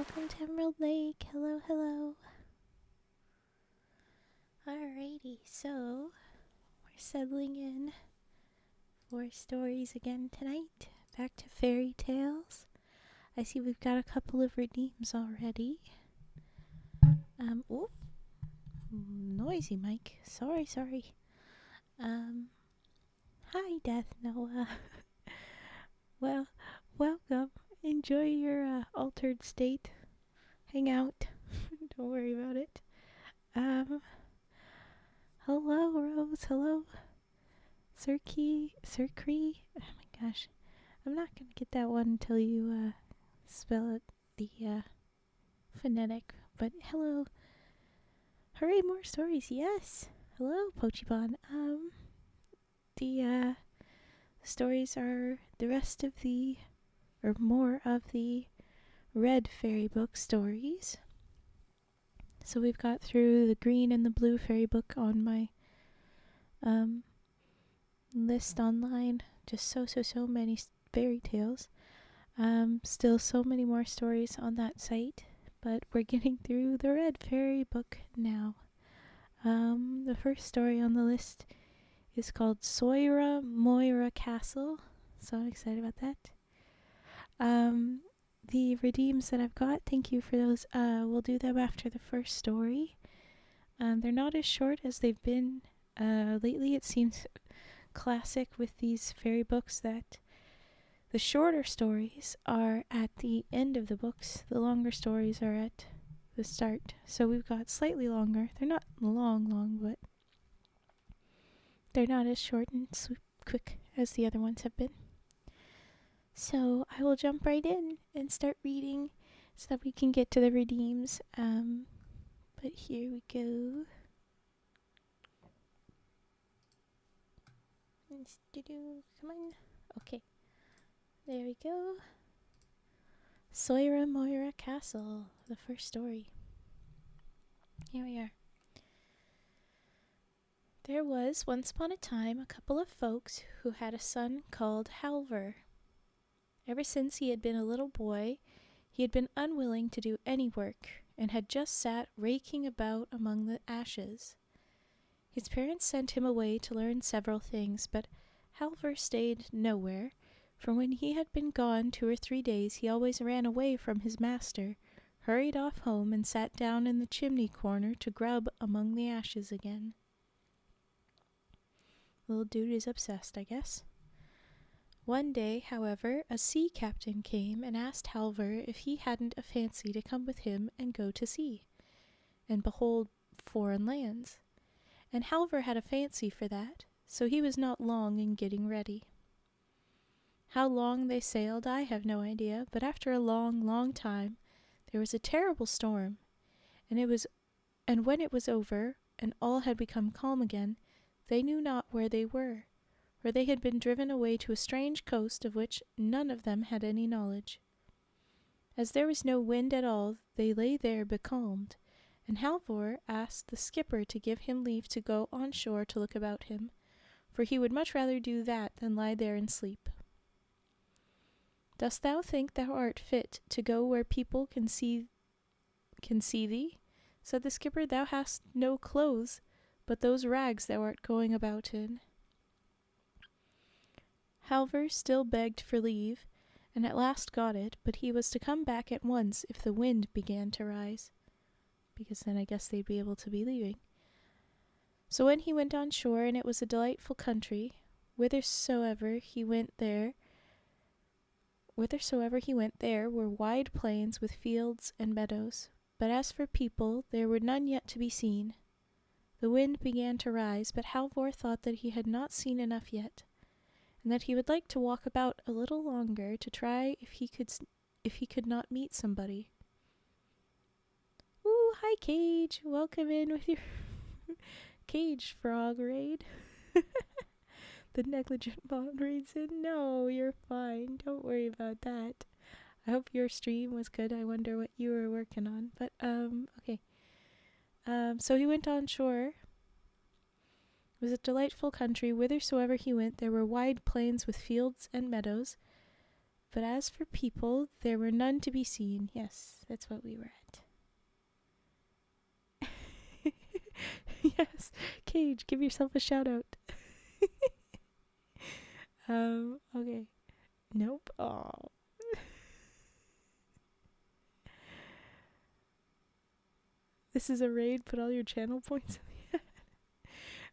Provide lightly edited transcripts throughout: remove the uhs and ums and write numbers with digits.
welcome to Emerald Lake. Hello, hello. Alrighty, so we're settling in for stories again tonight. Back to fairy tales. I see we've got a couple of redeems already. Oh, noisy mic. Sorry. Hi, Death Noah. Well, welcome. Enjoy your altered state. Hang out. Don't worry about it. Hello, Rose. Hello, Circree. Oh my gosh. I'm not gonna get that one until you spell it the phonetic. But hello. Hooray, more stories. Yes. Hello, Pochibon. The stories are the rest of the, or more of the red fairy book stories. So we've got through the green and the blue fairy book on my list online. Just so many fairy tales. Still so many more stories on that site, but we're getting through the red fairy book now. The first story on the list is called Soira, Moira Castle, so I'm excited about that. The redeems that I've got, thank you for those. We'll do them after the first story. They're not as short as they've been lately. It seems classic with these fairy books that the shorter stories are at the end of the books. The longer stories are at the start. So we've got slightly longer. They're not long, but they're not as short and quick as the other ones have been. So I will jump right in and start reading so that we can get to the redeems. But here we go. Come on. Okay. There we go. Soira, Moira Castle, the first story. Here we are. There was once upon a time a couple of folks who had a son called Halvor. Ever since he had been a little boy, he had been unwilling to do any work and had just sat raking about among the ashes. His parents sent him away to learn several things, but Halvor stayed nowhere, for when he had been gone 2 or 3 days he always ran away from his master, hurried off home, and sat down in the chimney corner to grub among the ashes again. Little dude is obsessed, I guess. One day, however, a sea captain came and asked Halvor if he hadn't a fancy to come with him and go to sea, and behold foreign lands. And Halvor had a fancy for that, so he was not long in getting ready. How long they sailed I have no idea, but after a long time there was a terrible storm, and when it was over and all had become calm again, they knew not where they were, for they had been driven away to a strange coast of which none of them had any knowledge. As there was no wind at all, they lay there becalmed, and Halvor asked the skipper to give him leave to go on shore to look about him, for he would much rather do that than lie there and sleep. "Dost thou think thou art fit to go where people can see thee?" said the skipper. "Thou hast no clothes but those rags thou art going about in." Halvor still begged for leave, and at last got it, but he was to come back at once if the wind began to rise, because then I guess they'd be able to be leaving. So when he went on shore, and it was a delightful country, whithersoever he went there were wide plains with fields and meadows, but as for people, there were none yet to be seen. The wind began to rise, but Halvor thought that he had not seen enough yet, and that he would like to walk about a little longer to try if he could not meet somebody. "Ooh, hi Cage! Welcome in with your cage frog raid." The negligent bot reads in. "No, you're fine. Don't worry about that. I hope your stream was good. I wonder what you were working on. But, okay. So he went on shore. It was a delightful country. Whithersoever he went, there were wide plains with fields and meadows, But as for people, there were none to be seen. Yes, that's what we were at. Yes, Cage, give yourself a shout out. Okay. Nope. Oh. This is a raid, put all your channel points in the end.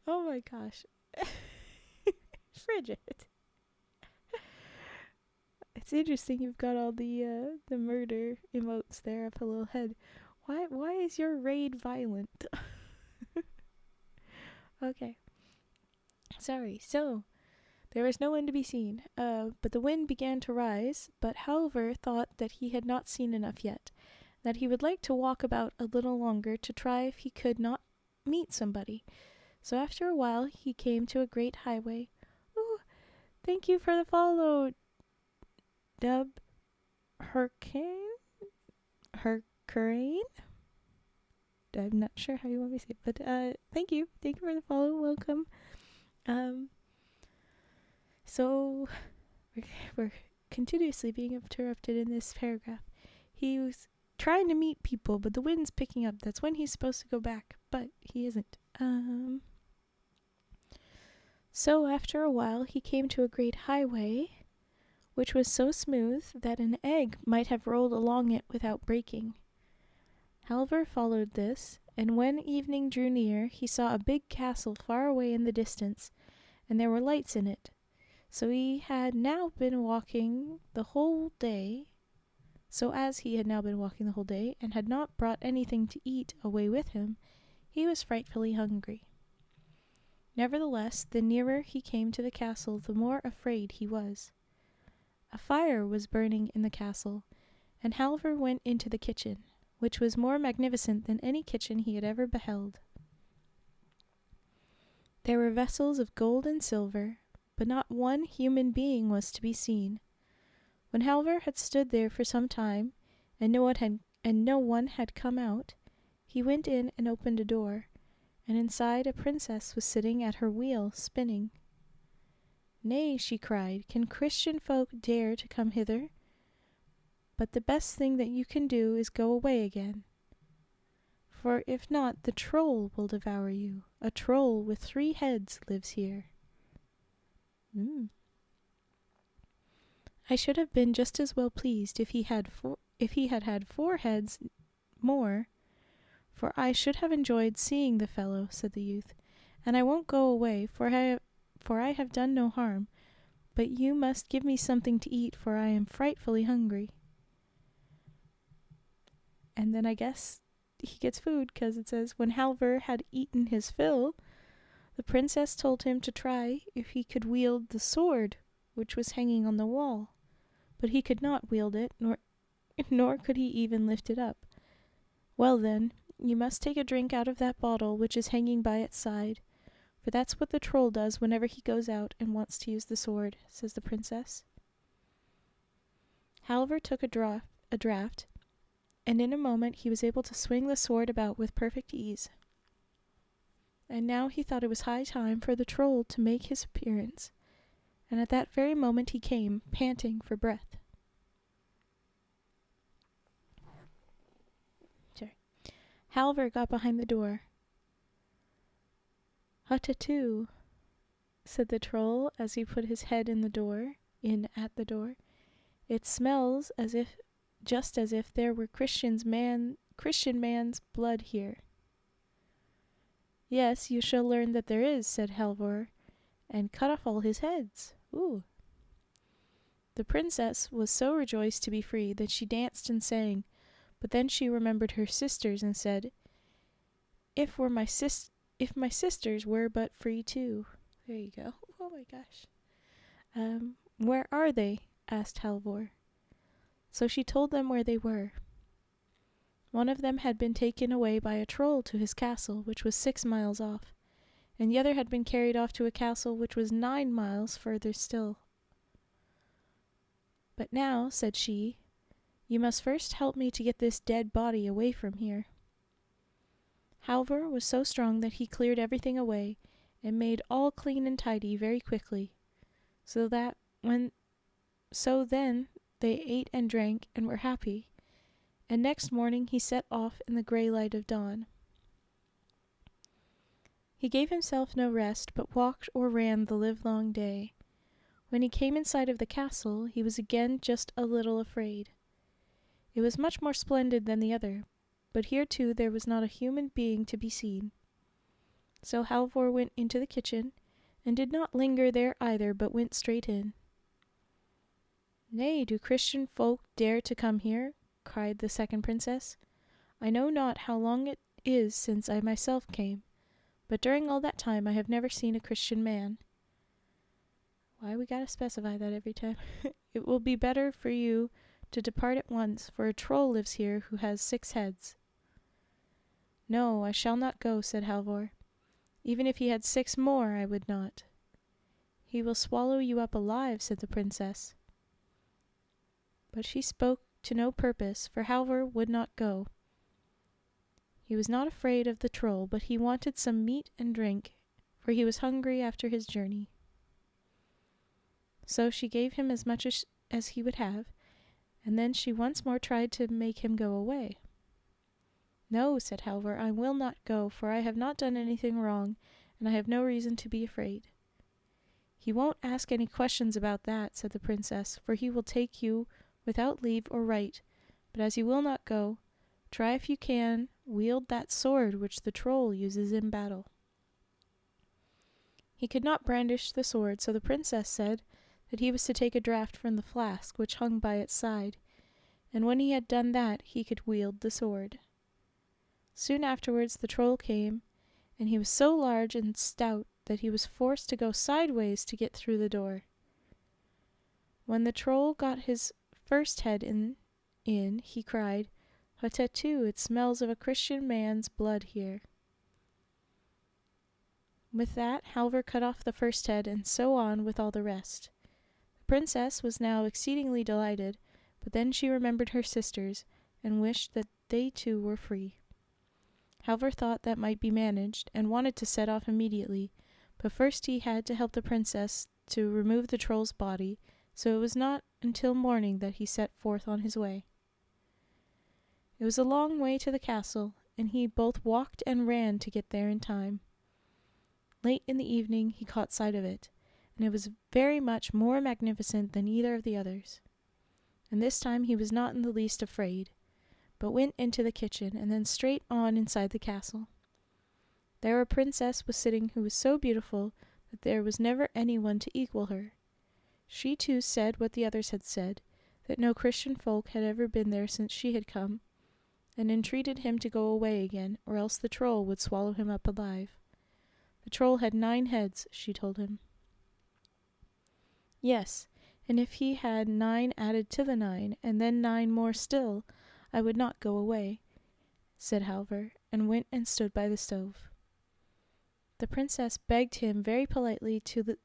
Oh my gosh. Frigid. It's interesting you've got all the murder emotes there up a little head. Why is your raid violent? Okay. Sorry. So, there was no one to be seen. But the wind began to rise, but Halvor thought that he had not seen enough yet, that he would like to walk about a little longer to try if he could not meet somebody. So after a while he came to a great highway. Ooh, thank you for the follow, Dub Hurricane? Hurricane? I'm not sure how you want me to say it, but thank you. Thank you for the follow. Welcome. So we're continuously being interrupted in this paragraph. He was trying to meet people, but the wind's picking up. That's when he's supposed to go back, but he isn't. So after a while he came to a great highway, which was so smooth that an egg might have rolled along it without breaking. Halvor followed this, and when evening drew near, he saw a big castle far away in the distance, and there were lights in it. So he had now been walking the whole day. So as he had now been walking the whole day, and had not brought anything to eat away with him, he was frightfully hungry. Nevertheless, the nearer he came to the castle, the more afraid he was. A fire was burning in the castle, and Halvor went into the kitchen, which was more magnificent than any kitchen he had ever beheld. There were vessels of gold and silver, but not one human being was to be seen. When Halvor had stood there for some time, and no one had come out, he went in and opened a door, and inside a princess was sitting at her wheel, spinning. "Nay," she cried, "can Christian folk dare to come hither? But the best thing that you can do is go away again. For if not, the troll will devour you. A troll with 3 heads lives here." "I should have been just as well pleased if he had had 4 heads more, for I should have enjoyed seeing the fellow," said the youth. "And I won't go away, for I have done no harm, but you must give me something to eat, for I am frightfully hungry." And then I guess he gets food, because it says, when Halvor had eaten his fill, the princess told him to try if he could wield the sword which was hanging on the wall. But he could not wield it, nor could he even lift it up. "Well then, you must take a drink out of that bottle which is hanging by its side, for that's what the troll does whenever he goes out and wants to use the sword," says the princess. Halvor took a draught, and in a moment he was able to swing the sword about with perfect ease. And now he thought it was high time for the troll to make his appearance, and at that very moment he came, panting for breath. Halvor got behind the door. "Hutetu," said the troll as he put his head in at the door. "It smells just as if there were Christian man's blood here." "Yes, you shall learn that there is," said Halvor, "and cut off all his heads." Ooh. The princess was so rejoiced to be free that she danced and sang, but then she remembered her sisters and said, if my sisters were but free too." There you go. Oh my gosh. "Where are they?" asked Halvor. So she told them where they were. One of them had been taken away by a troll to his castle, which was 6 miles off, and the other had been carried off to a castle which was 9 miles further still. "But now," said she, "you must first help me to get this dead body away from here." Halvor was so strong that he cleared everything away, and made all clean and tidy very quickly, so then they ate and drank and were happy, and next morning he set off in the grey light of dawn. He gave himself no rest, but walked or ran the livelong day. When he came in sight of the castle, he was again just a little afraid. It was much more splendid than the other, but here too there was not a human being to be seen. So Halvor went into the kitchen, and did not linger there either, but went straight in. "Nay, do Christian folk dare to come here?" cried the second princess. "I know not how long it is since I myself came, but during all that time I have never seen a Christian man." Why we gotta specify that every time? "It will be better for you to depart at once, for a troll lives here who has 6 heads." "No, I shall not go," said Halvor. "Even if he had 6 more, I would not." "He will swallow you up alive," said the princess. But she spoke to no purpose, for Halvor would not go. He was not afraid of the troll, but he wanted some meat and drink, for he was hungry after his journey. So she gave him as much as he would have, and then she once more tried to make him go away. "No," said Halvor, "I will not go, for I have not done anything wrong, and I have no reason to be afraid." "He won't ask any questions about that," said the princess, "for he will take you without leave or right, but as you will not go, try if you can wield that sword which the troll uses in battle." He could not brandish the sword, so the princess said that he was to take a draught from the flask which hung by its side, and when he had done that he could wield the sword. Soon afterwards the troll came, and he was so large and stout that he was forced to go sideways to get through the door. When the troll got his first head in, he cried, "Hutetu, it smells of a Christian man's blood here." With that Halvor cut off the first head, and so on with all the rest. The princess was now exceedingly delighted, but then she remembered her sisters, and wished that they too were free. Halvor thought that might be managed, and wanted to set off immediately, but first he had to help the princess to remove the troll's body, so it was not until morning that he set forth on his way. It was a long way to the castle, and he both walked and ran to get there in time. Late in the evening he caught sight of it, and it was very much more magnificent than either of the others. And this time he was not in the least afraid, but went into the kitchen, and then straight on inside the castle. There a princess was sitting who was so beautiful that there was never anyone to equal her. She too said what the others had said, that no Christian folk had ever been there since she had come, and entreated him to go away again, or else the troll would swallow him up alive. The troll had 9 heads, she told him. "Yes, and if he had 9 added to the 9, and then 9 more still, I would not go away," said Halvor, and went and stood by the stove. The princess begged him very politely to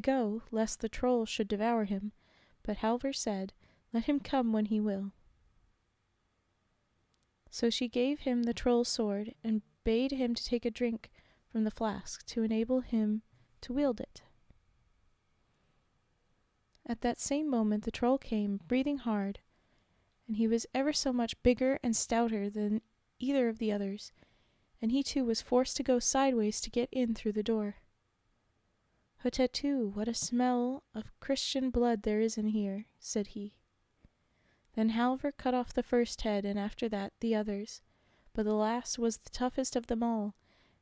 go, lest the troll should devour him, but Halvor said, "Let him come when he will." So she gave him the troll's sword, and bade him to take a drink from the flask to enable him to wield it. At that same moment the troll came, breathing hard, and he was ever so much bigger and stouter than either of the others, and he too was forced to go sideways to get in through the door. "Hutetu, what a smell of Christian blood there is in here," said he. Then Halvor cut off the first head, and after that the others, but the last was the toughest of them all,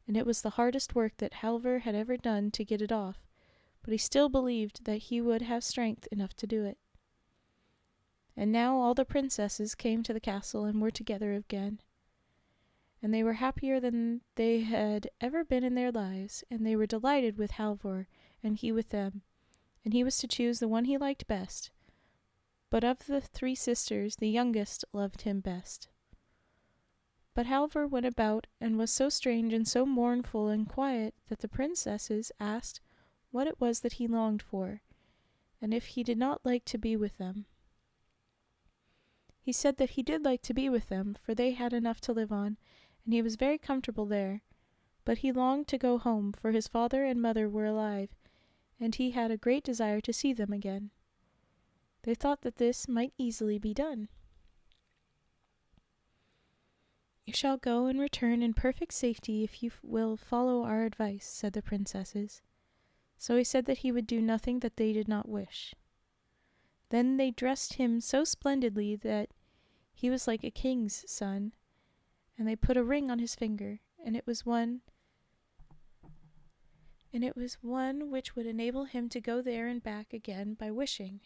and it was the hardest work that Halvor had ever done to get it off, but he still believed that he would have strength enough to do it. And now all the princesses came to the castle and were together again, and they were happier than they had ever been in their lives, and they were delighted with Halvor, and he with them, and he was to choose the one he liked best. But of the 3 sisters, the youngest loved him best. But Halvor went about and was so strange and so mournful and quiet that the princesses asked what it was that he longed for, and if he did not like to be with them. He said that he did like to be with them, for they had enough to live on, and he was very comfortable there, but he longed to go home, for his father and mother were alive, and he had a great desire to see them again. They thought that this might easily be done. "You shall go and return in perfect safety if you will follow our advice," said the princesses. So he said that he would do nothing that they did not wish. Then they dressed him so splendidly that he was like a king's son, and they put a ring on his finger, and it was one which would enable him to go there and back again by wishing.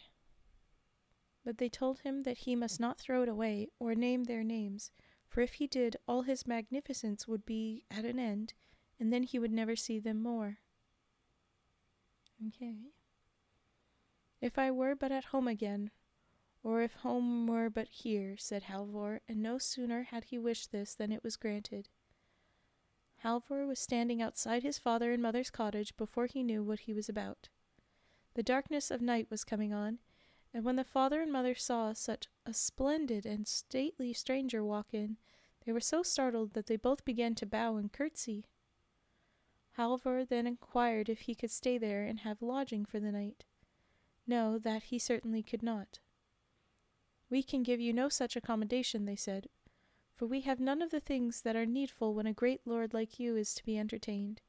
But they told him that he must not throw it away or name their names, for if he did, all his magnificence would be at an end, and then he would never see them more. Okay. "If I were but at home again, or if home were but here," said Halvor, and no sooner had he wished this than it was granted. Halvor was standing outside his father and mother's cottage before he knew what he was about. The darkness of night was coming on, and when the father and mother saw such a splendid and stately stranger walk in, they were so startled that they both began to bow and curtsy. Halvor then inquired if he could stay there and have lodging for the night. No, that he certainly could not. "We can give you no such accommodation," they said, "for we have none of the things that are needful when a great lord like you is to be entertained.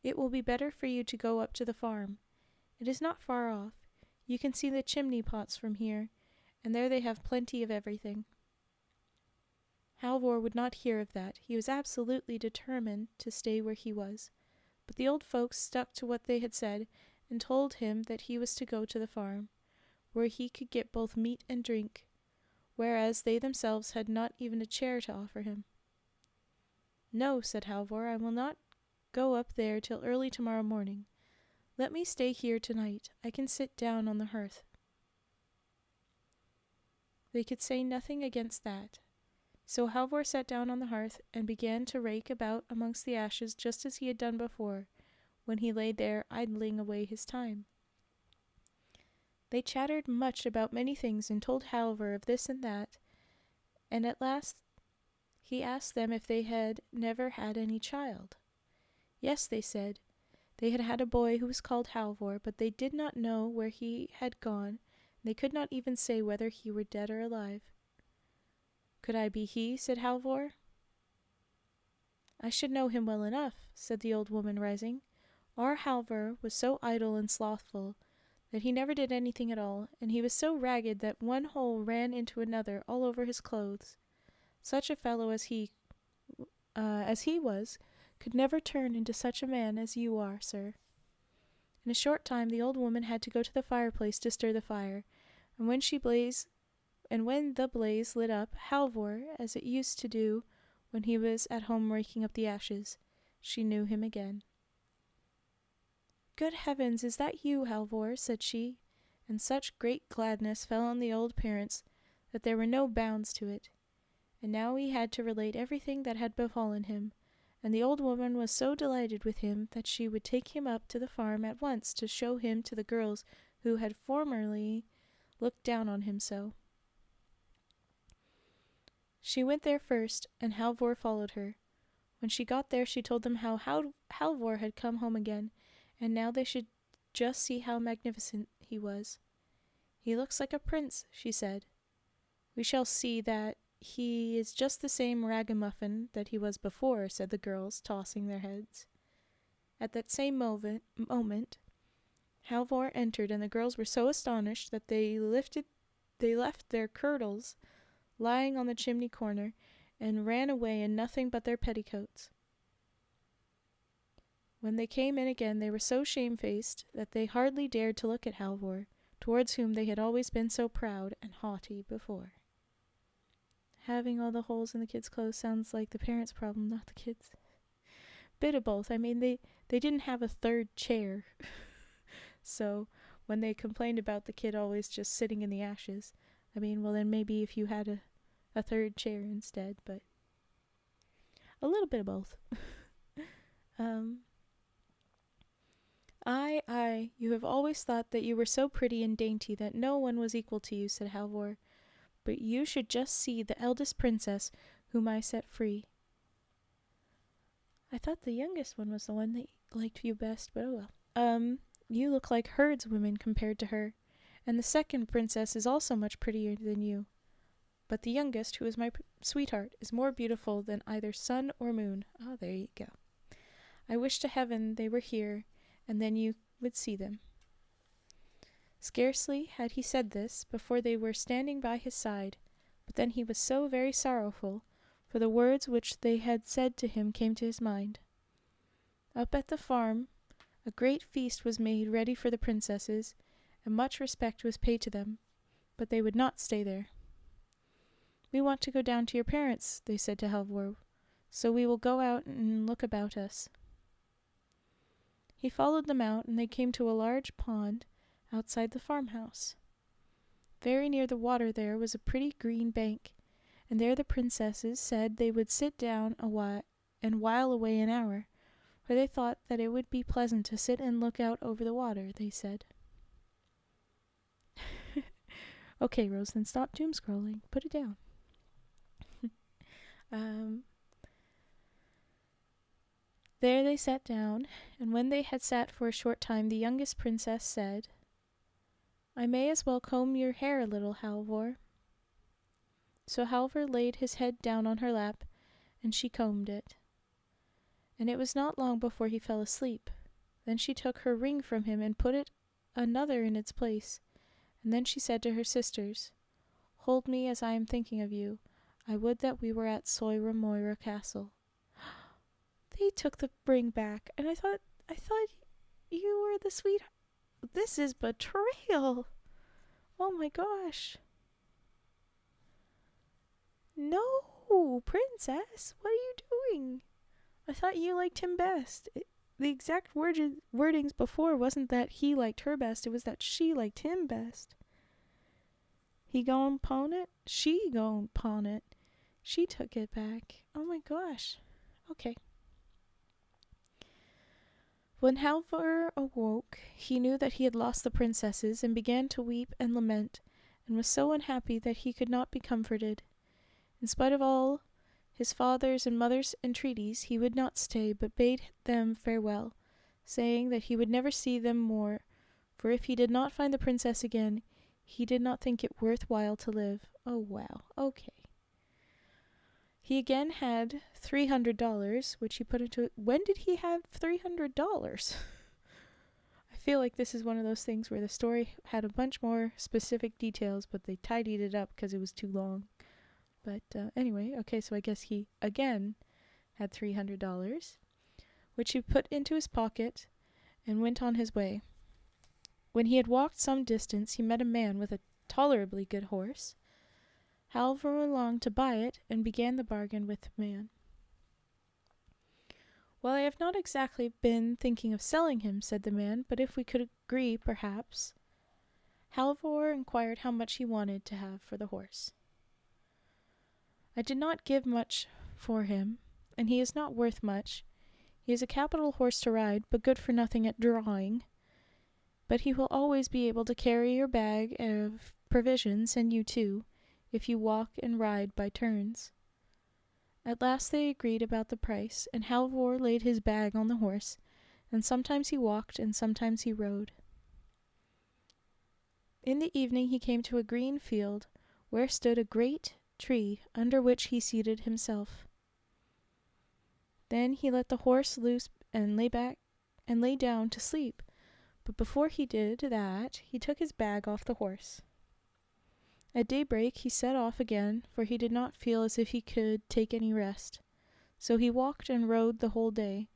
It will be better for you to go up to the farm. It is not far off. You can see the chimney pots from here, and there they have plenty of everything." Halvor would not hear of that. He was absolutely determined to stay where he was. But the old folks stuck to what they had said, and told him that he was to go to the farm, where he could get both meat and drink, whereas they themselves had not even a chair to offer him. "No," said Halvor, "I will not go up there till early tomorrow morning. Let me stay here tonight. I can sit down on the hearth." They could say nothing against that. So Halvor sat down on the hearth and began to rake about amongst the ashes just as he had done before, when he lay there idling away his time. They chattered much about many things and told Halvor of this and that, and at last he asked them if they had never had any child. Yes, they said. They had had a boy who was called Halvor, but they did not know where he had gone, and they could not even say whether he were dead or alive. "Could I be he?" said Halvor. "I should know him well enough," said the old woman, rising. "Our Halvor was so idle and slothful that he never did anything at all, and he was so ragged that one hole ran into another all over his clothes. Such a fellow as he was could never turn into such a man as you are, sir." In a short time the old woman had to go to the fireplace to stir the fire, and when the blaze lit up Halvor, as it used to do when he was at home raking up the ashes, she knew him again. "Good heavens, is that you, Halvor?" said she, and such great gladness fell on the old parents that there were no bounds to it. And now he had to relate everything that had befallen him, and the old woman was so delighted with him that she would take him up to the farm at once to show him to the girls who had formerly looked down on him so. She went there first, and Halvor followed her. When she got there she told them how Halvor had come home again, and now they should just see how magnificent he was. "He looks like a prince," she said. "We shall see that he is just the same ragamuffin that he was before," said the girls, tossing their heads. At that same moment Halvor entered, and the girls were so astonished that they left their kirtles lying on the chimney corner, and ran away in nothing but their petticoats. When they came in again they were so shamefaced that they hardly dared to look at Halvor, towards whom they had always been so proud and haughty before. Having all the holes in the kids' clothes sounds like the parents' problem, not the kids'. Bit of both. I mean, they didn't have a third chair. So when they complained about the kid always just sitting in the ashes, I mean, well then maybe if you had a third chair instead, but a little bit of both. Ay, you have always thought that you were so pretty and dainty that no one was equal to you, said Halvor. But you should just see the eldest princess whom I set free. I thought the youngest one was the one that liked you best, but oh well. You look like herdswomen compared to her, and the second princess is also much prettier than you. But the youngest, who is my sweetheart, is more beautiful than either sun or moon. Ah, there you go. I wish to heaven they were here, and then you would see them." Scarcely had he said this before they were standing by his side, but then he was so very sorrowful, for the words which they had said to him came to his mind. Up at the farm a great feast was made ready for the princesses, and much respect was paid to them, but they would not stay there. "We want to go down to your parents," they said to Halvor, "so we will go out and look about us." He followed them out, and they came to a large pond outside the farmhouse. Very near the water there was a pretty green bank, and there the princesses said they would sit down a while and while away an hour, for they thought that it would be pleasant to sit and look out over the water, they said. Okay, Rose, then stop doom scrolling. Put it down. There they sat down, and when they had sat for a short time, the youngest princess said, "I may as well comb your hair a little, Halvor." So Halvor laid his head down on her lap, and she combed it. And it was not long before he fell asleep. Then she took her ring from him and put another in its place, and then she said to her sisters, "Hold me as I am thinking of you. I would that we were at Soira Moira Castle." They took the ring back, and I thought you were the sweetheart. This is betrayal. Oh my gosh. No, princess, what are you doing? I thought you liked him best. The exact wordings before wasn't that he liked her best, it was that she liked him best. He gon' pawn it, she gon' pawn it. She took it back. Oh my gosh. Okay. When Halvor awoke, he knew that he had lost the princesses, and began to weep and lament, and was so unhappy that he could not be comforted. In spite of all his father's and mother's entreaties, he would not stay, but bade them farewell, saying that he would never see them more, for if he did not find the princess again, he did not think it worth while to live. Oh wow, okay. He again had $300, which he put into it. When did he have $300? I feel like this is one of those things where the story had a bunch more specific details, but they tidied it up because it was too long. But anyway, okay, so I guess he again had $300, which he put into his pocket and went on his way. When he had walked some distance, he met a man with a tolerably good horse. Halvor longed to buy it, and began the bargain with the man. "Well, I have not exactly been thinking of selling him," said the man, "but if we could agree, perhaps." Halvor inquired how much he wanted to have for the horse. "I did not give much for him, and he is not worth much. He is a capital horse to ride, but good for nothing at drawing. But he will always be able to carry your bag of provisions, and you too, if you walk and ride by turns." At last they agreed about the price, and Halvor laid his bag on the horse, and sometimes he walked and sometimes he rode. In the evening he came to a green field, where stood a great tree, under which he seated himself. Then he let the horse loose and lay down to sleep, but before he did that he took his bag off the horse. At daybreak he set off again, for he did not feel as if he could take any rest. So he walked and rode the whole day,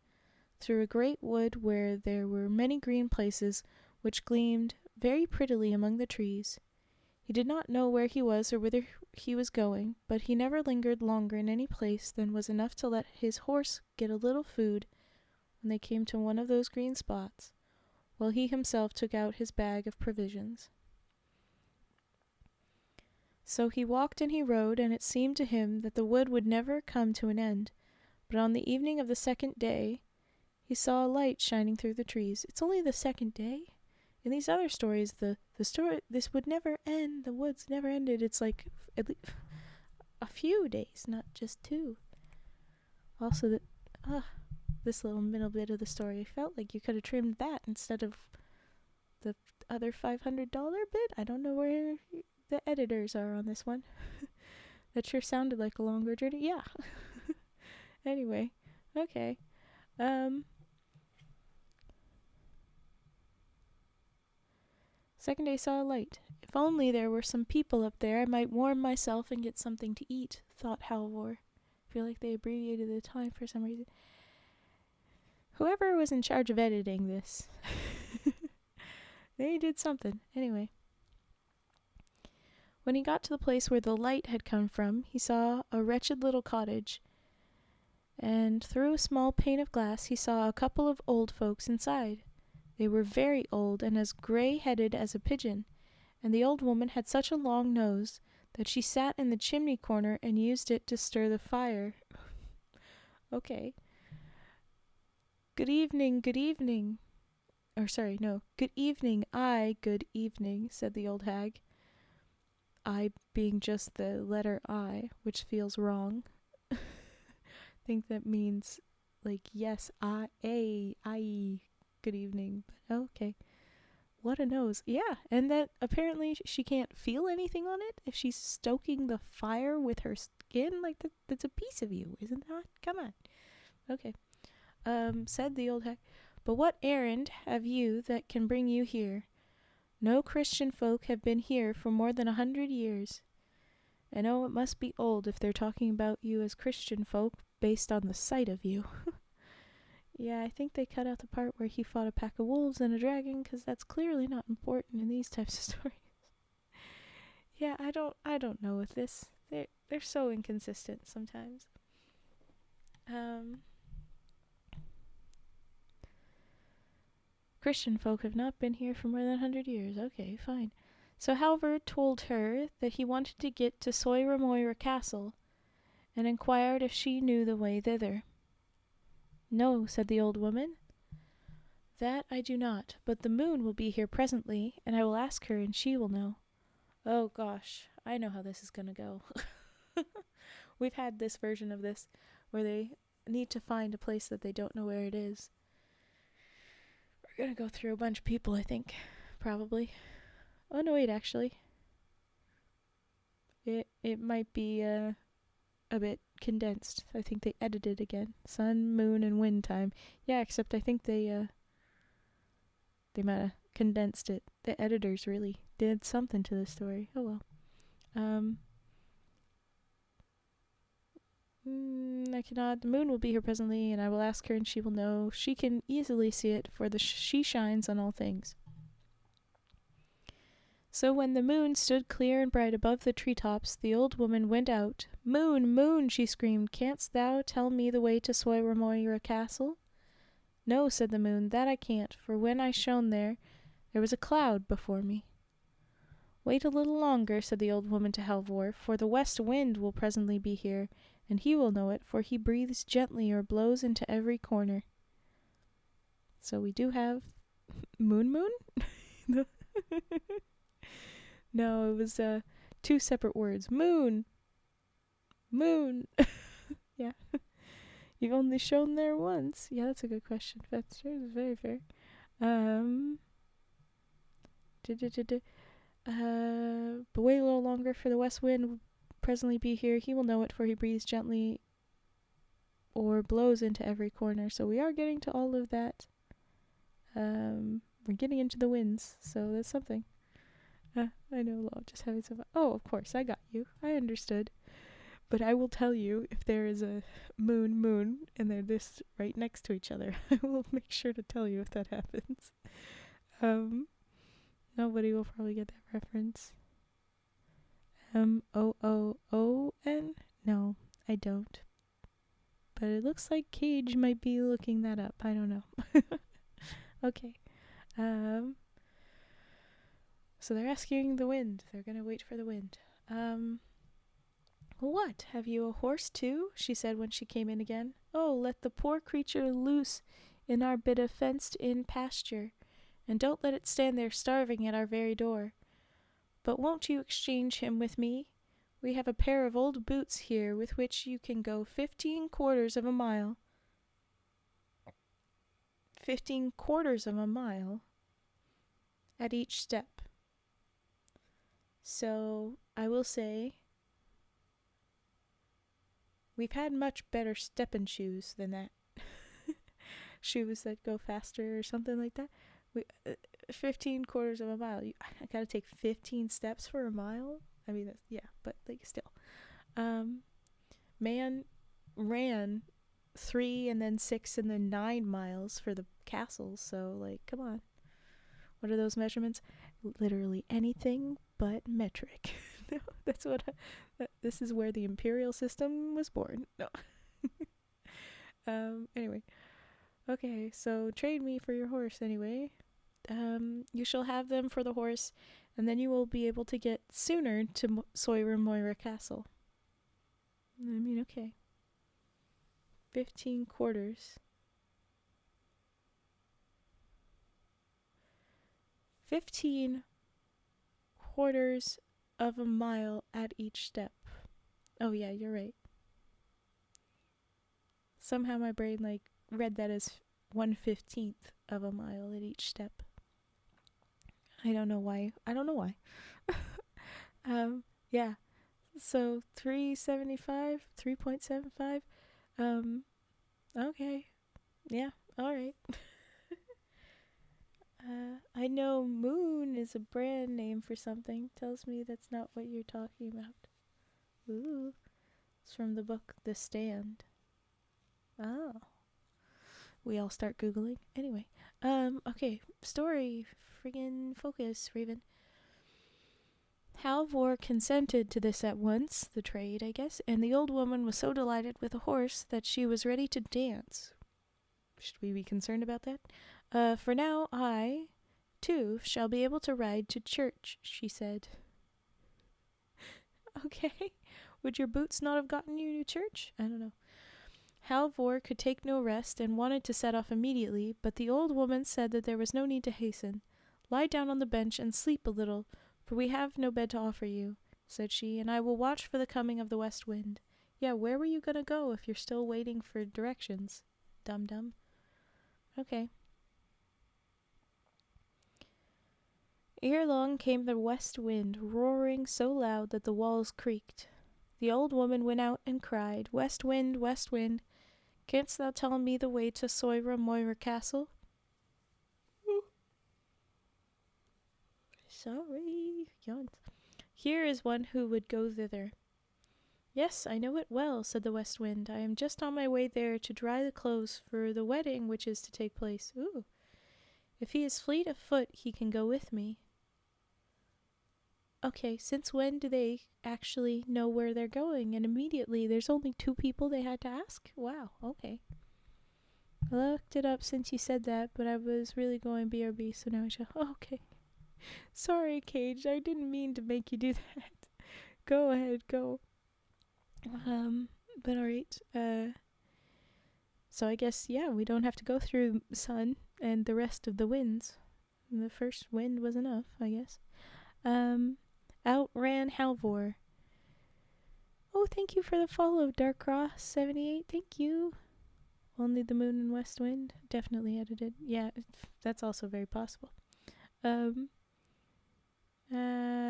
through a great wood where there were many green places which gleamed very prettily among the trees. He did not know where he was or whither he was going, but he never lingered longer in any place than was enough to let his horse get a little food when they came to one of those green spots, while he himself took out his bag of provisions. So he walked and he rode, and it seemed to him that the wood would never come to an end. But on the evening of the second day, he saw a light shining through the trees. It's only the second day? In these other stories, the story, this would never end. The woods never ended. It's like at least a few days, not just two. Also, this little middle bit of the story, I felt like you could have trimmed that instead of the other $500 bit. I don't know where the editors are on this one. That sure sounded like a longer journey. Yeah. Anyway, okay. Second day saw a light. If only there were some people up there, I might warm myself and get something to eat, thought Halvor. I feel like they abbreviated the time for some reason. Whoever was in charge of editing this, they did something. Anyway. When he got to the place where the light had come from, he saw a wretched little cottage, and through a small pane of glass he saw a couple of old folks inside. They were very old and as grey-headed as a pigeon, and the old woman had such a long nose that she sat in the chimney corner and used it to stir the fire. Okay. Good evening, good evening. Good evening, good evening, said the old hag. I being just the letter I, which feels wrong. I think that means, like, yes, I, good evening. But okay. What a nose. Yeah, and that apparently she can't feel anything on it if she's stoking the fire with her skin. Like, that's a piece of you, isn't that? Come on. Okay. Said the old hag. But what errand have you that can bring you here? No Christian folk have been here for more than 100 years. And oh, it must be old if they're talking about you as Christian folk based on the sight of you. Yeah, I think they cut out the part where he fought a pack of wolves and a dragon, because that's clearly not important in these types of stories. Yeah, I don't know with this. They're so inconsistent sometimes. Christian folk have not been here for more than 100 years. Okay, fine. So Halvor told her that he wanted to get to Soira Moira Castle, and inquired if she knew the way thither. No, said the old woman. That I do not, but the moon will be here presently, and I will ask her and she will know. Oh gosh, I know how this is gonna go. We've had this version of this where they need to find a place that they don't know where it is. We're gonna go through a bunch of people, I think. Probably. Oh no, wait, actually. It might be a bit condensed. I think they edited again. Sun, moon, and wind time. Yeah, except I think they might have condensed it. The editors really did something to the story. Oh well. I cannot. The moon will be here presently, and I will ask her, and she will know. She can easily see it, for she shines on all things. So when the moon stood clear and bright above the treetops, the old woman went out. Moon, moon, she screamed, canst thou tell me the way to Soira Moira Castle? No, said the moon, that I can't, for when I shone there was a cloud before me. Wait a little longer, said the old woman to Halvor, for the west wind will presently be here, and he will know it, for he breathes gently or blows into every corner. So we do have moon. No, it was two separate words. Moon. Yeah. You've only shown there once. Yeah, that's a good question. That's very fair. But wait a little longer, for the west wind will presently be here. He will know it, for he breathes gently or blows into every corner. So we are getting to all of that. We're getting into the winds, so that's something. I know, I'm just having some. Oh, of course, I got you. I understood. But I will tell you if there is a moon, and they're this right next to each other. I will make sure to tell you if that happens. Nobody will probably get that reference. Moon? No, I don't. But it looks like Cage might be looking that up. I don't know. Okay. So they're asking the wind. They're gonna wait for the wind. What? Have you a horse too? She said when she came in again. Oh, let the poor creature loose in our bit of fenced-in pasture, and don't let it stand there starving at our very door. But won't you exchange him with me? We have a pair of old boots here with which you can go 15 quarters of a mile. 15 quarters of a mile? at each step. So I will say we've had much better steppin' shoes than that. Shoes that go faster or something like that. 15 quarters of a mile. I gotta take 15 steps for a mile? I mean, yeah, but like still. Man ran 3 and then 6 and then 9 miles for the castle, so like, come on. What are those measurements? Literally anything but metric. No, that's what this is where the imperial system was born. No. Anyway. Okay, so trade me for your horse anyway. You shall have them for the horse, and then you will be able to get sooner to Soira Moira Castle. I mean, okay. 15 quarters. 15 quarters of a mile at each step. Oh yeah, you're right. Somehow my brain read that as 1/15 of a mile at each step. I don't know why. Yeah. So 3.75. Okay. Yeah. All right. I know moon is a brand name for something. Tells me that's not what you're talking about. Ooh. It's from the book The Stand. Oh. We all start Googling. Anyway. Okay. Story. Friggin' focus, Raven. Halvor consented to this at once, the trade, I guess, and the old woman was so delighted with the horse that she was ready to dance. Should we be concerned about that? For now, I, too, shall be able to ride to church, she said. Okay. Would your boots not have gotten you to church? I don't know. Halvor could take no rest and wanted to set off immediately, but the old woman said that there was no need to hasten. Lie down on the bench and sleep a little, for we have no bed to offer you, said she, and I will watch for the coming of the west wind. Yeah, where were you gonna go if you're still waiting for directions? Dum-dum. Okay. Ere long came the west wind, roaring so loud that the walls creaked. The old woman went out and cried, West wind, canst thou tell me the way to Soira Moira Castle? Sorry, yawns. Here is one who would go thither. Yes, I know it well, said the west wind. I am just on my way there to dry the clothes for the wedding which is to take place. Ooh. If he is fleet of foot, he can go with me. Okay, since when do they actually know where they're going? And immediately, there's only 2 people they had to ask? Wow, okay. I looked it up since you said that, but I was really going BRB, so now I should... Oh, okay. Sorry, Cage, I didn't mean to make you do that. Go ahead, go. But alright, so I guess, yeah, we don't have to go through sun and the rest of the winds. The first wind was enough, I guess. Out ran Halvor. Oh, thank you for the follow, Darkcross78, thank you. Only the moon and west wind? Definitely edited. Yeah, that's also very possible.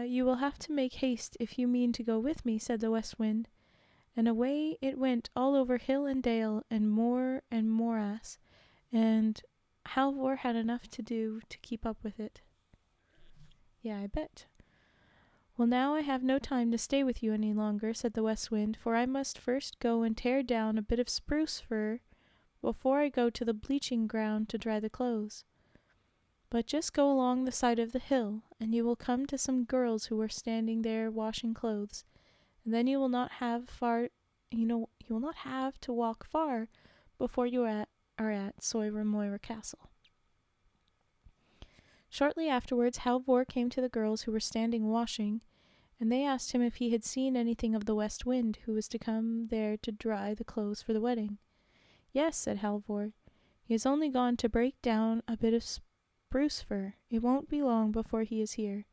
You will have to make haste if you mean to go with me, said the west wind. And away it went all over hill and dale and moor and morass, and Halvor had enough to do to keep up with it. Yeah, I bet. Well, now I have no time to stay with you any longer, said the west wind, for I must first go and tear down a bit of spruce fir before I go to the bleaching ground to dry the clothes. But just go along the side of the hill, and you will come to some girls who are standing there washing clothes, and then you will not have to walk far before you are at Soira Moira Castle. Shortly afterwards, Halvor came to the girls who were standing washing, and they asked him if he had seen anything of the west wind who was to come there to dry the clothes for the wedding. Yes, said Halvor. He has only gone to break down a bit of spruce fir. It won't be long before he is here.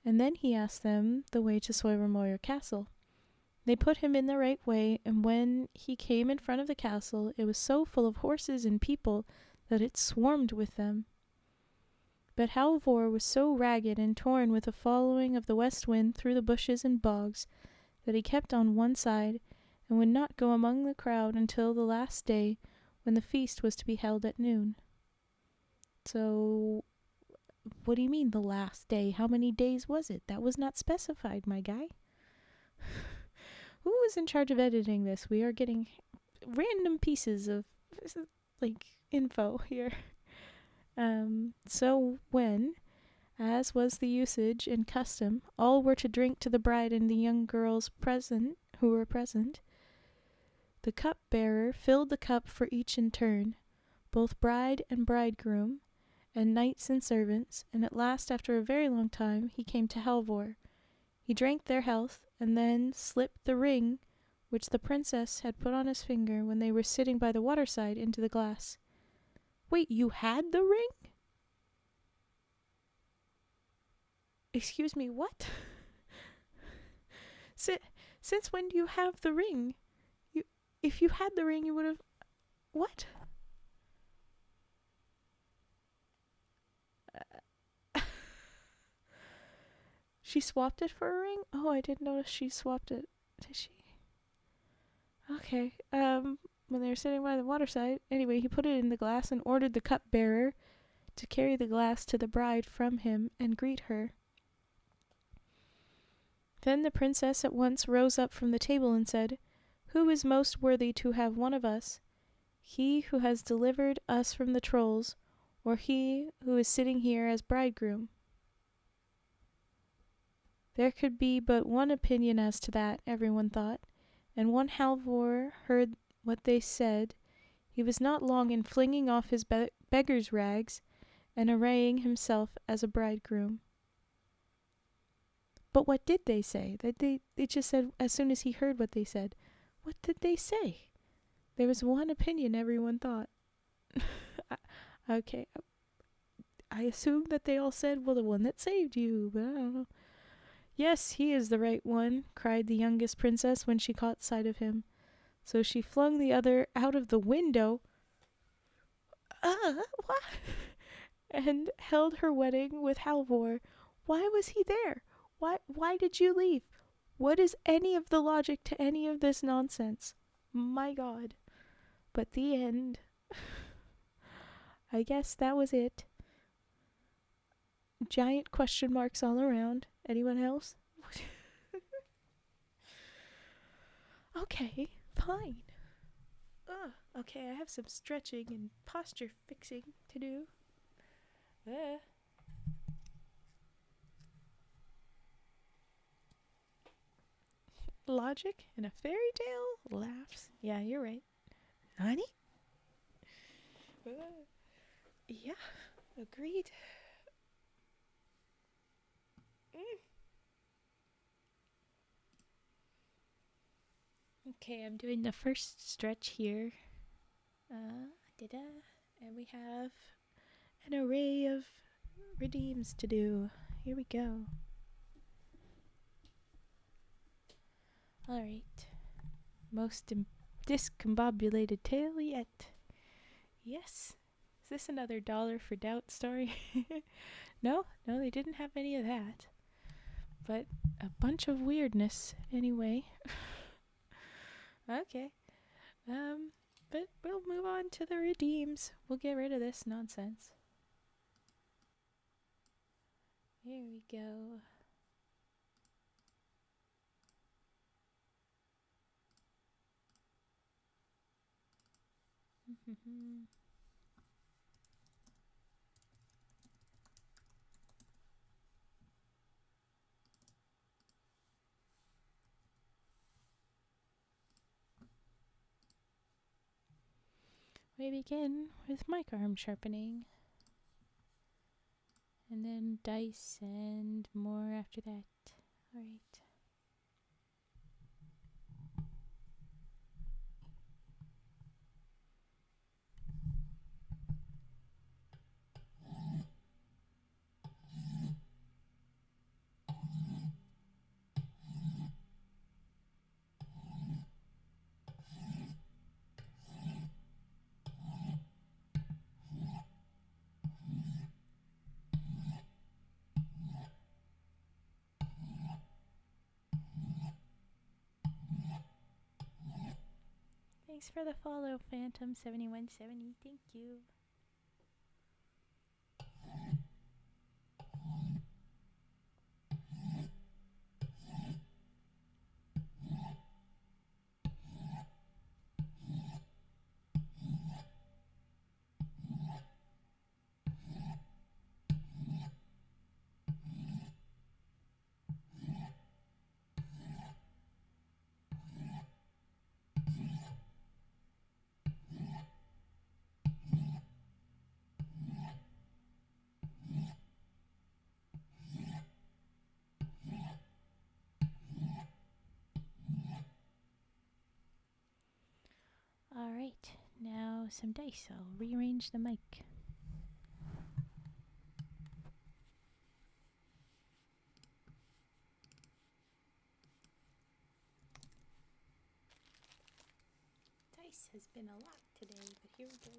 And then he asked them the way to Soira Moira Castle. They put him in the right way, and when he came in front of the castle, it was so full of horses and people that it swarmed with them. But Halvor was so ragged and torn with the following of the west wind through the bushes and bogs that he kept on one side, and would not go among the crowd until the last day, when the feast was to be held at noon. So, what do you mean the last day? How many days was it? That was not specified, my guy. Who was in charge of editing this? We are getting random pieces of, info here. So when, as was the usage and custom, all were to drink to the bride and the young girls who were present, the cup-bearer filled the cup for each in turn, both bride and bridegroom, and knights and servants, and at last, after a very long time, he came to Halvor. He drank their health, and then slipped the ring which the princess had put on his finger when they were sitting by the waterside into the glass. Wait, you had the ring? Excuse me, what? Since when do you have the ring? If you had the ring, you would have... What? She swapped it for a ring? Oh, I didn't notice she swapped it. Did she? Okay. When they were sitting by the waterside, anyway, he put it in the glass and ordered the cupbearer to carry the glass to the bride from him and greet her. Then the princess at once rose up from the table and said, "Who is most worthy to have one of us? He who has delivered us from the trolls, or he who is sitting here as bridegroom?" There could be but one opinion as to that, everyone thought, and when Halvor heard what they said, he was not long in flinging off his beggar's rags and arraying himself as a bridegroom. But what did they say? They just said, as soon as he heard what they said. What did they say? There was one opinion, everyone thought. Okay, I assume that they all said, well, the one that saved you, but I don't know. "Yes, he is the right one," cried the youngest princess when she caught sight of him. So she flung the other out of the window. What? And held her wedding with Halvor. Why was he there? Why did you leave? What is any of the logic to any of this nonsense? My God. But the end. I guess that was it. Giant question marks all around. Anyone else? Okay, fine. Okay, I have some stretching and posture fixing to do. Logic in a fairy tale? Laughs. Yeah, you're right. Nani? Yeah, agreed. Okay, I'm doing the first stretch here. And we have an array of redeems to do. Here we go. Alright. Most discombobulated tale yet. Yes. Is this another dollar for doubt story? No, they didn't have any of that. But a bunch of weirdness anyway. Okay. But we'll move on to the redeems. We'll get rid of this nonsense. Here we go. We begin with mic arm sharpening. And then dice and more after that. Alright. Thanks for the follow, Phantom7170. Thank you. Alright, now some dice. I'll rearrange the mic. Dice has been a lot today, but here we go.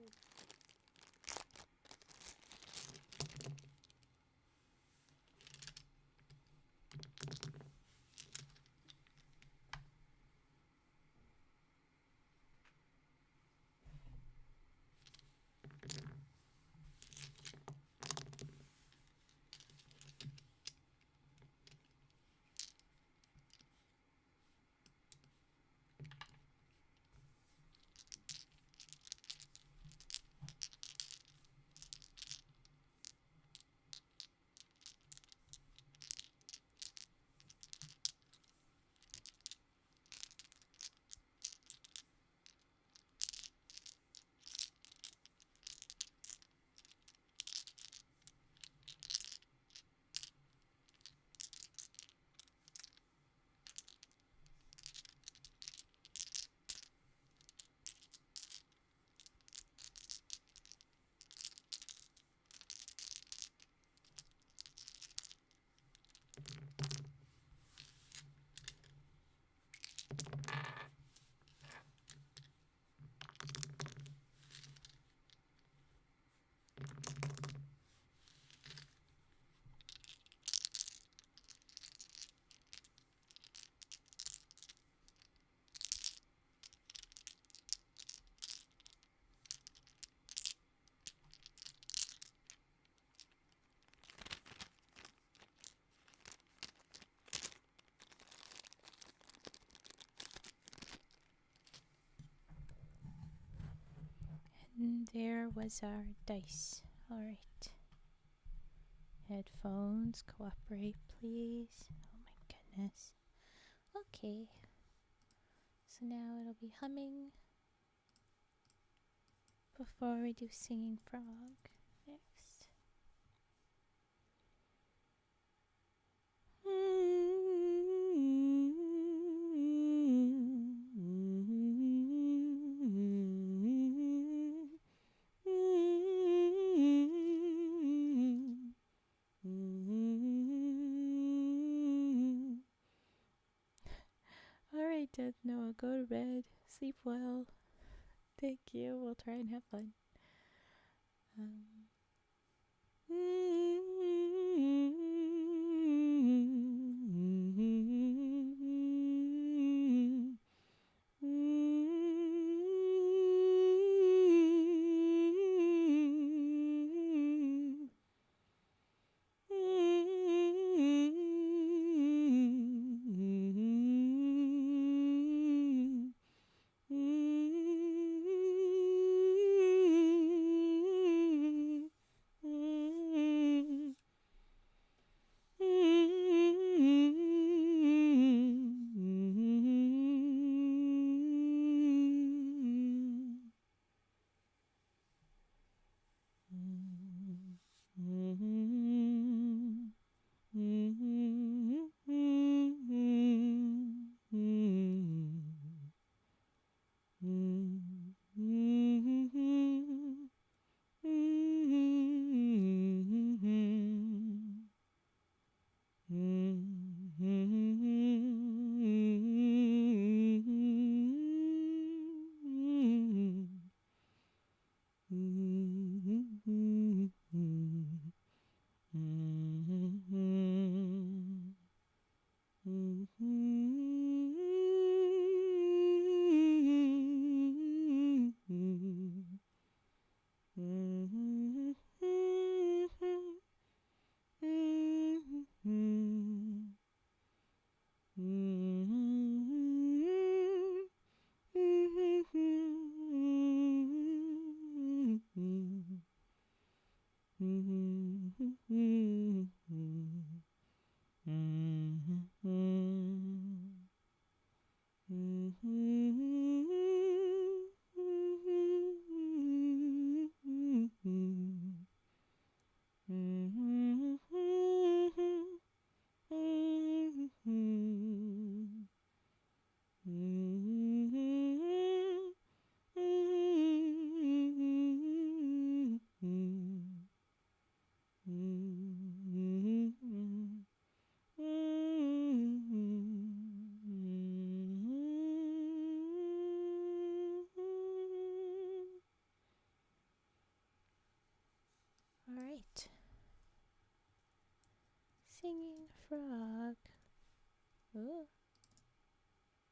And there was our dice. Alright. Headphones, cooperate, please. Oh my goodness. Okay. So now it'll be humming before we do Singing Frog next. Alright, Death Noah, go to bed. Sleep well. Thank you. We'll try and have fun.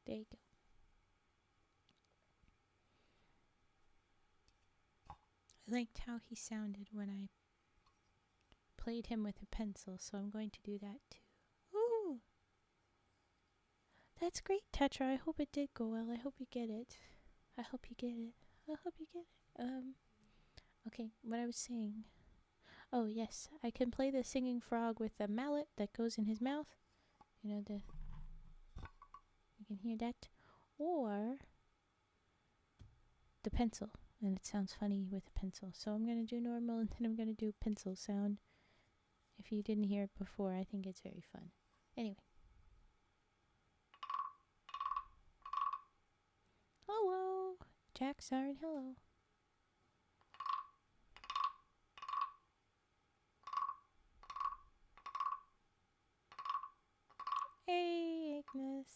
There you go. I liked how he sounded when I played him with a pencil, so I'm going to do that too. Ooh! That's great, Tetra. I hope it did go well. I hope you get it. I hope you get it. I hope you get it. Okay, what I was saying. Oh, yes, I can play the singing frog with the mallet that goes in his mouth. You know, you can hear that. Or the pencil, and it sounds funny with a pencil. So I'm going to do normal, and then I'm going to do pencil sound. If you didn't hear it before, I think it's very fun. Anyway. Hello! Jack, Siren, hello. Hey, Agnes.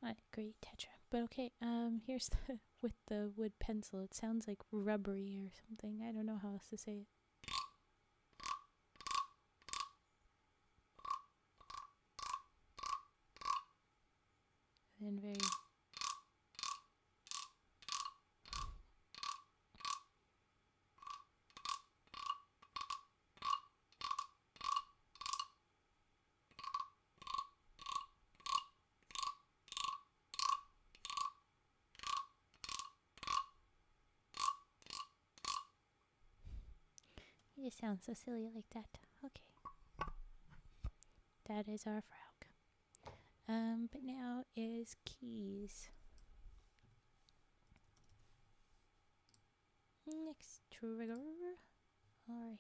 I agree, Tetra. But okay, here's the with the wood pencil. It sounds like rubbery or something. I don't know how else to say it. And very... You sound so silly like that. Okay. That is our frog. But now is keys. Next trigger. Alright.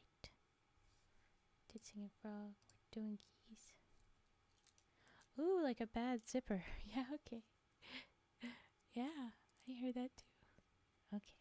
Did singing frog. We're doing keys. Ooh, like a bad zipper. Yeah, okay. Yeah, I heard that too. Okay.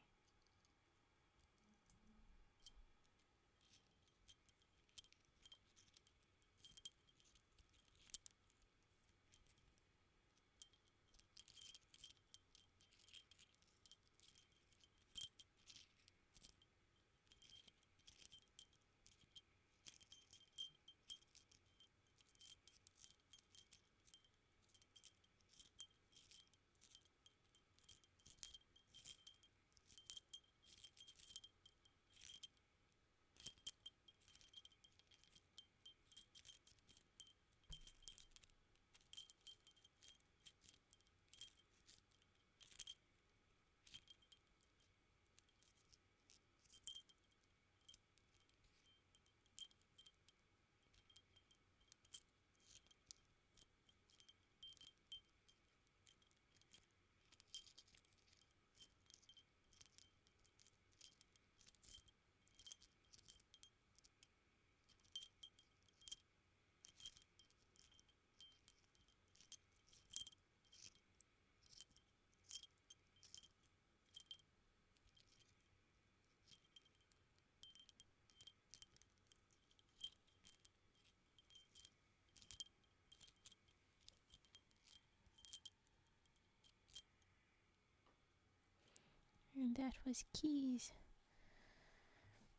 And that was keys.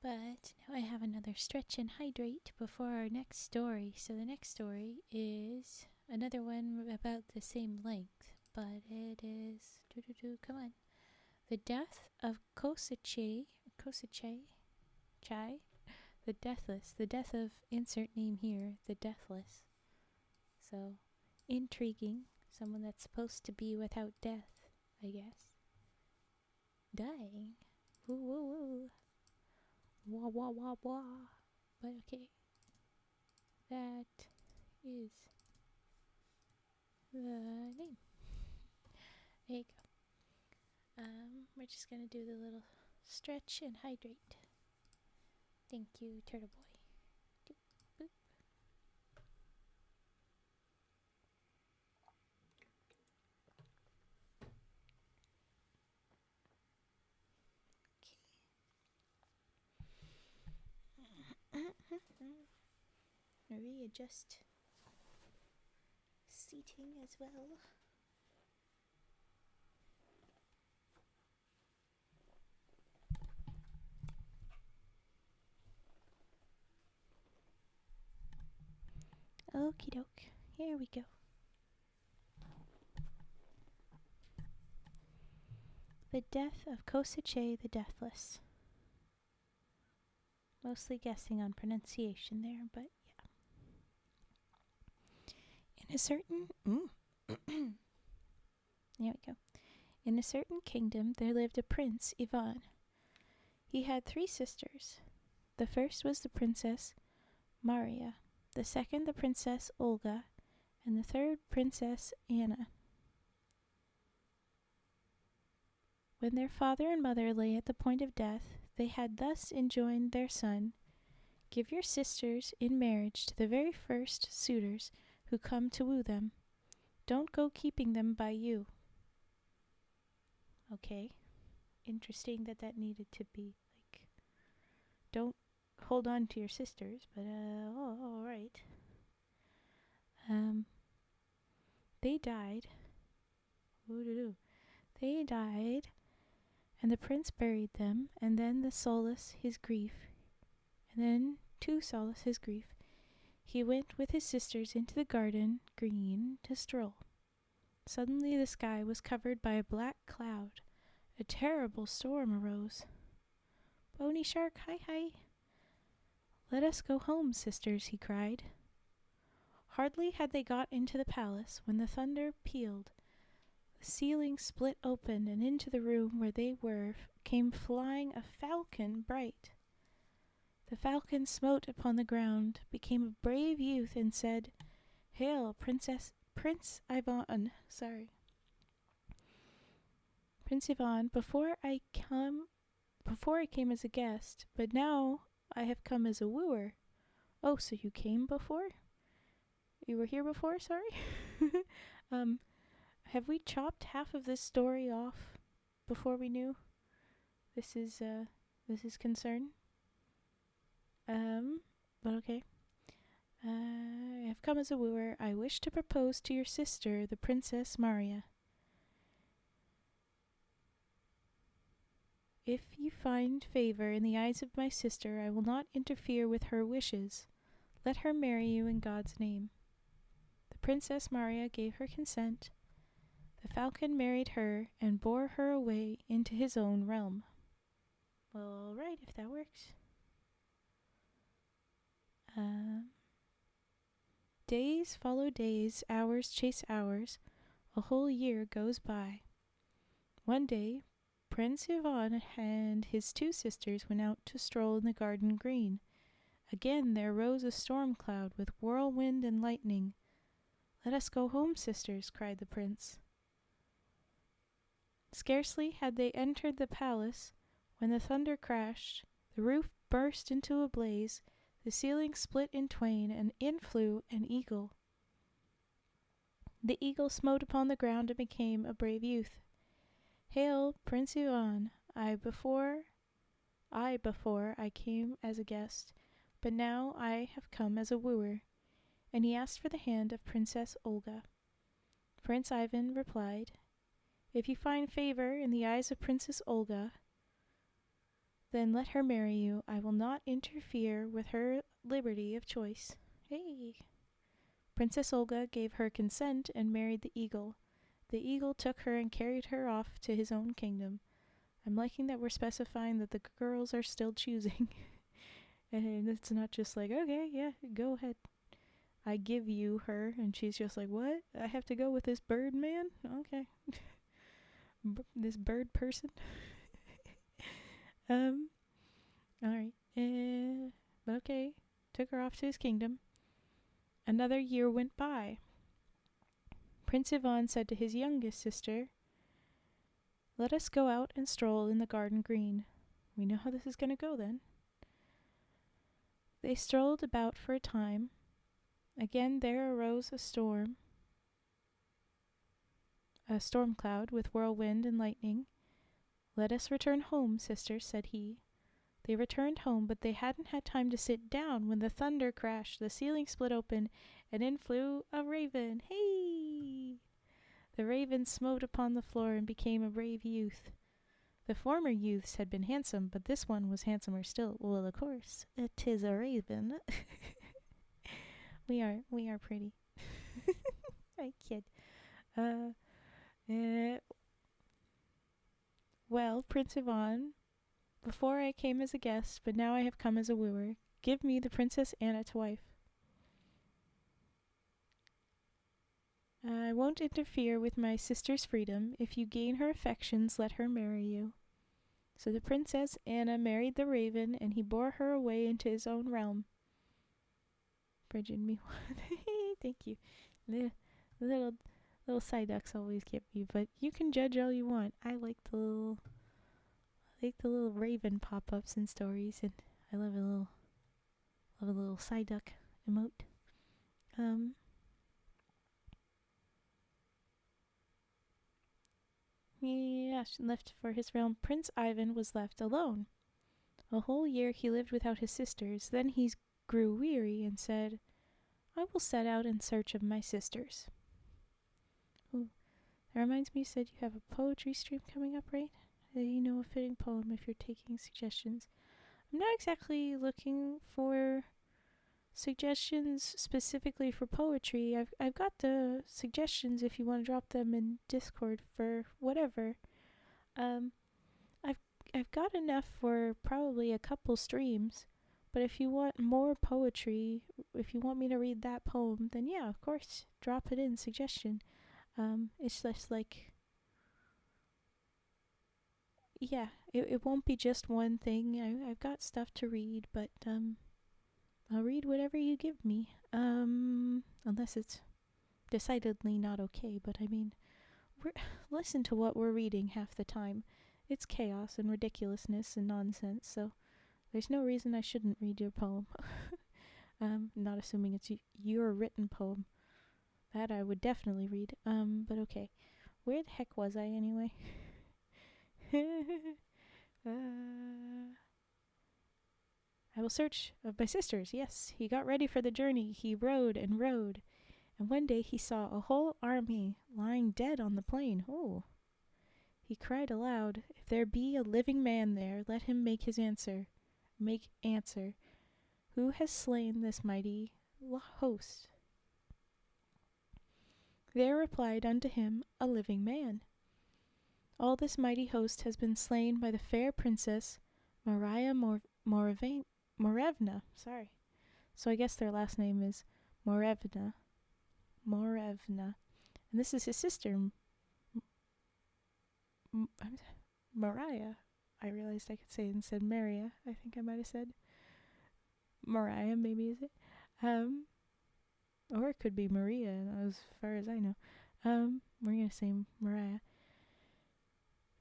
But now I have another stretch and hydrate before our next story. So the next story is another one about the same length, but it is come on. The death of Koshchei Koshchei, Chai, the Deathless, the death of insert name here, the Deathless. So, intriguing. Someone that's supposed to be without death, I guess. Dying. Woo woo woo. Wah wah wah wah. But okay. That is the name. There you go. We're just gonna do the little stretch and hydrate. Thank you, turtle boy. Doop, boop. Readjust seating as well. Okie doke, here we go. The death of Koshchei the Deathless. Mostly guessing on pronunciation there, but yeah. In a certain there we go. In a certain kingdom there lived a prince, Ivan. He had 3 sisters. The first was the princess Moira, the second the princess Olga, and the third princess Anna. When their father and mother lay at the point of death, they had thus enjoined their son, "Give your sisters in marriage to the very first suitors who come to woo them. Don't go keeping them by you." Okay. Interesting that needed to be, like, don't hold on to your sisters, but, alright. They died. Ooh-doo-doo. They died, and the prince buried them, and then to solace his grief, he went with his sisters into the garden green to stroll. Suddenly the sky was covered by a black cloud. A terrible storm arose. "Bony shark, hi. Let us go home, sisters," he cried. Hardly had they got into the palace when the thunder pealed. The ceiling split open, and into the room where they were came flying a falcon bright. The falcon smote upon the ground, became a brave youth, and said, "Hail, Prince Ivan, Prince Ivan, before I came as a guest, but now I have come as a wooer." "Oh, so you came before? You were here before, sorry?" Have we chopped half of this story off before we knew this is concern? But okay. "I have come as a wooer. I wish to propose to your sister, the Princess Moira. If you find favor in the eyes of my sister, I will not interfere with her wishes. Let her marry you in God's name." The Princess Moira gave her consent. The falcon married her and bore her away into his own realm. Well, alright, if that works. Days follow days, hours chase hours, a whole year goes by. One day, Prince Ivan and his 2 sisters went out to stroll in the garden green. Again there rose a storm cloud with whirlwind and lightning. "Let us go home, sisters," cried the prince. Scarcely had they entered the palace when the thunder crashed, the roof burst into a blaze, the ceiling split in twain, and in flew an eagle. The eagle smote upon the ground and became a brave youth. "Hail, Prince Ivan, I before I came as a guest, but now I have come as a wooer," and he asked for the hand of Princess Olga. Prince Ivan replied, "If you find favor in the eyes of Princess Olga, then let her marry you. I will not interfere with her liberty of choice." Hey! Princess Olga gave her consent and married the eagle. The eagle took her and carried her off to his own kingdom. I'm liking that we're specifying that the girls are still choosing. And it's not just like, okay, yeah, go ahead. I give you her. And she's just like, what? I have to go with this bird man? Okay. This bird person? Alright. But okay. Took her off to his kingdom. Another year went by. Prince Ivan said to his youngest sister, let us go out and stroll in the garden green. We know how this is going to go then. They strolled about for a time. Again there arose a storm cloud with whirlwind and lightning. Let us return home, sister, said he. They returned home, but they hadn't had time to sit down when the thunder crashed, the ceiling split open, and in flew a raven. Hey! The raven smote upon the floor and became a brave youth. The former youths had been handsome, but this one was handsomer still. Well, of course, 'tis a raven. we are pretty. I kid. Well, Prince Ivan, before I came as a guest, but now I have come as a wooer. Give me the Princess Anna to wife. I won't interfere with my sister's freedom. If you gain her affections, let her marry you. So the Princess Anna married the raven, and he bore her away into his own realm. Bridget me one. Thank you. The little side ducks always get me, but you can judge all you want. I like the little raven pop-ups in stories, and I love a little side duck emote. Yeah, left for his realm. Prince Ivan was left alone. A whole year he lived without his sisters. Then he grew weary and said, I will set out in search of my sisters. Ooh, that reminds me, you said you have a poetry stream coming up, right? You know a fitting poem if you're taking suggestions. I'm not exactly looking for suggestions specifically for poetry. I've got the suggestions if you want to drop them in Discord for whatever. I've got enough for probably a couple streams, but if you want more poetry, if you want me to read that poem, then yeah, of course, drop it in suggestion. It's just like, yeah, it won't be just one thing. I've got stuff to read, but I'll read whatever you give me. Unless it's decidedly not okay, but I mean, listen to what we're reading half the time. It's chaos and ridiculousness and nonsense, so there's no reason I shouldn't read your poem. Not assuming it's your written poem. That I would definitely read. But okay. Where the heck was I anyway? I will search of my sisters. Yes, he got ready for the journey. He rode and rode. And one day he saw a whole army lying dead on the plain. Oh. He cried aloud, if there be a living man there, let him make his answer. Make answer. Who has slain this mighty host? There replied unto him a living man. All this mighty host has been slain by the fair princess Moira Morevna. Sorry. So I guess their last name is Morevna. And this is his sister, Mariah. I realized I could say it instead Maria. I think I might have said Mariah, maybe, is it? Or it could be Maria, as far as I know. We're going to say Mariah.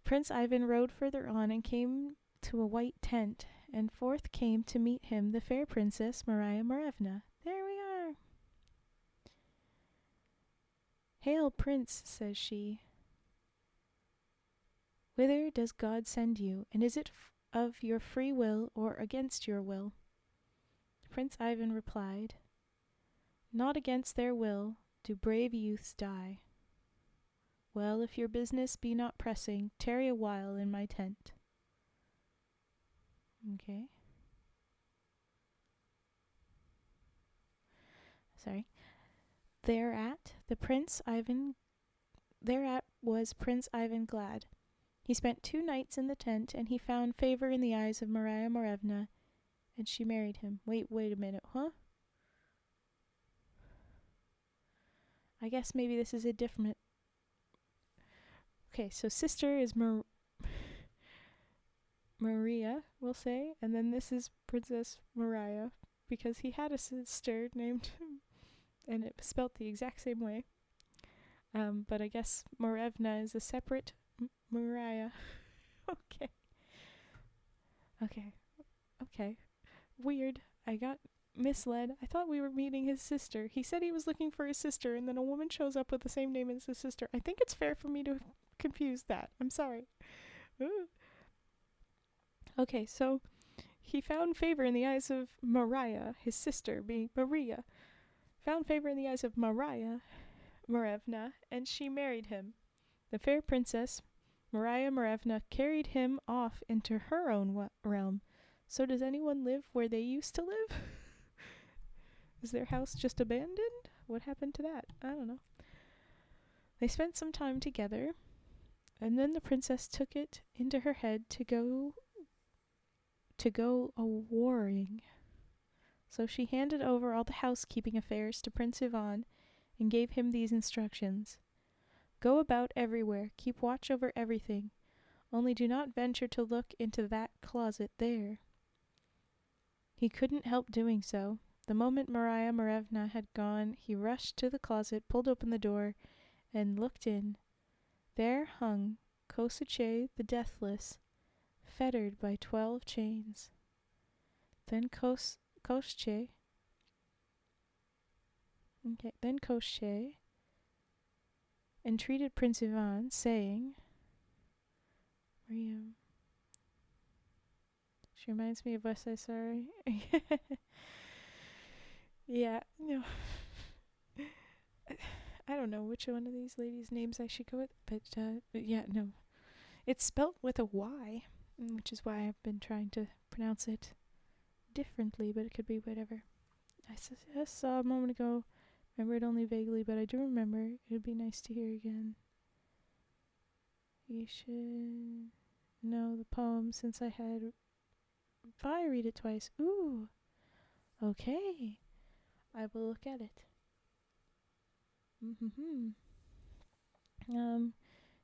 Prince Ivan rode further on and came to a white tent, and forth came to meet him the fair princess Moira Morevna. There we are. Hail, prince, says she. Whither does God send you, and is it of your free will or against your will? Prince Ivan replied, not against their will do brave youths die. Well, if your business be not pressing, tarry a while in my tent. Okay. Sorry. Thereat was Prince Ivan glad, He spent 2 nights in the tent, and he found favor in the eyes of Moira Morevna, and she married him. Wait a minute, huh? I guess maybe this is a different... Okay, so sister is Maria, we'll say, and then this is Princess Moira, because he had a sister named... and it was spelt the exact same way. But I guess Morevna is a separate Moira. Okay. Weird. I got misled. I thought we were meeting his sister. He said he was looking for his sister, and then a woman shows up with the same name as his sister. I think it's fair for me to confuse that. I'm sorry. Okay, so he found favor in the eyes of Moira, his sister, being Maria. Found favor in the eyes of Moira Morevna, and she married him. The fair princess, Moira Morevna, carried him off into her own realm. So does anyone live where they used to live? Is their house just abandoned? What happened to that? I don't know. They spent some time together, and then the princess took it into her head to go a-warring. So she handed over all the housekeeping affairs to Prince Ivan and gave him these instructions. Go about everywhere, keep watch over everything, only do not venture to look into that closet there. He couldn't help doing so. The moment Moira Morevna had gone, he rushed to the closet, pulled open the door, and looked in. There hung Koshchei the Deathless, fettered by 12 chains. Then Koshchei entreated Prince Ivan, saying, she reminds me of West Side Story. Yeah, no. I don't know which one of these ladies' names I should go with, but yeah, no. It's spelt with a Y, which is why I've been trying to pronounce it differently, but it could be whatever. I just saw a moment ago, remember it only vaguely, but I do remember. It would be nice to hear again. You should know the poem since I had Vi read it twice. Ooh, okay. I will look at it.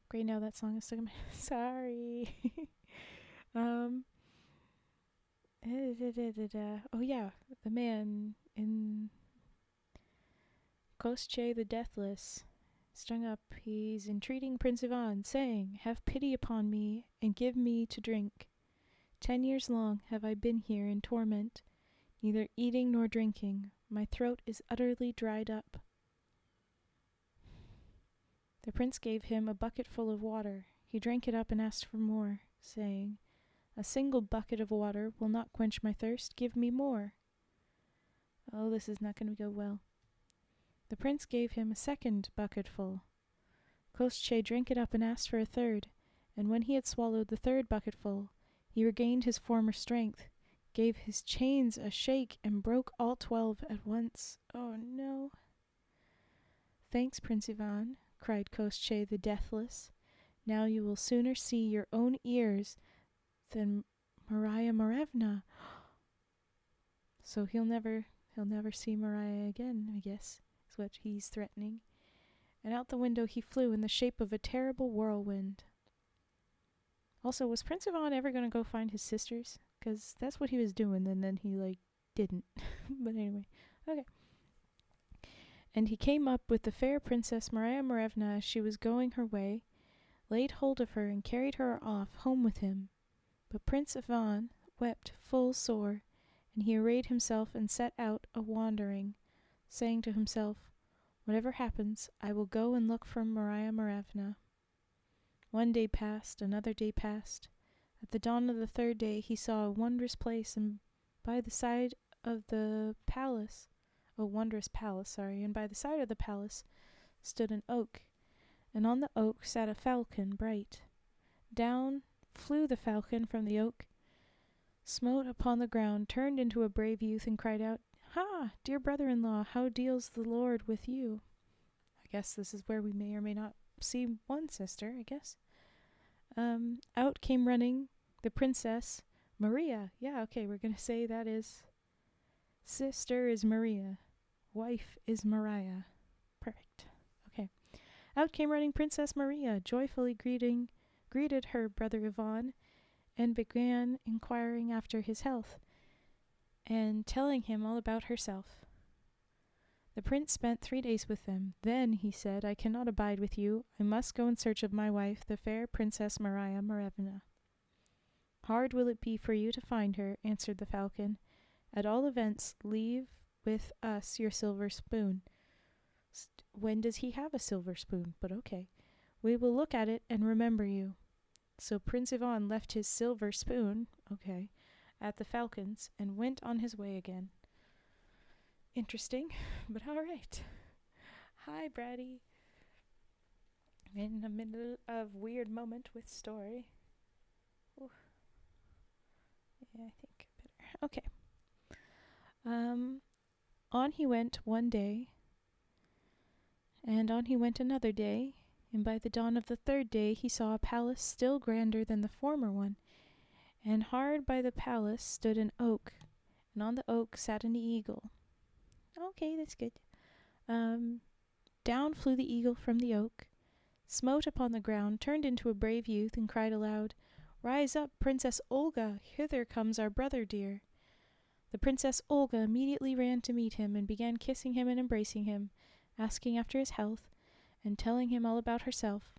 Great, now that song is stuck in my sorry. Oh yeah, the man in Koshchei the Deathless, strung up, he's entreating Prince Ivan, saying, have pity upon me and give me to drink. 10 years long have I been here in torment, neither eating nor drinking. My throat is utterly dried up. The prince gave him a bucket full of water. He drank it up and asked for more, saying, a single bucket of water will not quench my thirst. Give me more. Oh, this is not going to go well. The prince gave him a second bucketful. Koshchei drank it up and asked for a third, and when he had swallowed the third bucketful, he regained his former strength, gave his chains a shake, and broke all 12 at once. Oh no. Thanks, Prince Ivan, cried Koshchei the Deathless. Now you will sooner see your own ears than Moira Morevna. So he'll never see Moira again, I guess, is what he's threatening. And out the window he flew in the shape of a terrible whirlwind. Also, was Prince Ivan ever going to go find his sisters? Because that's what he was doing, and then he, didn't. But anyway, okay. And he came up with the fair Princess Moira Morevna as she was going her way, laid hold of her and carried her off home with him. But Prince Ivan wept full sore, and he arrayed himself and set out a-wandering, saying to himself, whatever happens, I will go and look for Moira Morevna. 1 day passed, another day passed. At the dawn of the 3rd day he saw a wondrous place, and by the side of the palace, and by the side of the palace stood an oak, and on the oak sat a falcon bright. Down flew the falcon from the oak, smote upon the ground, turned into a brave youth, and cried out, ha, dear brother-in-law, how deals the Lord with you? I guess this is where we may or may not see one sister, I guess. Out came running the princess Maria. Yeah, okay, we're gonna say that is sister is Maria, wife is Mariah. Perfect. Okay. Out came running Princess Maria, joyfully greeted her brother Ivan, and began inquiring after his health, and telling him all about herself. The prince spent 3 days with them. Then he said, I cannot abide with you. I must go in search of my wife, the fair Princess Maria Morevna. Hard will it be for you to find her, answered the falcon. At all events, leave with us your silver spoon. When does he have a silver spoon? But okay. We will look at it and remember you. So Prince Ivan left his silver spoon, okay, at the falcon's and went on his way again. Interesting, but all right. Hi, Bratty. In the middle of weird moment with story. Ooh. Yeah, I think better. Okay. On he went one day, and on he went another day, and by the dawn of the third day he saw a palace still grander than the former one, and hard by the palace stood an oak, and on the oak sat an eagle. Okay, that's good. Down flew the eagle from the oak, smote upon the ground, turned into a brave youth, and cried aloud, Rise up, Princess Olga, hither comes our brother dear. The Princess Olga immediately ran to meet him, and began kissing him and embracing him, asking after his health, and telling him all about herself.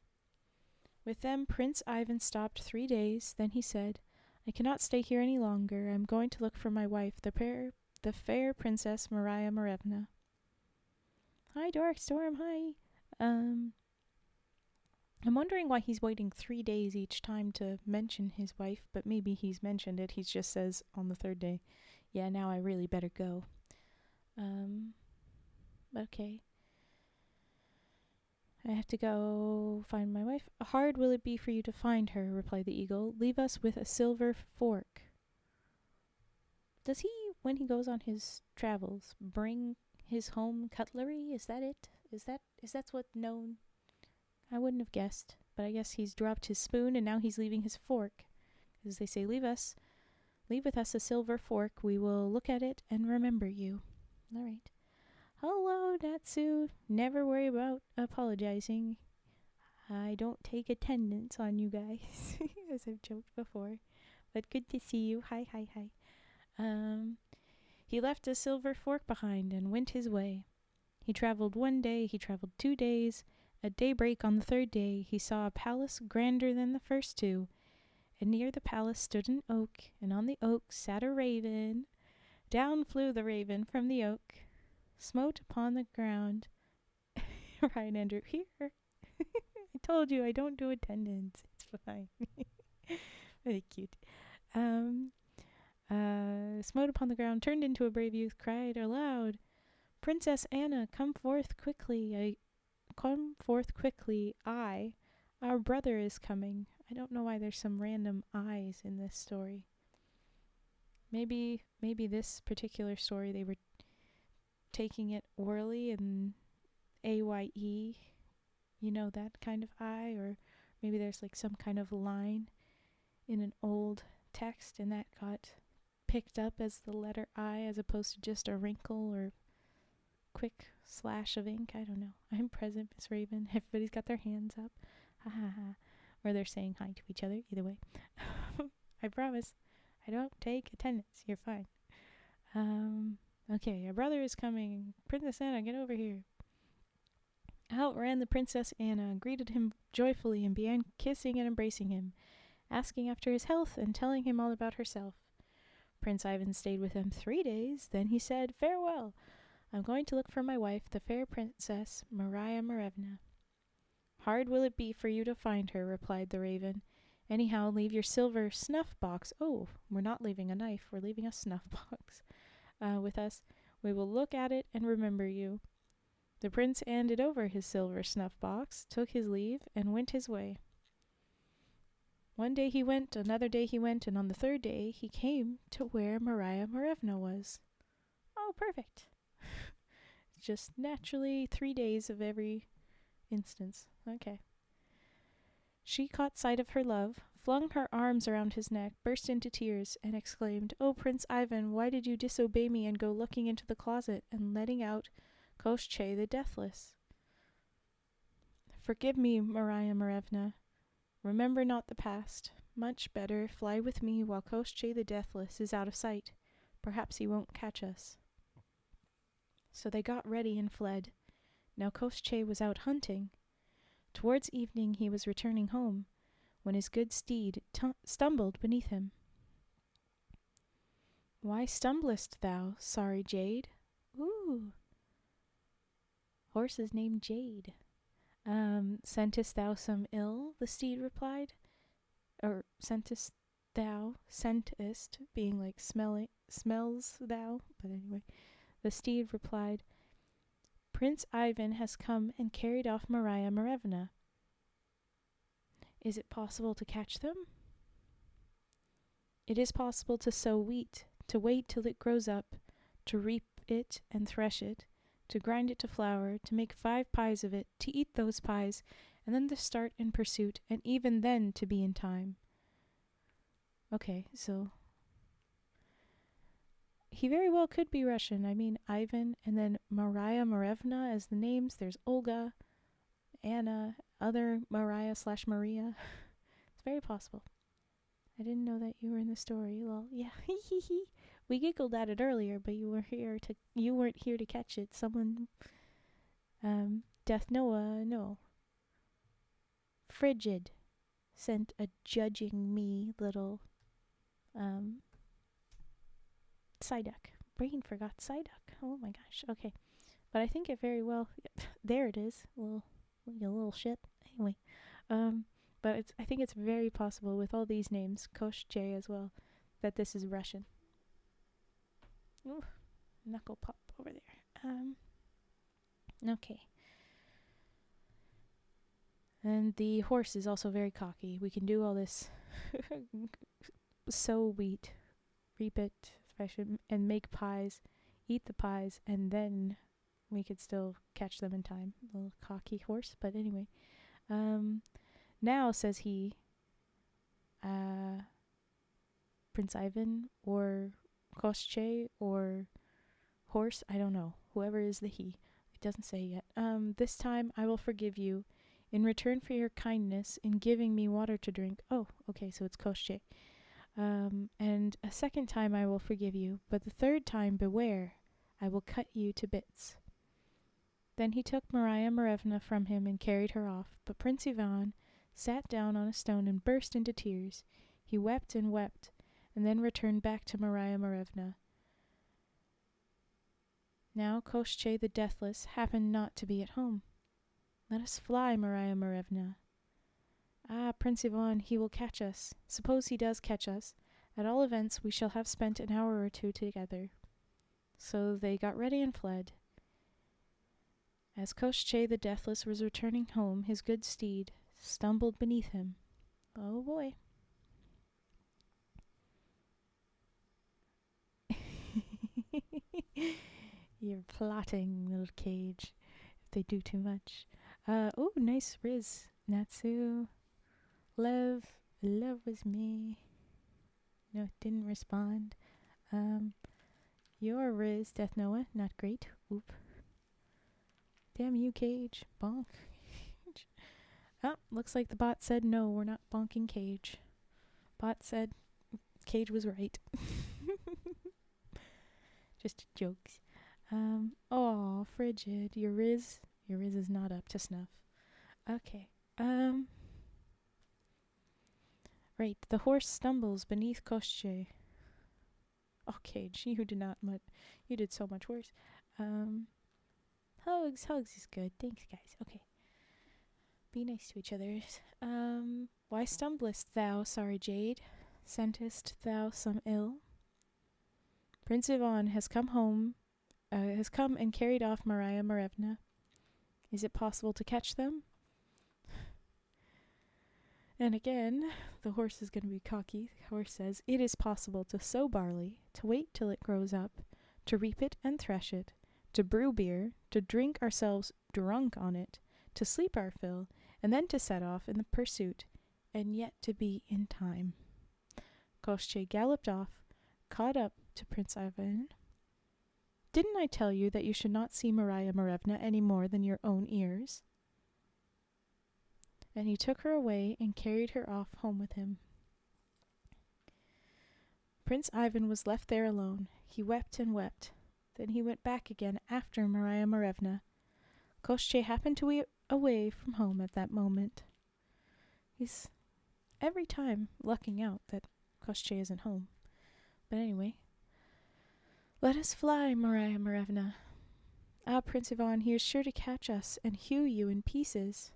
With them Prince Ivan stopped 3 days, then he said, I cannot stay here any longer. I am going to look for my wife, the fair Princess Maria Morevna. Hi, Dork Storm, hi. I'm wondering why he's waiting 3 days each time to mention his wife, but maybe he's mentioned it. He just says on the third day, yeah, now I really better go. Okay. I have to go find my wife. Hard will it be for you to find her, replied the eagle. Leave us with a silver fork. Does he, when he goes on his travels, bring his home cutlery? Is that it? Is that what known? I wouldn't have guessed, but I guess he's dropped his spoon and now he's leaving his fork. As they say, leave with us a silver fork. We will look at it and remember you. All right. Hello, Natsu. Never worry about apologizing. I don't take attendance on you guys, as I've joked before. But good to see you. Hi. He left a silver fork behind and went his way. He traveled 1 day, he traveled 2 days. At daybreak on the third day, he saw a palace grander than the first 2. And near the palace stood an oak, and on the oak sat a raven. Down flew the raven from the oak, smote upon the ground. Right, Andrew, here. I told you I don't do attendance. It's fine. Very cute. Smote upon the ground, turned into a brave youth, cried aloud, Princess Anna, come forth quickly. Our brother is coming. I don't know why there's some random eyes in this story. Maybe this particular story they were taking it orally and AYE, you know, that kind of eye, or maybe there's like some kind of line in an old text and that got picked up as the letter I as opposed to just a wrinkle or quick slash of ink. I don't know. I'm present, Miss Raven. Everybody's got their hands up. Ha ha ha. Or they're saying hi to each other. Either way. I promise. I don't take attendance. You're fine. Okay, your brother is coming. Princess Anna, get over here. Out ran the Princess Anna, greeted him joyfully, and began kissing and embracing him, asking after his health and telling him all about herself. Prince Ivan stayed with him 3 days. Then he said, Farewell. I'm going to look for my wife, the fair Princess Maria Morevna. Hard will it be for you to find her, replied the raven. Anyhow, leave your silver snuff box. Oh, we're not leaving a knife, we're leaving a snuff box with us. We will look at it and remember you. The prince handed over his silver snuff box, took his leave, and went his way. 1 day he went, another day he went, and on the third day he came to where Maria Morevna was. Oh, perfect. Just naturally 3 days of every instance. Okay. She caught sight of her love, flung her arms around his neck, burst into tears, and exclaimed, "Oh, Prince Ivan, why did you disobey me and go looking into the closet and letting out Koshchei the Deathless? Forgive me, Maria Morevna. Remember not the past. Much better fly with me while Koshchei the Deathless is out of sight. Perhaps he won't catch us." So they got ready and fled. Now Koshchei was out hunting. Towards evening he was returning home, when his good steed stumbled beneath him. "Why stumblest thou, sorry jade?" Ooh. Horse is named Jade. "Scentest thou some ill?" the steed replied. Or scentest, being like smells thou, but anyway. The steed replied, "Prince Ivan has come and carried off Maria Morevna. Is it possible to catch them?" "It is possible to sow wheat, to wait till it grows up, to reap it and thresh it, to grind it to flour, to make 5 pies of it, to eat those pies, and then to start in pursuit, and even then to be in time." Okay, so he very well could be Russian. I mean, Ivan, and then Maria Morevna as the names. There's Olga, Anna, other Maria/Maria. It's very possible. I didn't know that you were in the story. Well, yeah, we giggled at it earlier, but you weren't here to catch it. Someone, Death Noah, no. Frigid sent a judging me little, Psyduck. Brain forgot Psyduck. Oh my gosh. Okay. But I think it very well. There it is. You little shit. Anyway. But I think it's very possible with all these names, Koshchei as well, that this is Russian. Ooh, knuckle pop over there. Okay. And the horse is also very cocky. We can do all this. Sow wheat, reap it, thresh it, and make pies, eat the pies, and then we could still catch them in time. A little cocky horse, but anyway. Now, says he, Prince Ivan or Koshchei or horse, I don't know. Whoever is the he. It doesn't say yet. This time I will forgive you in return for your kindness in giving me water to drink. Oh, okay, so it's Koshchei. And a second time I will forgive you, but the third time beware, I will cut you to bits. Then he took Maria Morevna from him and carried her off, but Prince Ivan sat down on a stone and burst into tears. He wept, and then returned back to Maria Morevna. Now Koshchei the Deathless happened not to be at home. "Let us fly, Maria Morevna." "Ah, Prince Ivan, he will catch us. Suppose he does catch us. At all events, we shall have spent an hour or 2 together." So they got ready and fled. As Koshchei the Deathless was returning home, his good steed stumbled beneath him. Oh boy. You're plotting, little cage, if they do too much. Oh, nice Riz. Natsu. Love was me. No, it didn't respond. Your Riz, Death Noah, not great. Oop. Damn you, Cage. Bonk. Oh, looks like the bot said no, we're not bonking Cage. Bot said Cage was right. Just jokes. Oh, Frigid. Your Riz is not up to snuff. Okay. Right, the horse stumbles beneath Koshchei. Oh, Cage, you did so much worse. Hugs is good. Thanks, guys. Okay. Be nice to each other. Why stumblest thou, sorry jade? Scentest thou some ill? Prince Ivan has come and carried off Maria Morevna. Is it possible to catch them? And again, the horse is going to be cocky. The horse says, "It is possible to sow barley, to wait till it grows up, to reap it and thresh it, to brew beer, to drink ourselves drunk on it, to sleep our fill, and then to set off in the pursuit, and yet to be in time. Koshchei galloped off, caught up to Prince Ivan. Didn't I tell you that you should not see Moira Morevna any more than your own ears? And he took her away and carried her off home with him. Prince Ivan was left there alone. He wept and wept. Then he went back again after Moira Morevna. Koshchei happened to be away from home at that moment. He's every time lucking out that Koshchei isn't home. But anyway. Let us fly, Moira Morevna. Ah, Prince Ivan, he is sure to catch us and hew you in pieces.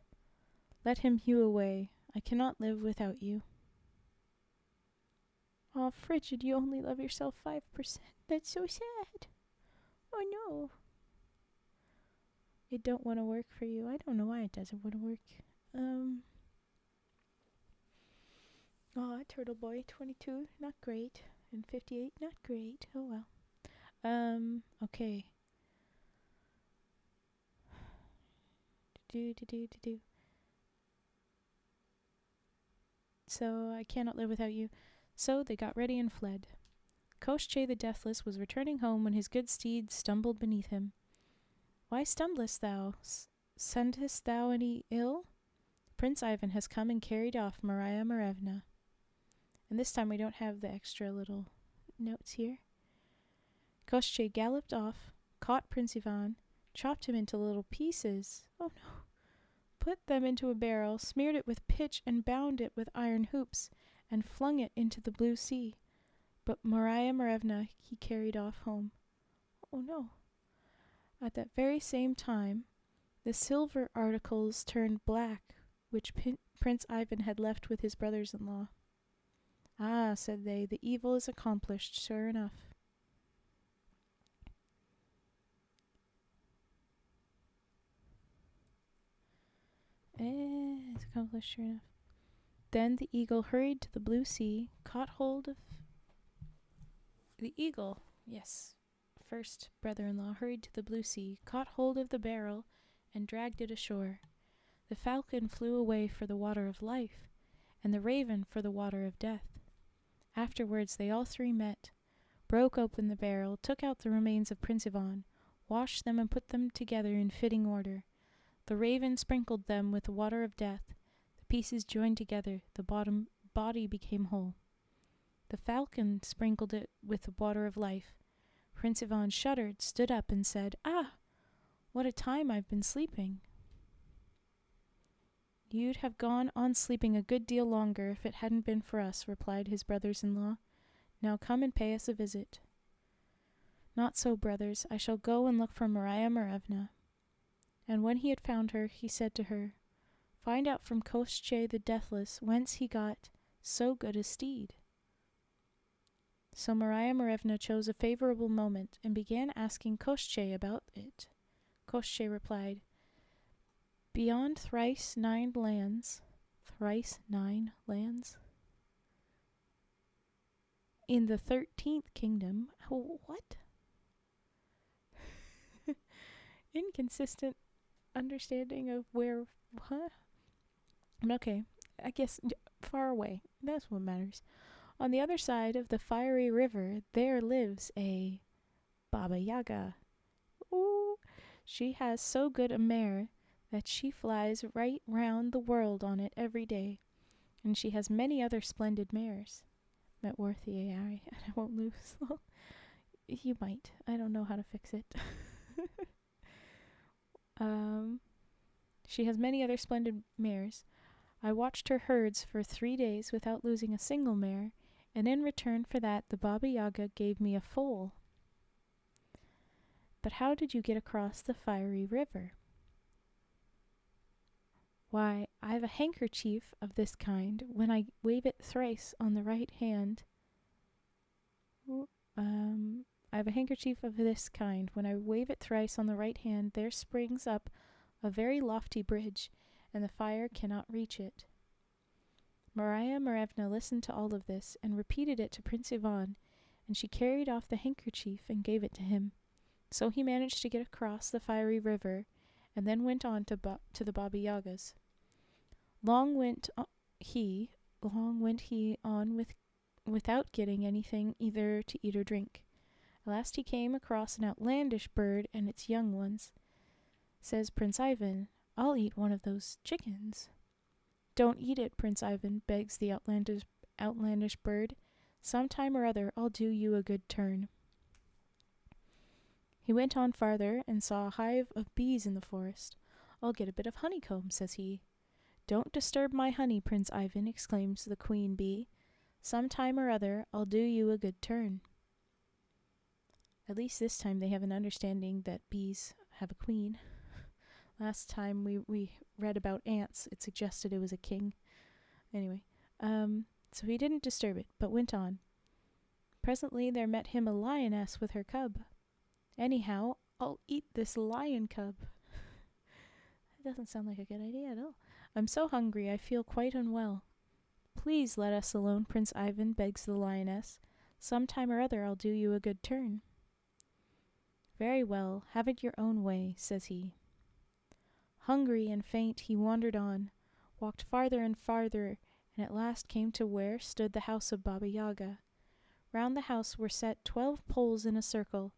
Let him hew away. I cannot live without you. Ah, Frigid, you only love yourself 5%. That's so sad. Oh no. It don't want to work for you. I don't know why it doesn't want to work. Turtle Boy, 22, not great. And 58, not great. Oh well. Okay. So I cannot live without you. So they got ready and fled. Koshchei the Deathless was returning home when his good steed stumbled beneath him. Why stumblest thou? Sendest thou any ill? Prince Ivan has come and carried off Moira Morevna. And this time we don't have the extra little notes here. Koshchei galloped off, caught Prince Ivan, chopped him into little pieces. Oh no. Put them into a barrel, smeared it with pitch and bound it with iron hoops, and flung it into the blue sea. But Moira Morevna he carried off home. Oh no. At that very same time, the silver articles turned black, which Prince Ivan had left with his brothers-in-law. Ah, said they, the evil is accomplished, sure enough. It's accomplished, sure enough. Then the eagle hurried to the blue sea, caught hold of... The eagle, yes, first brother-in-law, hurried to the blue sea, caught hold of the barrel, and dragged it ashore. The falcon flew away for the water of life, and the raven for the water of death. Afterwards they all three met, broke open the barrel, took out the remains of Prince Ivan, washed them and put them together in fitting order. The raven sprinkled them with the water of death. The pieces joined together, the body became whole. The falcon sprinkled it with the water of life. Prince Ivan shuddered, stood up, and said, Ah, what a time I've been sleeping. You'd have gone on sleeping a good deal longer if it hadn't been for us, replied his brothers-in-law. Now come and pay us a visit. Not so, brothers. I shall go and look for Moira Morevna. And when he had found her, he said to her, Find out from Koshchei the Deathless whence he got so good a steed. So Moira Morevna chose a favorable moment and began asking Koshchei about it. Koshchei replied, Beyond thrice 9 lands, in the 13th kingdom, what? Inconsistent understanding of where, huh? Okay, I guess far away, that's what matters. On the other side of the fiery river, there lives a Baba Yaga. Ooh, she has so good a mare that she flies right round the world on it every day, and she has many other splendid mares. Met worth the AI, and I won't lose. You might. I don't know how to fix it. She has many other splendid mares. I watched her herds for 3 days without losing a single mare, and in return for that the Baba Yaga gave me a foal. But how did you get across the fiery river? Why, I've a handkerchief of this kind. When I wave it thrice on the right hand, I have a handkerchief of this kind. When I wave it thrice on the right hand, there springs up a very lofty bridge, and the fire cannot reach it. Moira Morevna listened to all of this, and repeated it to Prince Ivan, and she carried off the handkerchief and gave it to him. So he managed to get across the fiery river, and then went on to the Baba Yagas. long went he on without getting anything either to eat or drink. At last he came across an outlandish bird and its young ones. Says Prince Ivan, "I'll eat one of those chickens." "Don't eat it, Prince Ivan," begs the outlandish bird. "Sometime or other I'll do you a good turn." He went on farther and saw a hive of bees in the forest. "I'll get a bit of honeycomb," says he. "Don't disturb my honey, Prince Ivan," exclaims the queen bee. "Sometime or other I'll do you a good turn." At least this time they have an understanding that bees have a queen. Last time we read about ants, it suggested it was a king. Anyway, so he didn't disturb it, but went on. Presently there met him a lioness with her cub. "Anyhow, I'll eat this lion cub." That doesn't sound like a good idea at all. "I'm so hungry I feel quite unwell." "Please let us alone, Prince Ivan," begs the lioness. "Sometime or other I'll do you a good turn." "Very well, have it your own way," says he. Hungry and faint he wandered on, walked farther and farther, and at last came to where stood the house of Baba Yaga. Round the house were set 12 poles in a circle,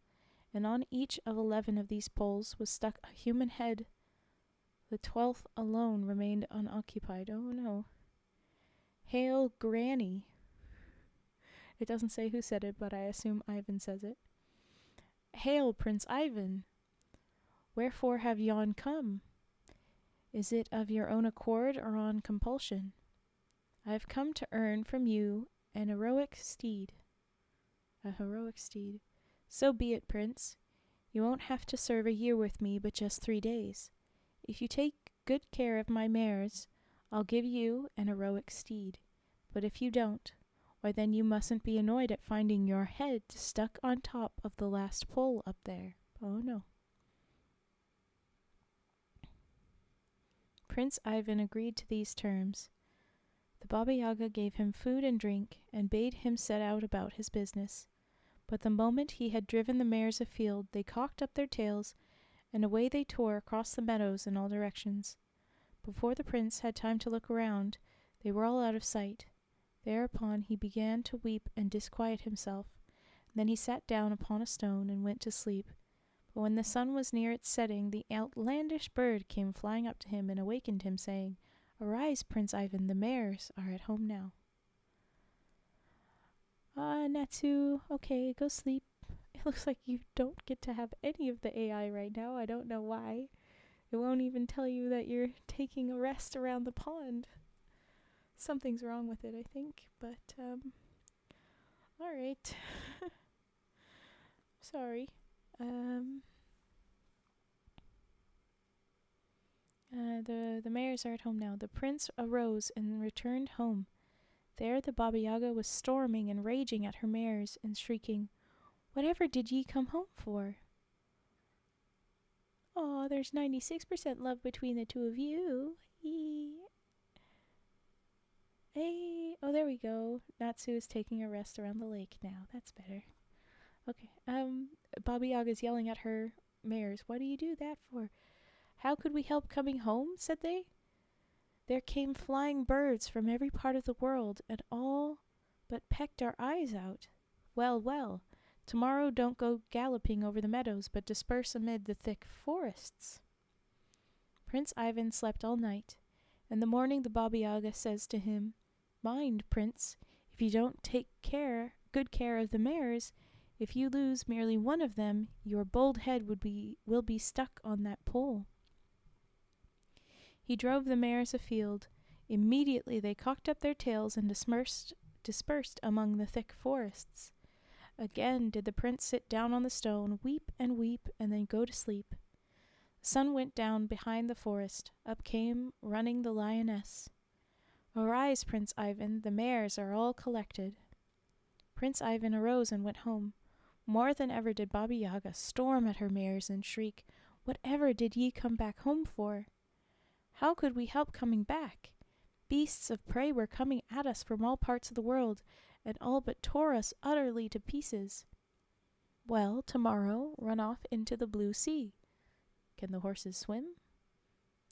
and on each of 11 of these poles was stuck a human head. The 12th alone remained unoccupied. Oh no. "Hail, Granny." It doesn't say who said it, but I assume Ivan says it. "Hail, Prince Ivan. Wherefore have yon come? Is it of your own accord or on compulsion?" "I have come to earn from you an heroic steed." "A heroic steed. So be it, Prince. You won't have to serve a year with me, but just 3 days. If you take good care of my mares, I'll give you an heroic steed. But if you don't, why then you mustn't be annoyed at finding your head stuck on top of the last pole up there. Oh no." Prince Ivan agreed to these terms. The Baba Yaga gave him food and drink, and bade him set out about his business. But the moment he had driven the mares afield, they cocked up their tails, and away they tore across the meadows in all directions. Before the prince had time to look around, they were all out of sight. Thereupon he began to weep and disquiet himself. Then he sat down upon a stone and went to sleep. But when the sun was near its setting, the outlandish bird came flying up to him and awakened him, saying, "Arise, Prince Ivan, the mares are at home now." Natsu, okay, go sleep. It looks like you don't get to have any of the AI right now. I don't know why. It won't even tell you that you're taking a rest around the pond. Something's wrong with it, I think, but, alright. Sorry. The mares are at home now. The prince arose and returned home. There the Baba Yaga was storming and raging at her mares, and shrieking, "Whatever did ye come home for?" "Aw, there's 96% love between the two of you. Hey, oh, there we go. Natsu is taking a rest around the lake now. That's better. Okay, Baba Yaga's yelling at her mares. "What do you do that for?" "How could we help coming home?" said they. "There came flying birds from every part of the world, and all but pecked our eyes out. Well, well, tomorrow don't go galloping over the meadows, but disperse amid the thick forests." Prince Ivan slept all night. In the morning the Baba Yaga says to him, "Mind, Prince, if you don't take good care of the mares, if you lose merely one of them, your bold head will be stuck on that pole." He drove the mares afield. Immediately they cocked up their tails and dispersed among the thick forests. Again did the prince sit down on the stone, weep, and then go to sleep. The sun went down behind the forest. Up came running the lioness. "Arise, Prince Ivan, the mares are all collected." Prince Ivan arose and went home. More than ever did Baba Yaga storm at her mares and shriek, "Whatever did ye come back home for?" How could we help coming back? Beasts of prey were coming at us from all parts of the world, and all but tore us utterly to pieces. Well, tomorrow run off into the blue sea. Can the horses swim?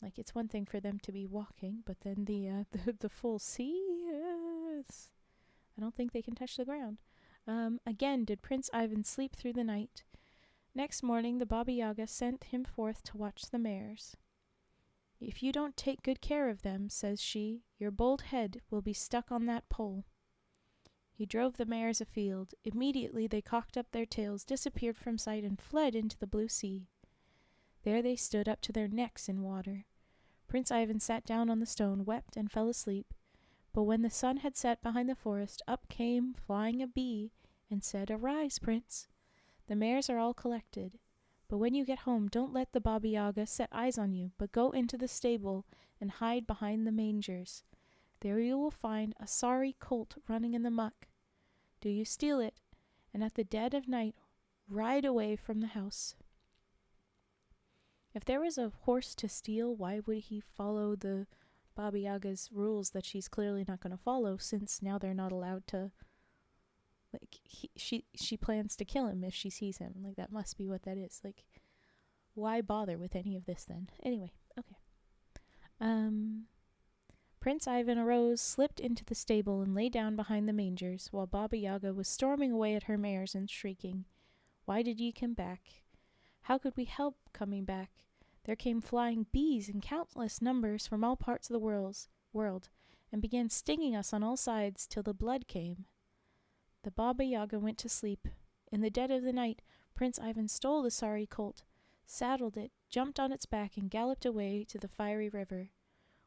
Like, it's one thing for them to be walking, but then the full sea, I don't think they can touch the ground. Again did Prince Ivan sleep through the night. Next morning the Baba Yaga sent him forth to watch the mares. "If you don't take good care of them," says she, "your bold head will be stuck on that pole." He drove the mares afield. Immediately they cocked up their tails, disappeared from sight, and fled into the blue sea. There they stood up to their necks in water. Prince Ivan sat down on the stone, wept, and fell asleep. But when the sun had set behind the forest, up came flying a bee, and said, "Arise, Prince. The mares are all collected. But when you get home, don't let the Baba Yaga set eyes on you, but go into the stable and hide behind the mangers. There you will find a sorry colt running in the muck. Do you steal it, and at the dead of night ride away from the house." If there was a horse to steal, why would he follow the Baba Yaga's rules that she's clearly not going to follow, since now they're not allowed to, like, she plans to kill him if she sees him. Like, that must be what that is. Like, why bother with any of this then? Anyway, okay. Prince Ivan arose, slipped into the stable, and lay down behind the mangers, while Baba Yaga was storming away at her mares and shrieking, "Why did ye come back? How could we help coming back? There came flying bees in countless numbers from all parts of the world, and began stinging us on all sides till the blood came." The Baba Yaga went to sleep. In the dead of the night, Prince Ivan stole the sorry colt, saddled it, jumped on its back, and galloped away to the fiery river.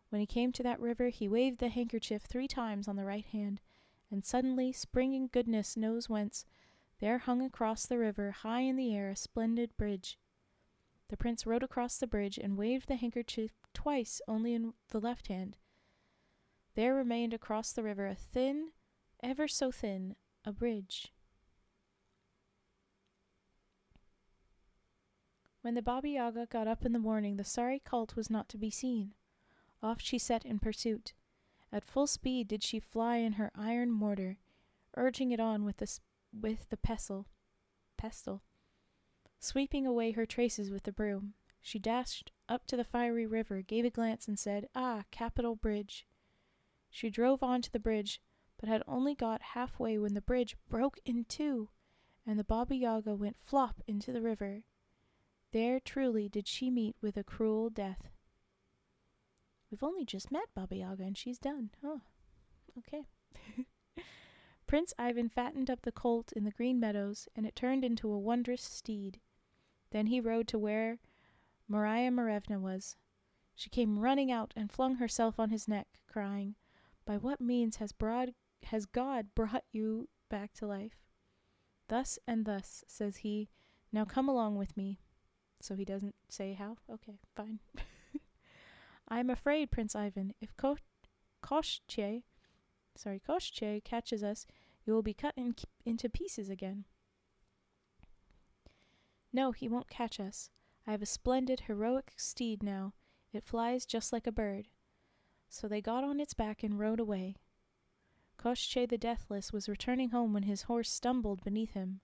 When he came to that river, he waved the handkerchief 3 times on the right hand, and suddenly, springing goodness knows whence, there hung across the river, high in the air, a splendid bridge. The prince rode across the bridge and waved the handkerchief twice only in the left hand. There remained across the river a thin, ever so thin, a bridge. When the Baba Yaga got up in the morning, the sorry colt was not to be seen. Off she set in pursuit. At full speed did she fly in her iron mortar, urging it on with the pestle, sweeping away her traces with the broom. She dashed up to the fiery river, gave a glance, and said, "Ah, capital bridge." She drove on to the bridge, but had only got halfway when the bridge broke in 2, and the Baba Yaga went flop into the river. There truly did she meet with a cruel death. We've only just met Baba Yaga and she's done. Oh, okay. Prince Ivan fattened up the colt in the green meadows, and it turned into a wondrous steed. Then he rode to where Moira was. She came running out and flung herself on his neck, crying, "By what means has God brought you back to life?" "Thus and thus," says he. "Now come along with me." So he doesn't say how? Okay, fine. "I am afraid, Prince Ivan, if Koshchei catches us, you will be cut into pieces again." "No, he won't catch us. I have a splendid, heroic steed now. It flies just like a bird." So they got on its back and rode away. Koshchei the Deathless was returning home when his horse stumbled beneath him.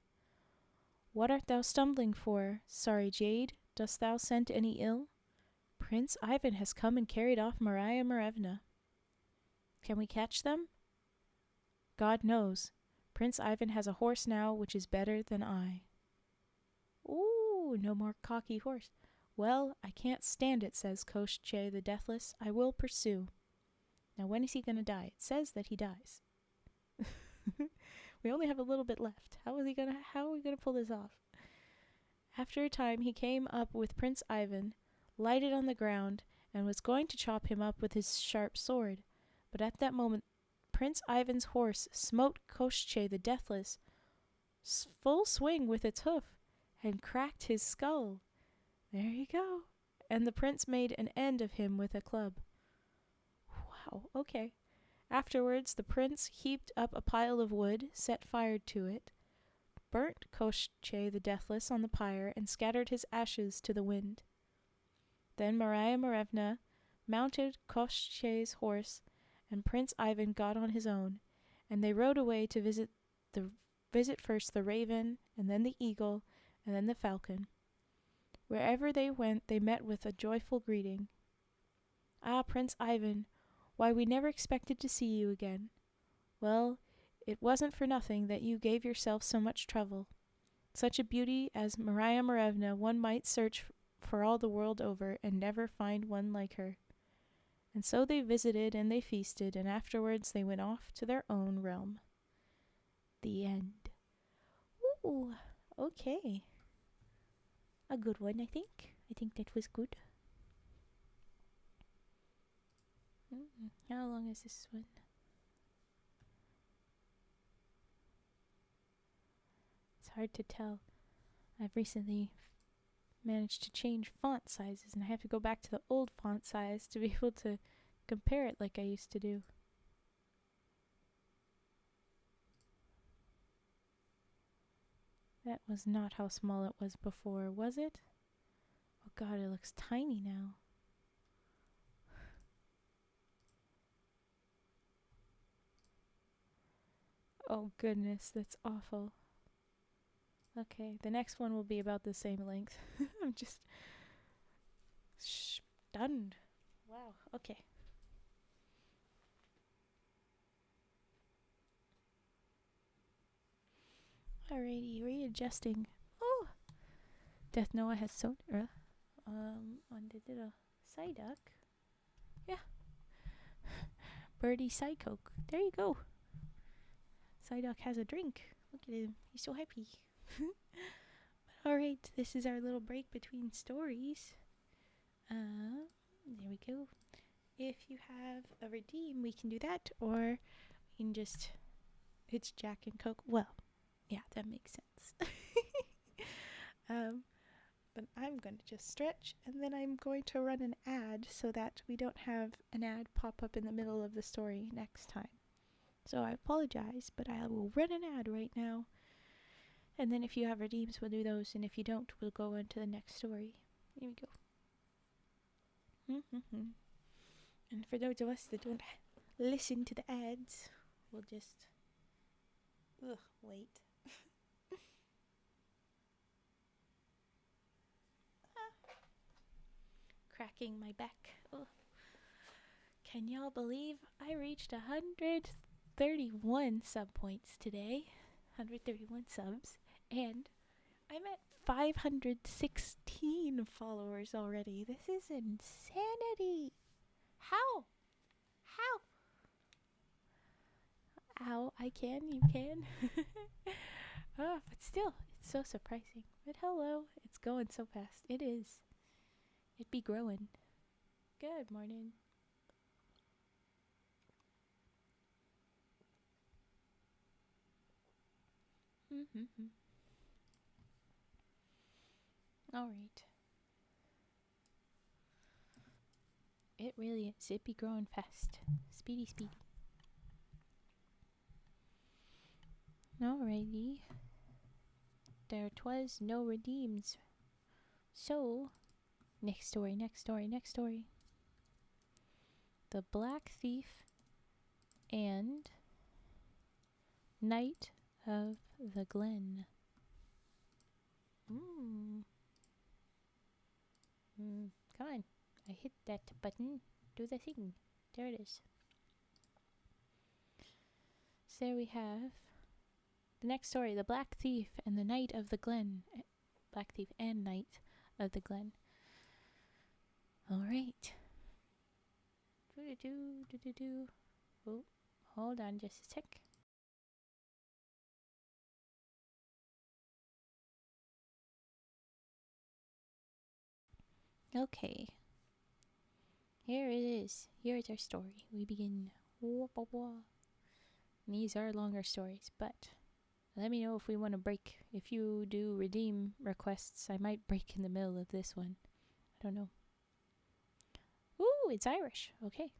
"What art thou stumbling for, sorry jade? Dost thou scent any ill?" "Prince Ivan has come and carried off Moira. "Can we catch them?" "God knows. Prince Ivan has a horse now which is better than I." "Ooh, no more cocky horse." "Well, I can't stand it," says Koshchei the Deathless. "I will pursue." Now when is he going to die? It says that he dies. We only have a little bit left. How are we going to pull this off? After a time he came up with Prince Ivan, lighted on the ground, and was going to chop him up with his sharp sword. But at that moment Prince Ivan's horse smote Koshchei the Deathless full swing with its hoof, and cracked his skull. There you go. And the prince made an end of him with a club. Wow, okay. Afterwards the prince heaped up a pile of wood, set fire to it, burnt Koshchei the Deathless on the pyre, and scattered his ashes to the wind. Then Moira mounted Koshchei's horse, and Prince Ivan got on his own, and they rode away to visit first the raven, and then the eagle, and then the falcon. Wherever they went they met with a joyful greeting. Ah, Prince Ivan, why we never expected to see you again. Well, it wasn't for nothing that you gave yourself so much trouble. Such a beauty as Maria Morevna one might search for all the world over and never find one like her. And so they visited and they feasted, and afterwards they went off to their own realm. The end. Ooh, okay. A good one, I think. I think that was good. How long is this one? It's hard to tell. I've recently managed to change font sizes, and I have to go back to the old font size to be able to compare it like I used to do. That was not how small it was before, was it? Oh god, it looks tiny now. Oh goodness, that's awful. Okay, the next one will be about the same length. I'm just stunned. Wow, okay. Alrighty, readjusting. Oh! Death Noah has Soira on the little Psyduck. Yeah. Birdie Psycoke. There you go. Psyduck has a drink. Look at him. He's so happy. Alright, this is our little break between stories. There we go. If you have a redeem, we can do that, or we can just... It's Jack and Coke. Well, yeah, that makes sense. But I'm going to just stretch, and then I'm going to run an ad so that we don't have an ad pop up in the middle of the story next time. So I apologize, but I will run an ad right now. And then if you have redeems, we'll do those, and if you don't, we'll go into the next story. Here we go. And for those of us that don't listen to the ads, we'll just... wait. Cracking my back. Ugh. Can y'all believe I reached 131 sub points today? 131 subs. And I'm at 516 followers already. This is insanity. How? Ow, I can, you can. But still, it's so surprising. But hello, it's going so fast. It is. It be growing. Good morning. Alright. It really is. It be growing fast. Speedy. Alrighty. There 'twas no redeems. So, next story. The Black Thief and Knight of the Glen. Come on. I hit that button. Do the thing. There it is. So there we have the next story, The Black Thief and the Knight of the Glen. Black Thief and Knight of the Glen. Alright. Oh, hold on just a sec. Okay. Here it is. Here is our story. We begin. These are longer stories, but let me know if we want to break. If you do redeem requests, I might break in the middle of this one. I don't know. Ooh, it's Irish. Okay.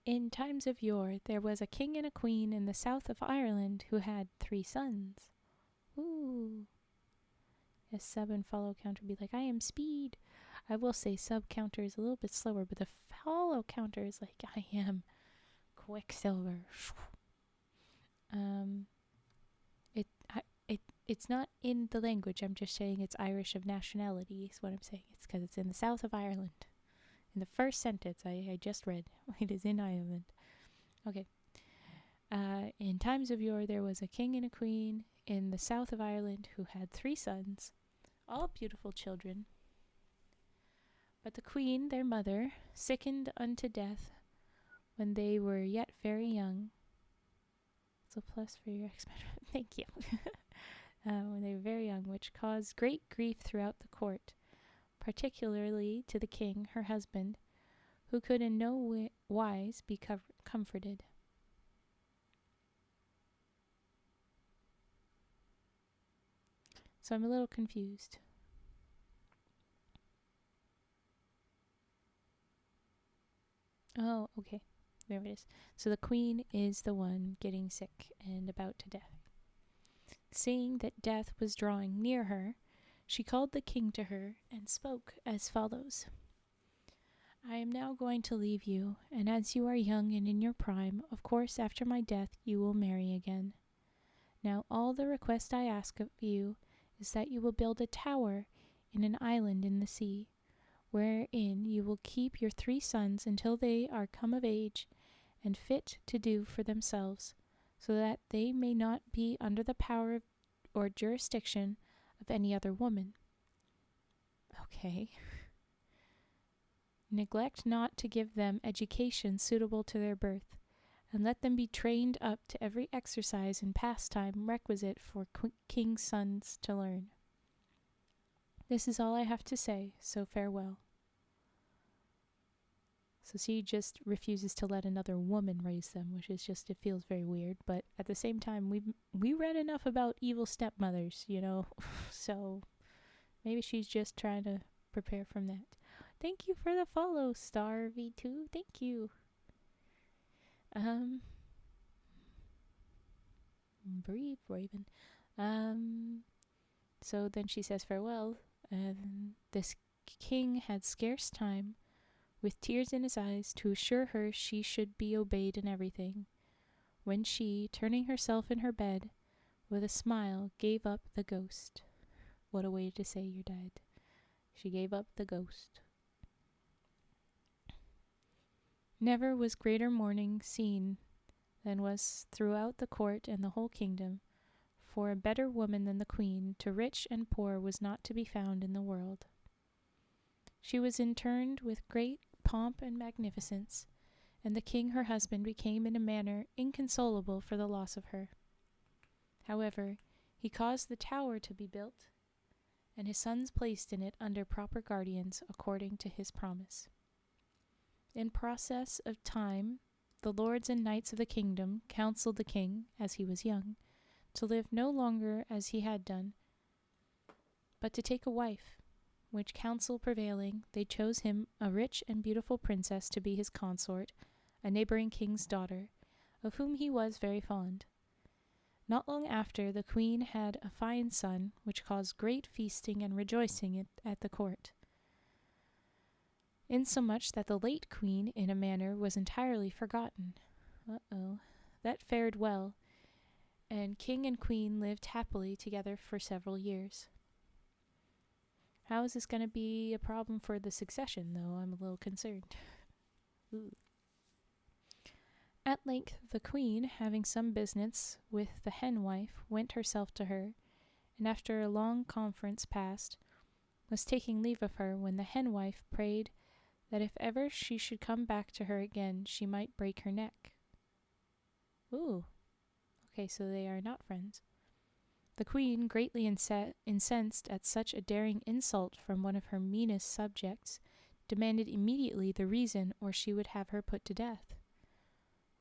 In times of yore, there was a king and a queen in the south of Ireland who had 3 sons. Ooh. A sub and follow counter be like, I am speed. I will say sub counter is a little bit slower, but the follow counter is like, I am Quicksilver. It's not in the language. I'm just saying it's Irish of nationality is what I'm saying. It's because it's in the south of Ireland. In the first sentence I just read. It is in Ireland. Okay. In times of yore, there was a king and a queen in the south of Ireland who had 3 sons, all beautiful children. But the queen, their mother, sickened unto death when they were yet very young. It's a plus for your experiment. Thank you. When they were very young, which caused great grief throughout the court, particularly to the king, her husband, who could in no wise be comforted. So I'm a little confused. Oh, okay. There it is. So the queen is the one getting sick and about to death. Seeing that death was drawing near her, she called the king to her and spoke as follows. I am now going to leave you, and as you are young and in your prime, of course after my death you will marry again. Now all the request I ask of you is that you will build a tower in an island in the sea, wherein you will keep your 3 sons until they are come of age and fit to do for themselves, so that they may not be under the power or jurisdiction of any other woman. Okay. Neglect not to give them education suitable to their birth, and let them be trained up to every exercise and pastime requisite for king's sons to learn. This is all I have to say, so farewell. So she just refuses to let another woman raise them, which is just, it feels very weird. But at the same time, we read enough about evil stepmothers, so maybe she's just trying to prepare from that. Thank you for the follow, Star V2. Thank you. Breathe, Raven. So then she says farewell, and this king had scarce time, with tears in his eyes, to assure her she should be obeyed in everything, when she, turning herself in her bed, with a smile gave up the ghost. What a way to say you're dead. She gave up the ghost. Never was greater mourning seen than was throughout the court and the whole kingdom, for a better woman than the queen, to rich and poor, was not to be found in the world. She was interred with great pomp and magnificence, and the king her husband became in a manner inconsolable for the loss of her. However, he caused the tower to be built, and his sons placed in it under proper guardians according to his promise. In process of time, the lords and knights of the kingdom counseled the king, as he was young, to live no longer as he had done, but to take a wife, which counsel prevailing, they chose him a rich and beautiful princess to be his consort, a neighboring king's daughter, of whom he was very fond. Not long after, the queen had a fine son, which caused great feasting and rejoicing at the court, insomuch that the late queen, in a manner, was entirely forgotten. That fared well, and king and queen lived happily together for several years. How is this going to be a problem for the succession, though? I'm a little concerned. Ooh. At length the queen, having some business with the hen wife, went herself to her, and after a long conference past, was taking leave of her, when the hen wife prayed that if ever she should come back to her again, she might break her neck. Ooh. Okay, so they are not friends. The queen, greatly incensed at such a daring insult from one of her meanest subjects, demanded immediately the reason, or she would have her put to death.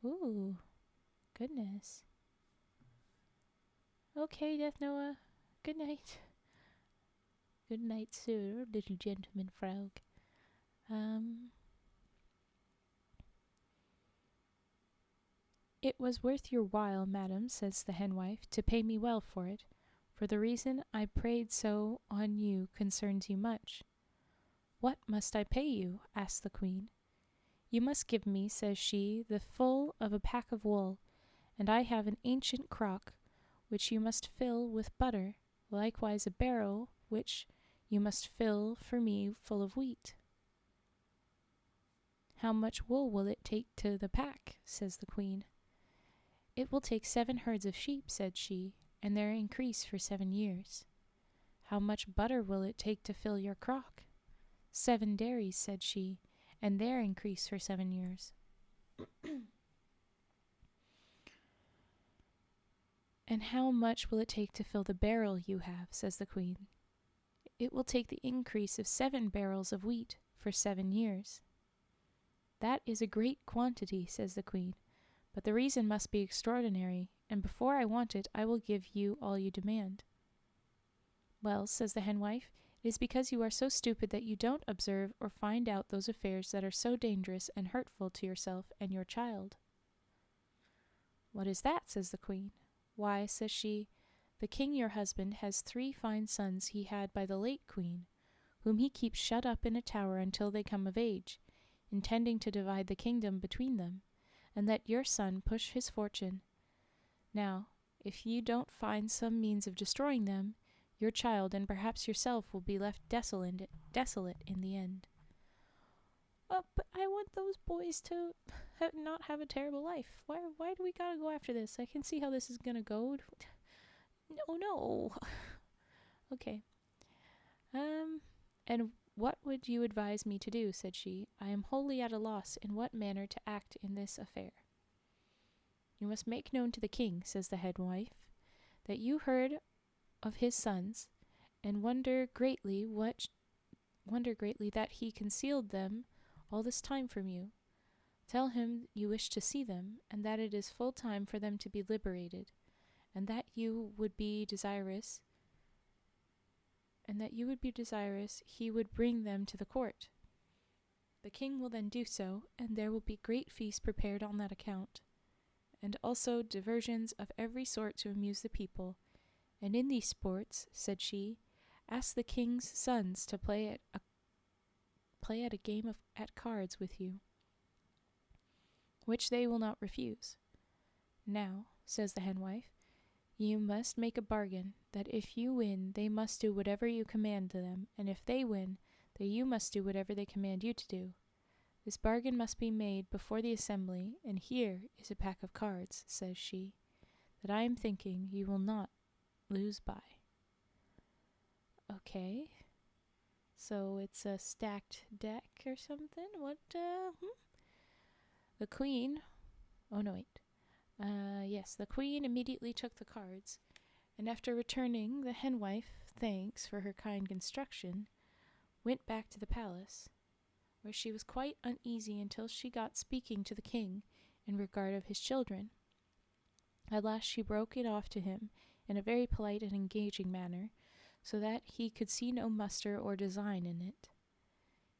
Ooh, goodness. Okay, Death Noah. Good night. Good night, sir, little gentleman frog. It was worth your while, madam, says the hen wife, to pay me well for it, for the reason I prayed so on you concerns you much. What must I pay you? asked the queen. You must give me, says she, the full of a pack of wool, and I have an ancient crock, which you must fill with butter, likewise a barrel, which you must fill for me full of wheat. How much wool will it take to the pack? Says the queen. It will take 7 herds of sheep, said she, and their increase for 7 years. How much butter will it take to fill your crock? 7 dairies, said she, and their increase for 7 years. And how much will it take to fill the barrel you have? Says the queen. It will take the increase of 7 barrels of wheat for 7 years. That is a great quantity, says the queen, but the reason must be extraordinary, and before I want it, I will give you all you demand. Well, says the henwife, it is because you are so stupid that you don't observe or find out those affairs that are so dangerous and hurtful to yourself and your child. What is that? Says the queen. Why, says she, the king your husband has 3 fine sons he had by the late queen, whom he keeps shut up in a tower until they come of age, intending to divide the kingdom between them, and let your son push his fortune. Now, if you don't find some means of destroying them, your child and perhaps yourself will be left desolate in the end. Oh, but I want those boys to not have a terrible life. Why do we gotta go after this? I can see how this is gonna go. No. Okay. And what would you advise me to do? Said she. I am wholly at a loss in what manner to act in this affair. You must make known to the king, says the head wife, that you heard of his sons, and wonder greatly that he concealed them all this time from you. Tell him you wish to see them, and that it is full time for them to be liberated, and that you would be desirous he would bring them to the court. The king will then do so, and there will be great feasts prepared on that account, and also diversions of every sort to amuse the people. And in these sports, said she, ask the king's sons to play at a game at cards with you, which they will not refuse. Now, says the henwife, you must make a bargain that if you win, they must do whatever you command them, and if they win, that you must do whatever they command you to do. This bargain must be made before the assembly, and here is a pack of cards, says she, that I am thinking you will not lose by. Okay. So it's a stacked deck or something? The queen... Oh, no, wait. Yes, the queen immediately took the cards, and after returning the henwife thanks for her kind instruction, went back to the palace, where she was quite uneasy until she got speaking to the king in regard of his children. At last she broke it off to him in a very polite and engaging manner, so that he could see no muster or design in it.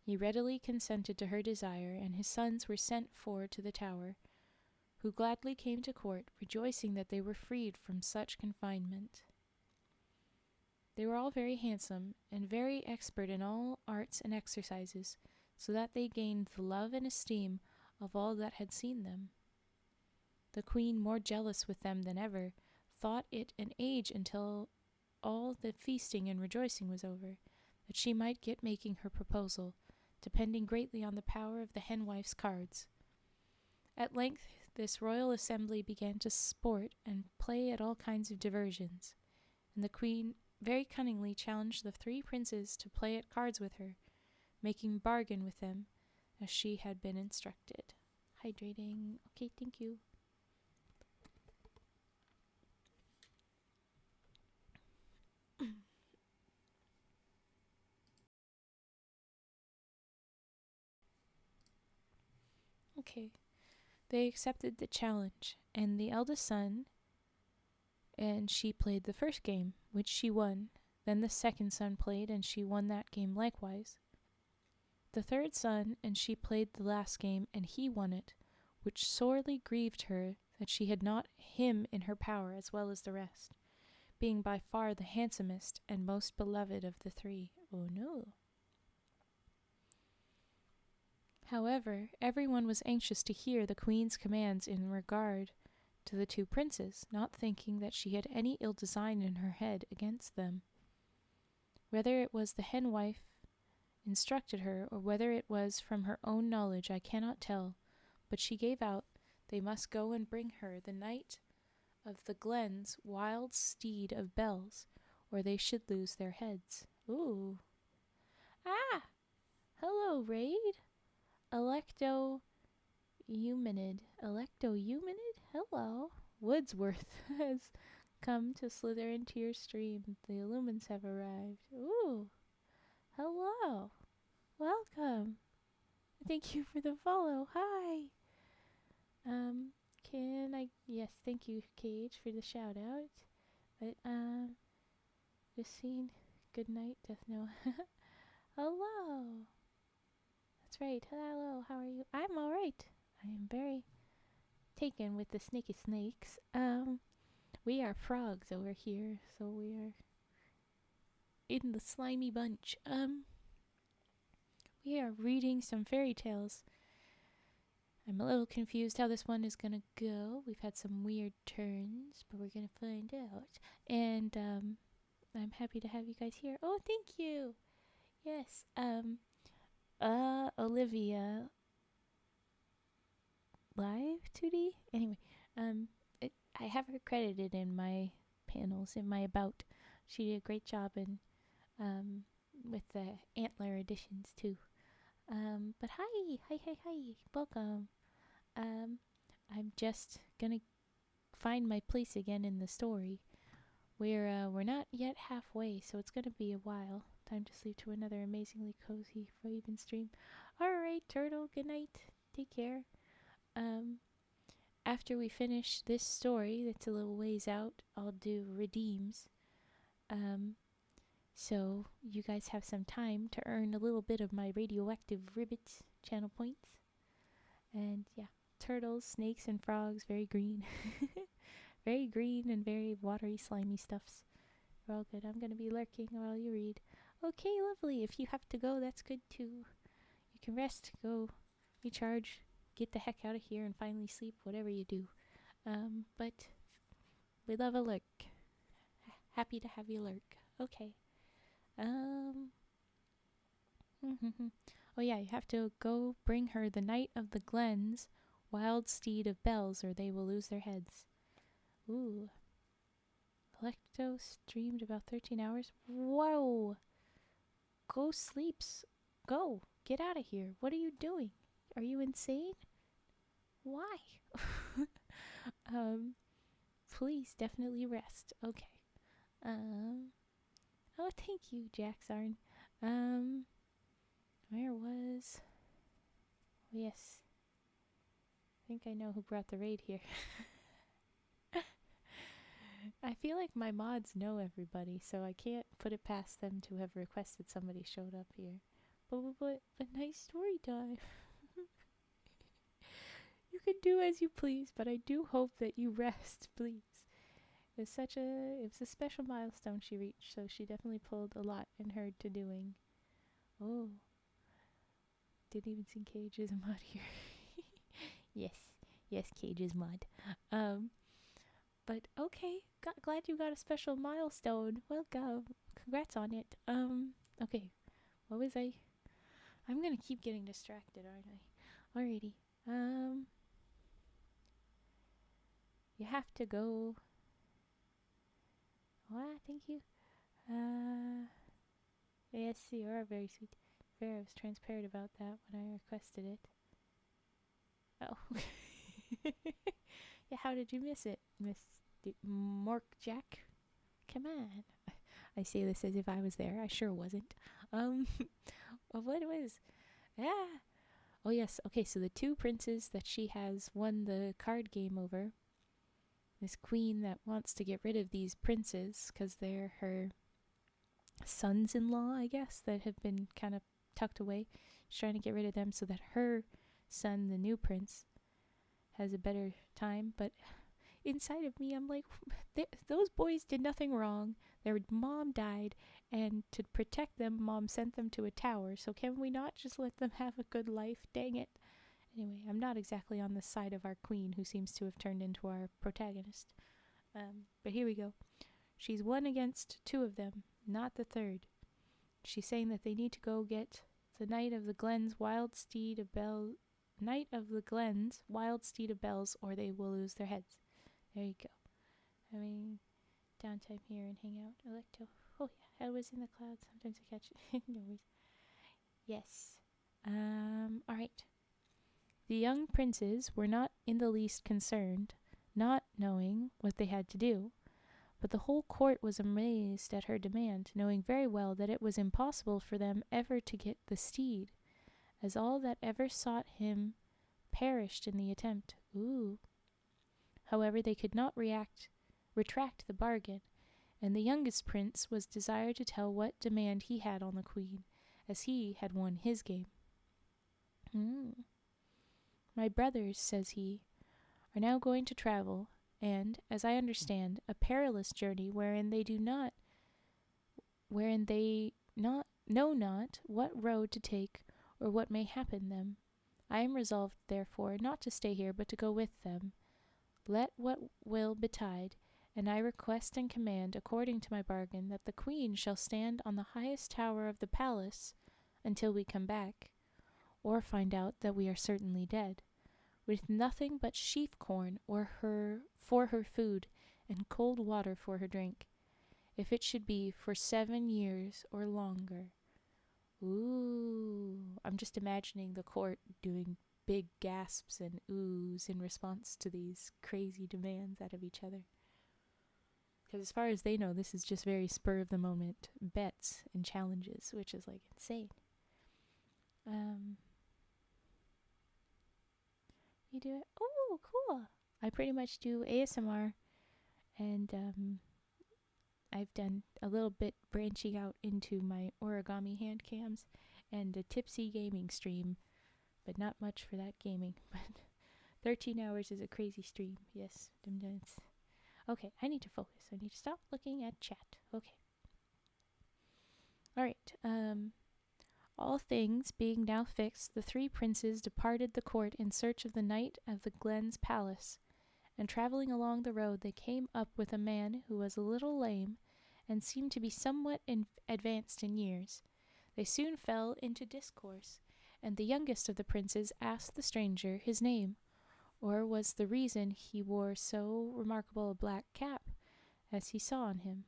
He readily consented to her desire, and his sons were sent for to the tower, who gladly came to court, rejoicing that they were freed from such confinement. They were all very handsome, and very expert in all arts and exercises, so that they gained the love and esteem of all that had seen them. The queen, more jealous with them than ever, thought it an age until all the feasting and rejoicing was over, that she might get making her proposal, depending greatly on the power of the henwife's cards. At length this royal assembly began to sport and play at all kinds of diversions, and the queen very cunningly challenged the 3 princes to play at cards with her, making bargain with them as she had been instructed. Hydrating. Okay, thank you. Okay. They accepted the challenge, and the eldest son and she played the first game, which she won. Then the second son played, and she won that game likewise. The third son and she played the last game, and he won it, which sorely grieved her that she had not him in her power as well as the rest, being by far the handsomest and most beloved of the 3. Oh no. However, everyone was anxious to hear the queen's commands in regard to the 2 princes, not thinking that she had any ill design in her head against them. Whether it was the henwife instructed her, or whether it was from her own knowledge, I cannot tell, but she gave out they must go and bring her the knight of the Glen's wild steed of bells, or they should lose their heads. Ooh. Ah! Hello, Raid. Electo Humanid. Hello. Woodsworth has come to slither into your stream. The Illumines have arrived. Ooh. Hello. Welcome. Thank you for the follow. Hi. Yes, thank you, Cage, for the shout out. But, just seen. Good night, Death No. Hello. That's right. Hello. How are you? I'm alright. I am very taken with the snaky snakes. We are frogs over here, so we are in the slimy bunch. We are reading some fairy tales. I'm a little confused how this one is gonna go. We've had some weird turns, but we're gonna find out. And I'm happy to have you guys here. Oh, thank you. Yes. Olivia Live 2D. Anyway, I have her credited in my panels in my about. She did a great job in with the antler editions too. But hi, welcome. I'm just gonna find my place again in the story. We're not yet halfway, so it's gonna be a while. Time to sleep to another amazingly cozy Raven stream. Alright, Turtle, good night. Take care. After we finish this story that's a little ways out, I'll do redeems. So you guys have some time to earn a little bit of my radioactive ribbit channel points. And yeah, turtles, snakes, and frogs, very green. Very green and very watery, slimy stuffs. We're all good. I'm going to be lurking while you read. Okay, lovely. If you have to go, that's good too. You can rest, go, recharge, get the heck out of here, and finally sleep, whatever you do. But we love a lurk. Happy to have you lurk. Okay. Oh yeah, you have to go bring her the Knight of the Glen's wild steed of bells, or they will lose their heads. Ooh. Electo streamed about 13 hours. Whoa! Go sleeps. Go. Get out of here. What are you doing? Are you insane? Why? Please definitely rest. Okay. Oh, thank you, Jaxarn. Where was... Oh, yes. I think I know who brought the raid here. I feel like my mods know everybody, so I can't put it past them to have requested somebody showed up here. But nice story time. You can do as you please, but I do hope that you rest, please. It was a special milestone she reached, so she definitely pulled a lot in her to doing. Oh. Didn't even see Cage's mod here. Yes, Cage's mod. But okay, glad you got a special milestone. Welcome. Congrats on it. Okay. What was I? I'm gonna keep getting distracted, aren't I? Alrighty. You have to go. What? Thank you. Yes, you are very sweet. Fair, I was transparent about that when I requested it. Oh. Yeah, how did you miss it, Miss Mork Jack? Come on. I say this as if I was there. I sure wasn't. What was... Yeah. Oh, yes. Okay, so the two princes that she has won the card game over. This queen that wants to get rid of these princes because they're her sons-in-law, I guess, that have been kind of tucked away. She's trying to get rid of them so that her son, the new prince, has a better time. But inside of me, I'm like, those boys did nothing wrong. Their mom died, and to protect them, Mom sent them to a tower. So can we not just let them have a good life? Dang it. Anyway, I'm not exactly on the side of our queen, who seems to have turned into our protagonist. But here we go. She's won against two of them, not the third. She's saying that they need to go get The Knight of the Glen's wild steed of bells, Knight of the Glen's wild steed of bells, or they will lose their heads. There you go. Having downtime here and hang out. Electo. Oh yeah, I was in the clouds. Sometimes I catch it. No worries. Yes. Alright. The young princes were not in the least concerned, not knowing what they had to do. But the whole court was amazed at her demand, knowing very well that it was impossible for them ever to get the steed, as all that ever sought him perished in the attempt. Ooh. However, they could not retract the bargain, and the youngest prince was desired to tell what demand he had on the queen, as he had won his game. My brothers, says he, are now going to travel, and, as I understand, a perilous journey wherein they know not what road to take or what may happen them. I am resolved, therefore, not to stay here, but to go with them, let what will betide, and I request and command, according to my bargain, that the queen shall stand on the highest tower of the palace until we come back, or find out that we are certainly dead, with nothing but sheaf corn for her food and cold water for her drink, if it should be for 7 years or longer. Ooh, I'm just imagining the court doing big gasps and oohs in response to these crazy demands out of each other. Because as far as they know, this is just very spur of the moment bets and challenges, which is like insane. You do it? Oh, cool. I pretty much do ASMR, and I've done a little bit branching out into my origami hand cams and a tipsy gaming stream, but not much for that gaming. But 13 hours is a crazy stream. Yes. Okay, I need to focus. I need to stop looking at chat. Okay. Alright, all things being now fixed, the 3 princes departed the court in search of the Knight of the Glen's palace, and travelling along the road they came up with a man who was a little lame, and seemed to be somewhat advanced in years. They soon fell into discourse, and the youngest of the princes asked the stranger his name, or was the reason he wore so remarkable a black cap as he saw on him.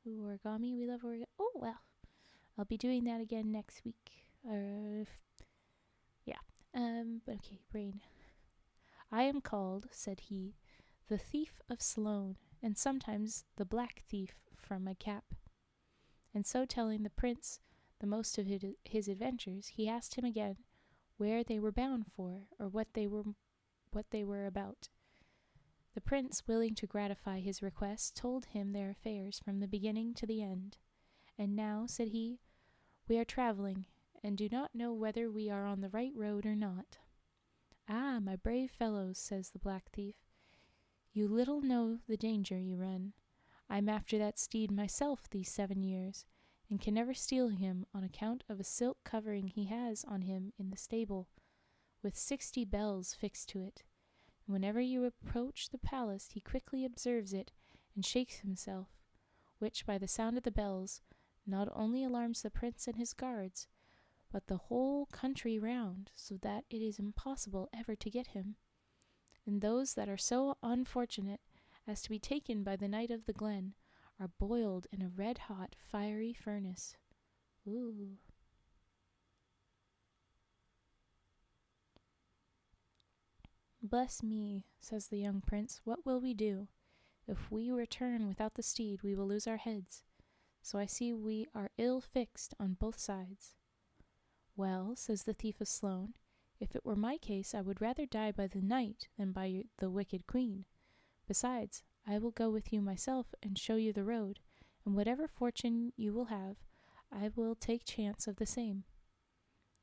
Ooh, origami, we love origami. Oh, well, I'll be doing that again next week. But okay, brain. I am called, said he, the thief of Sloane, and sometimes the black thief from my cap. And so telling the prince the most of his adventures, he asked him again where they were bound for, or what they were about. The prince, willing to gratify his request, told him their affairs from the beginning to the end. And now, said he, we are travelling, and do not know whether we are on the right road or not. Ah, my brave fellows, says the black thief, you little know the danger you run. I'm after that steed myself these 7 years, and can never steal him on account of a silk covering he has on him in the stable, with 60 bells fixed to it. And whenever you approach the palace, he quickly observes it and shakes himself, which, by the sound of the bells, not only alarms the prince and his guards, but the whole country round, so that it is impossible ever to get him. And those that are so unfortunate as to be taken by the Knight of the Glen are boiled in a red-hot, fiery furnace. Ooh. Bless me, says the young prince, what will we do? If we return without the steed, we will lose our heads. So I see we are ill fixed on both sides. Well, says the thief of Sloane, if it were my case, I would rather die by the knight than by the wicked queen. Besides, I will go with you myself and show you the road, and whatever fortune you will have, I will take chance of the same.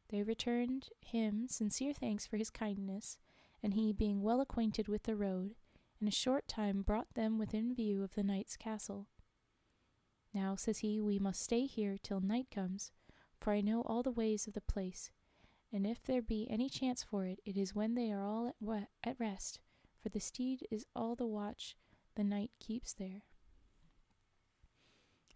They returned him sincere thanks for his kindness, and he, being well acquainted with the road, in a short time brought them within view of the knight's castle. Now, says he, we must stay here till night comes, for I know all the ways of the place, and if there be any chance for it, it is when they are all at rest, for the steed is all the watch the knight keeps there.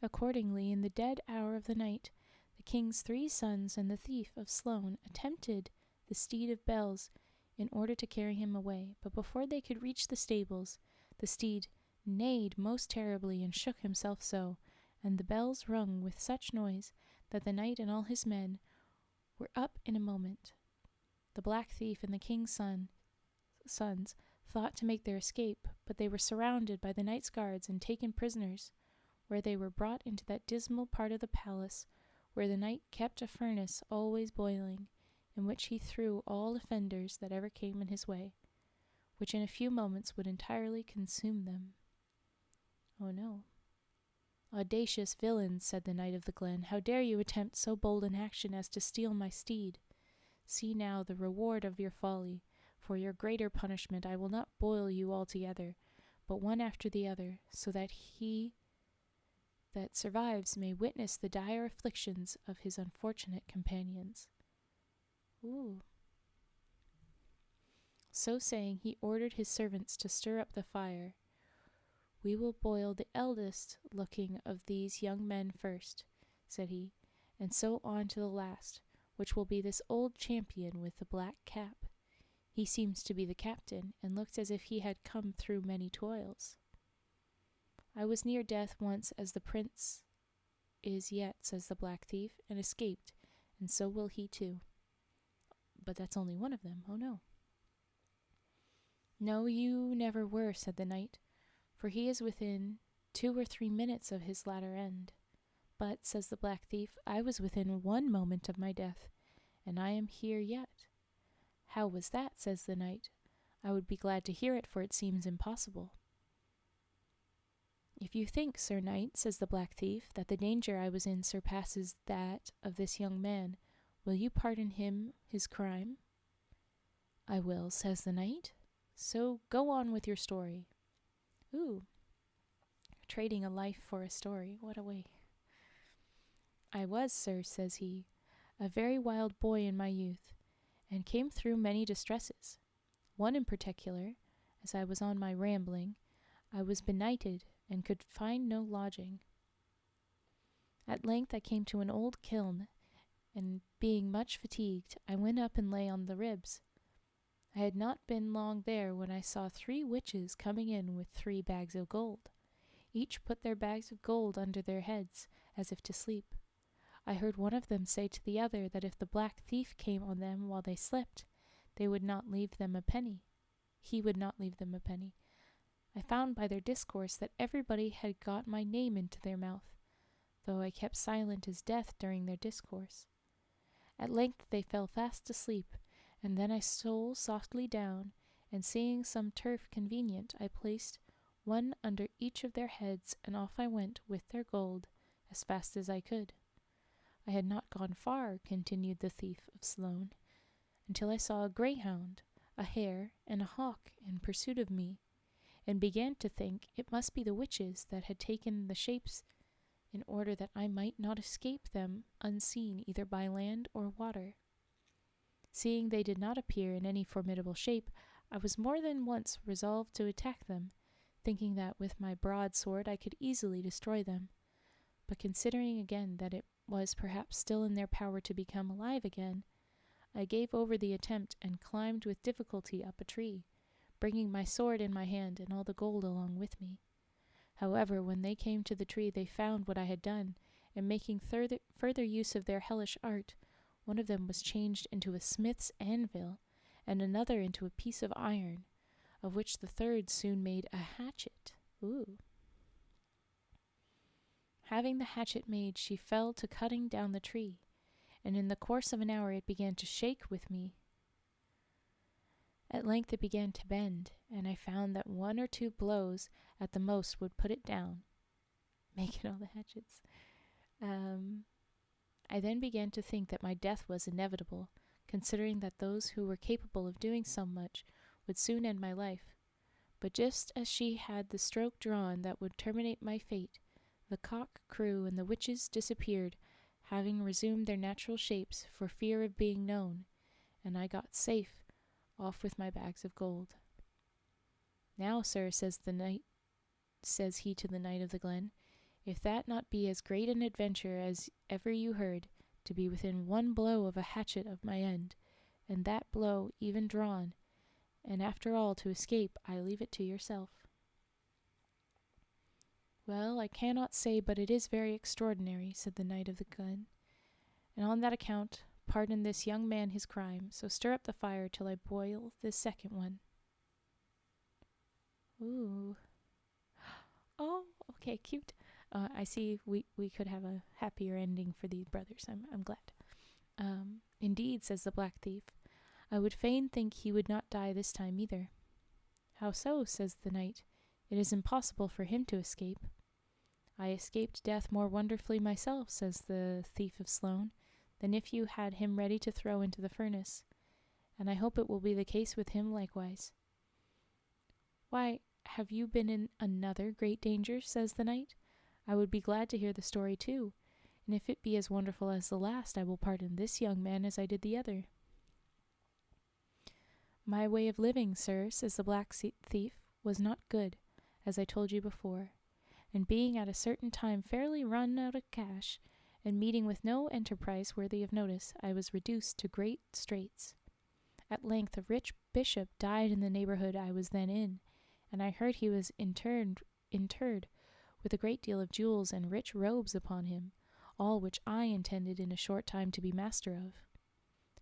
Accordingly, in the dead hour of the night, they king's 3 sons and the thief of Sloane attempted the steed of Bells in order to carry him away, but before they could reach the stables, the steed neighed most terribly and shook himself so, and the bells rung with such noise that the knight and all his men were up in a moment. The black thief and the king's sons thought to make their escape, but they were surrounded by the knight's guards and taken prisoners, where they were brought into that dismal part of the palace where the knight kept a furnace always boiling, in which he threw all offenders that ever came in his way, which in a few moments would entirely consume them. Oh no. Audacious villains, said the Knight of the Glen, how dare you attempt so bold an action as to steal my steed? See now the reward of your folly. For your greater punishment I will not boil you all together, but one after the other, so that he that survives may witness the dire afflictions of his unfortunate companions. Ooh. So saying, he ordered his servants to stir up the fire. We will boil the eldest looking of these young men first, said he, and so on to the last, which will be this old champion with the black cap. He seems to be the captain, and looks as if he had come through many toils. I was near death once as the prince is yet, says the black thief, and escaped, and so will he too. But that's only one of them, oh no. No, you never were, said the knight, for he is within 2 or 3 minutes of his latter end. But, says the black thief, I was within 1 moment of my death, and I am here yet. How was that, says the knight? I would be glad to hear it, for it seems impossible. If you think, Sir Knight, says the black thief, that the danger I was in surpasses that of this young man, will you pardon him his crime? I will, says the knight. So go on with your story. Ooh, trading a life for a story, what a way. I was, sir, says he, a very wild boy in my youth, and came through many distresses. One in particular, as I was on my rambling, I was benighted, and could find no lodging. At length I came to an old kiln, and being much fatigued, I went up and lay on the ribs. I had not been long there when I saw 3 witches coming in with 3 bags of gold. Each put their bags of gold under their heads, as if to sleep. I heard one of them say to the other that if the black thief came on them while they slept, they would not leave them a penny. He would not leave them a penny. I found by their discourse that everybody had got my name into their mouth, though I kept silent as death during their discourse. At length they fell fast asleep, and then I stole softly down, and seeing some turf convenient, I placed one under each of their heads, and off I went with their gold as fast as I could. I had not gone far, continued the thief of Sloane, until I saw a greyhound, a hare, and a hawk in pursuit of me, and began to think it must be the witches that had taken the shapes in order that I might not escape them unseen either by land or water. Seeing they did not appear in any formidable shape, I was more than once resolved to attack them, thinking that with my broadsword I could easily destroy them. But considering again that it was perhaps still in their power to become alive again, I gave over the attempt and climbed with difficulty up a tree, bringing my sword in my hand and all the gold along with me. However, when they came to the tree they found what I had done, and making further use of their hellish art, one of them was changed into a smith's anvil, and another into a piece of iron, of which the third soon made a hatchet. Ooh. Having the hatchet made, she fell to cutting down the tree, and in the course of an hour it began to shake with me. At length it began to bend, and I found that 1 or 2 blows at the most would put it down, making all the hatchets. I then began to think that my death was inevitable, considering that those who were capable of doing so much would soon end my life. But just as she had the stroke drawn that would terminate my fate, the cock crew and the witches disappeared, having resumed their natural shapes for fear of being known, and I got safe off with my bags of gold. Now, sir, says he to the Knight of the Glen, if that not be as great an adventure as ever you heard, to be within one blow of a hatchet of my end, and that blow even drawn, and after all to escape I leave it to yourself. Well, I cannot say but it is very extraordinary, said the Knight of the Glen, and on that account pardon this young man his crime, so stir up the fire till I boil this second one. Ooh. Oh, okay, cute. I see we could have a happier ending for these brothers. I'm glad. Indeed, says the Black Thief, I would fain think he would not die this time either. How so, says the knight. It is impossible for him to escape. I escaped death more wonderfully myself, says the Thief of Sloan, than if you had him ready to throw into the furnace, and I hope it will be the case with him likewise. Why, have you been in another great danger, says the knight? I would be glad to hear the story too, and if it be as wonderful as the last, I will pardon this young man as I did the other. My way of living, sir, says the Black Thief, was not good, as I told you before, and being at a certain time fairly run out of cash, and meeting with no enterprise worthy of notice, I was reduced to great straits. At length a rich bishop died in the neighborhood I was then in, and I heard he was interred with a great deal of jewels and rich robes upon him, all which I intended in a short time to be master of.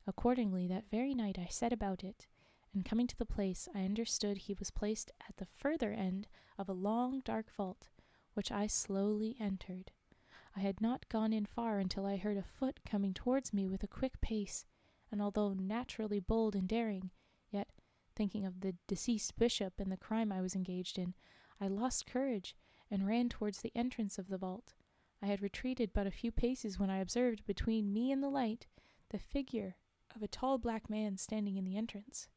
Accordingly, that very night I set about it, and coming to the place, I understood he was placed at the further end of a long dark vault, which I slowly entered. I had not gone in far until I heard a foot coming towards me with a quick pace, and although naturally bold and daring, yet, thinking of the deceased bishop and the crime I was engaged in, I lost courage and ran towards the entrance of the vault. I had retreated but a few paces when I observed between me and the light the figure of a tall black man standing in the entrance.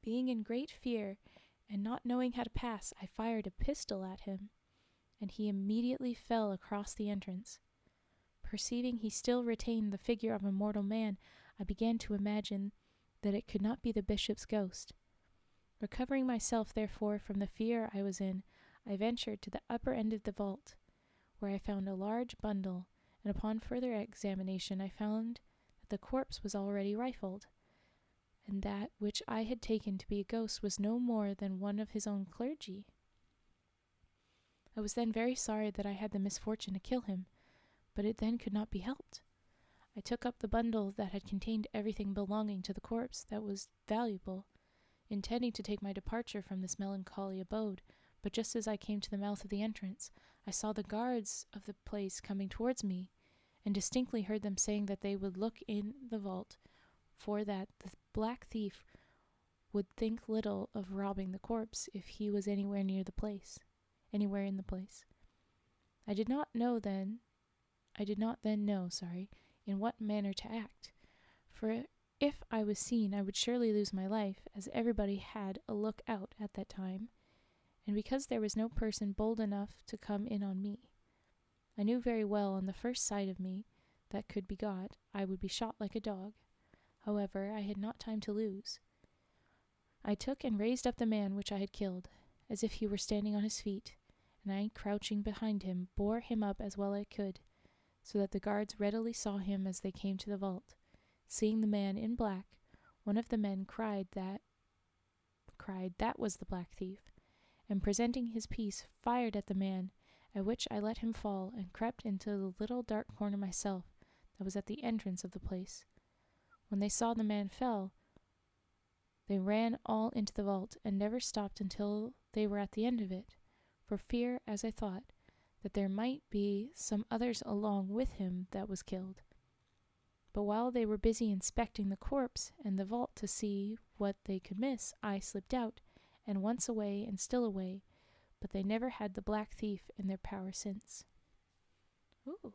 Being in great fear and not knowing how to pass, I fired a pistol at him, and he immediately fell across the entrance. Perceiving he still retained the figure of a mortal man, I began to imagine that it could not be the bishop's ghost. Recovering myself, therefore, from the fear I was in, I ventured to the upper end of the vault, where I found a large bundle, and upon further examination I found that the corpse was already rifled, and that which I had taken to be a ghost was no more than one of his own clergy. I was then very sorry that I had the misfortune to kill him, but it then could not be helped. I took up the bundle that had contained everything belonging to the corpse that was valuable, intending to take my departure from this melancholy abode, but just as I came to the mouth of the entrance, I saw the guards of the place coming towards me, and distinctly heard them saying that they would look in the vault, for that the Black Thief would think little of robbing the corpse if he was anywhere in the place. I did not then know, in what manner to act, for if I was seen I would surely lose my life, as everybody had a look out at that time, and because there was no person bold enough to come in on me. I knew very well on the first sight of me that could be got, I would be shot like a dog. However, I had not time to lose. I took and raised up the man which I had killed, as if he were standing on his feet, and I, crouching behind him, bore him up as well as I could, so that the guards readily saw him as they came to the vault. Seeing the man in black, one of the men cried that was the Black Thief, and presenting his piece, fired at the man, at which I let him fall, and crept into the little dark corner myself that was at the entrance of the place. When they saw the man fell, they ran all into the vault, and never stopped until they were at the end of it, for fear, as I thought, that there might be some others along with him that was killed. But while they were busy inspecting the corpse and the vault to see what they could miss, I slipped out, and once away and still away, but they never had the Black Thief in their power since. Ooh.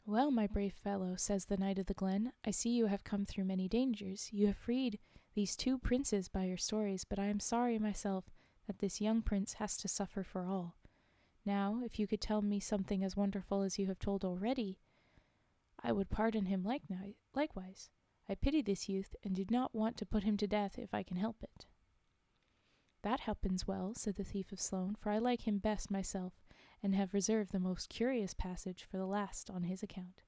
Well, my brave fellow, says the Knight of the Glen, I see you have come through many dangers. You have freed these two princes by your stories, but I am sorry myself that this young prince has to suffer for all. Now, if you could tell me something as wonderful as you have told already, I would pardon him likewise. I pity this youth, and do not want to put him to death if I can help it. That happens well, said the Thief of Sloan, for I like him best myself, and have reserved the most curious passage for the last on his account.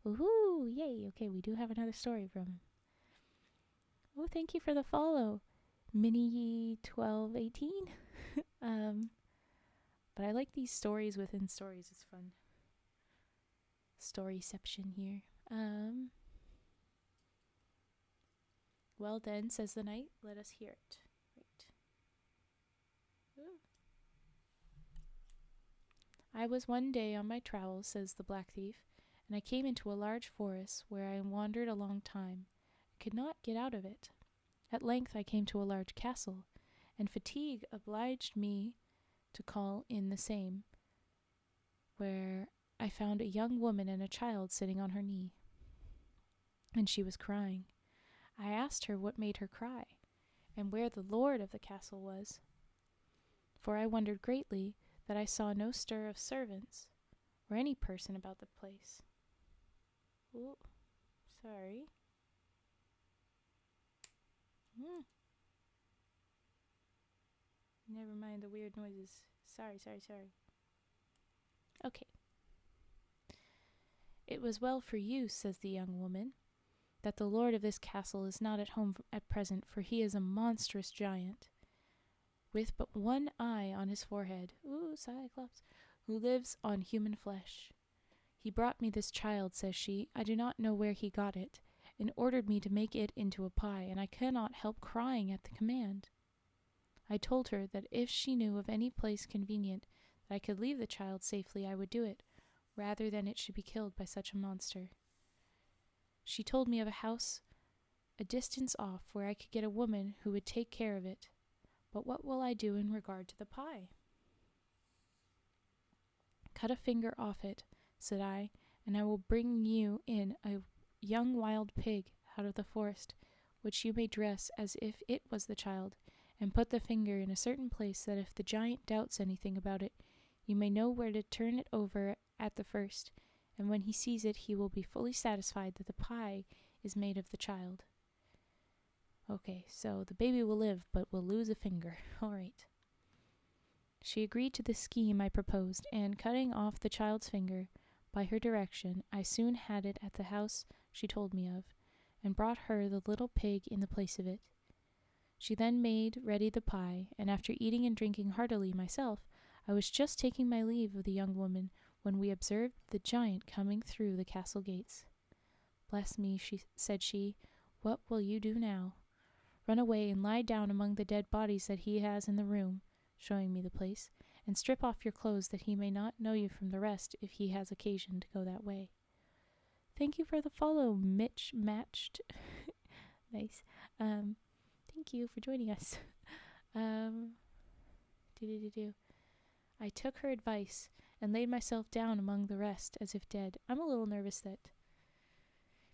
Woohoo! Yay! Okay, we do have another story from him. Oh, thank you for the follow, Minnie1218. But I like these stories within stories. It's fun. Storyception here. Well then, says the knight, let us hear it. Right. Ooh. I was one day on my travels, says the black thief, and I came into a large forest where I wandered a long time. I could not get out of it. At length I came to a large castle, and fatigue obliged me to call in the same, where I found a young woman and a child sitting on her knee, and she was crying. I asked her what made her cry, and where the lord of the castle was, for I wondered greatly that I saw no stir of servants or any person about the place. Ooh, sorry. Never mind the weird noises. Sorry. Okay. It was well for you, says the young woman, that the lord of this castle is not at home at present, for he is a monstrous giant, with but one eye on his forehead, Cyclops, who lives on human flesh. He brought me this child, says she, I do not know where he got it, and ordered me to make it into a pie, and I cannot help crying at the command. I told her that if she knew of any place convenient that I could leave the child safely, I would do it, rather than it should be killed by such a monster. She told me of a house a distance off where I could get a woman who would take care of it. But what will I do in regard to the pie? Cut a finger off it, said I, and I will bring you in a young wild pig out of the forest, which you may dress as if it was the child, and put the finger in a certain place that if the giant doubts anything about it, you may know where to turn it over at the first, and when he sees it he will be fully satisfied that the pie is made of the child. Okay, so the baby will live, but will lose a finger. All right. She agreed to the scheme I proposed, and cutting off the child's finger, by her direction, I soon had it at the house she told me of, and brought her the little pig in the place of it. She then made ready the pie, and after eating and drinking heartily myself, I was just taking my leave of the young woman when we observed the giant coming through the castle gates. Bless me, said she, what will you do now? Run away and lie down among the dead bodies that he has in the room, showing me the place, and strip off your clothes that he may not know you from the rest if he has occasion to go that way. Thank you for the follow, Mitch Matched. Nice. Thank you for joining us. I took her advice and laid myself down among the rest as if dead. I'm a little nervous that,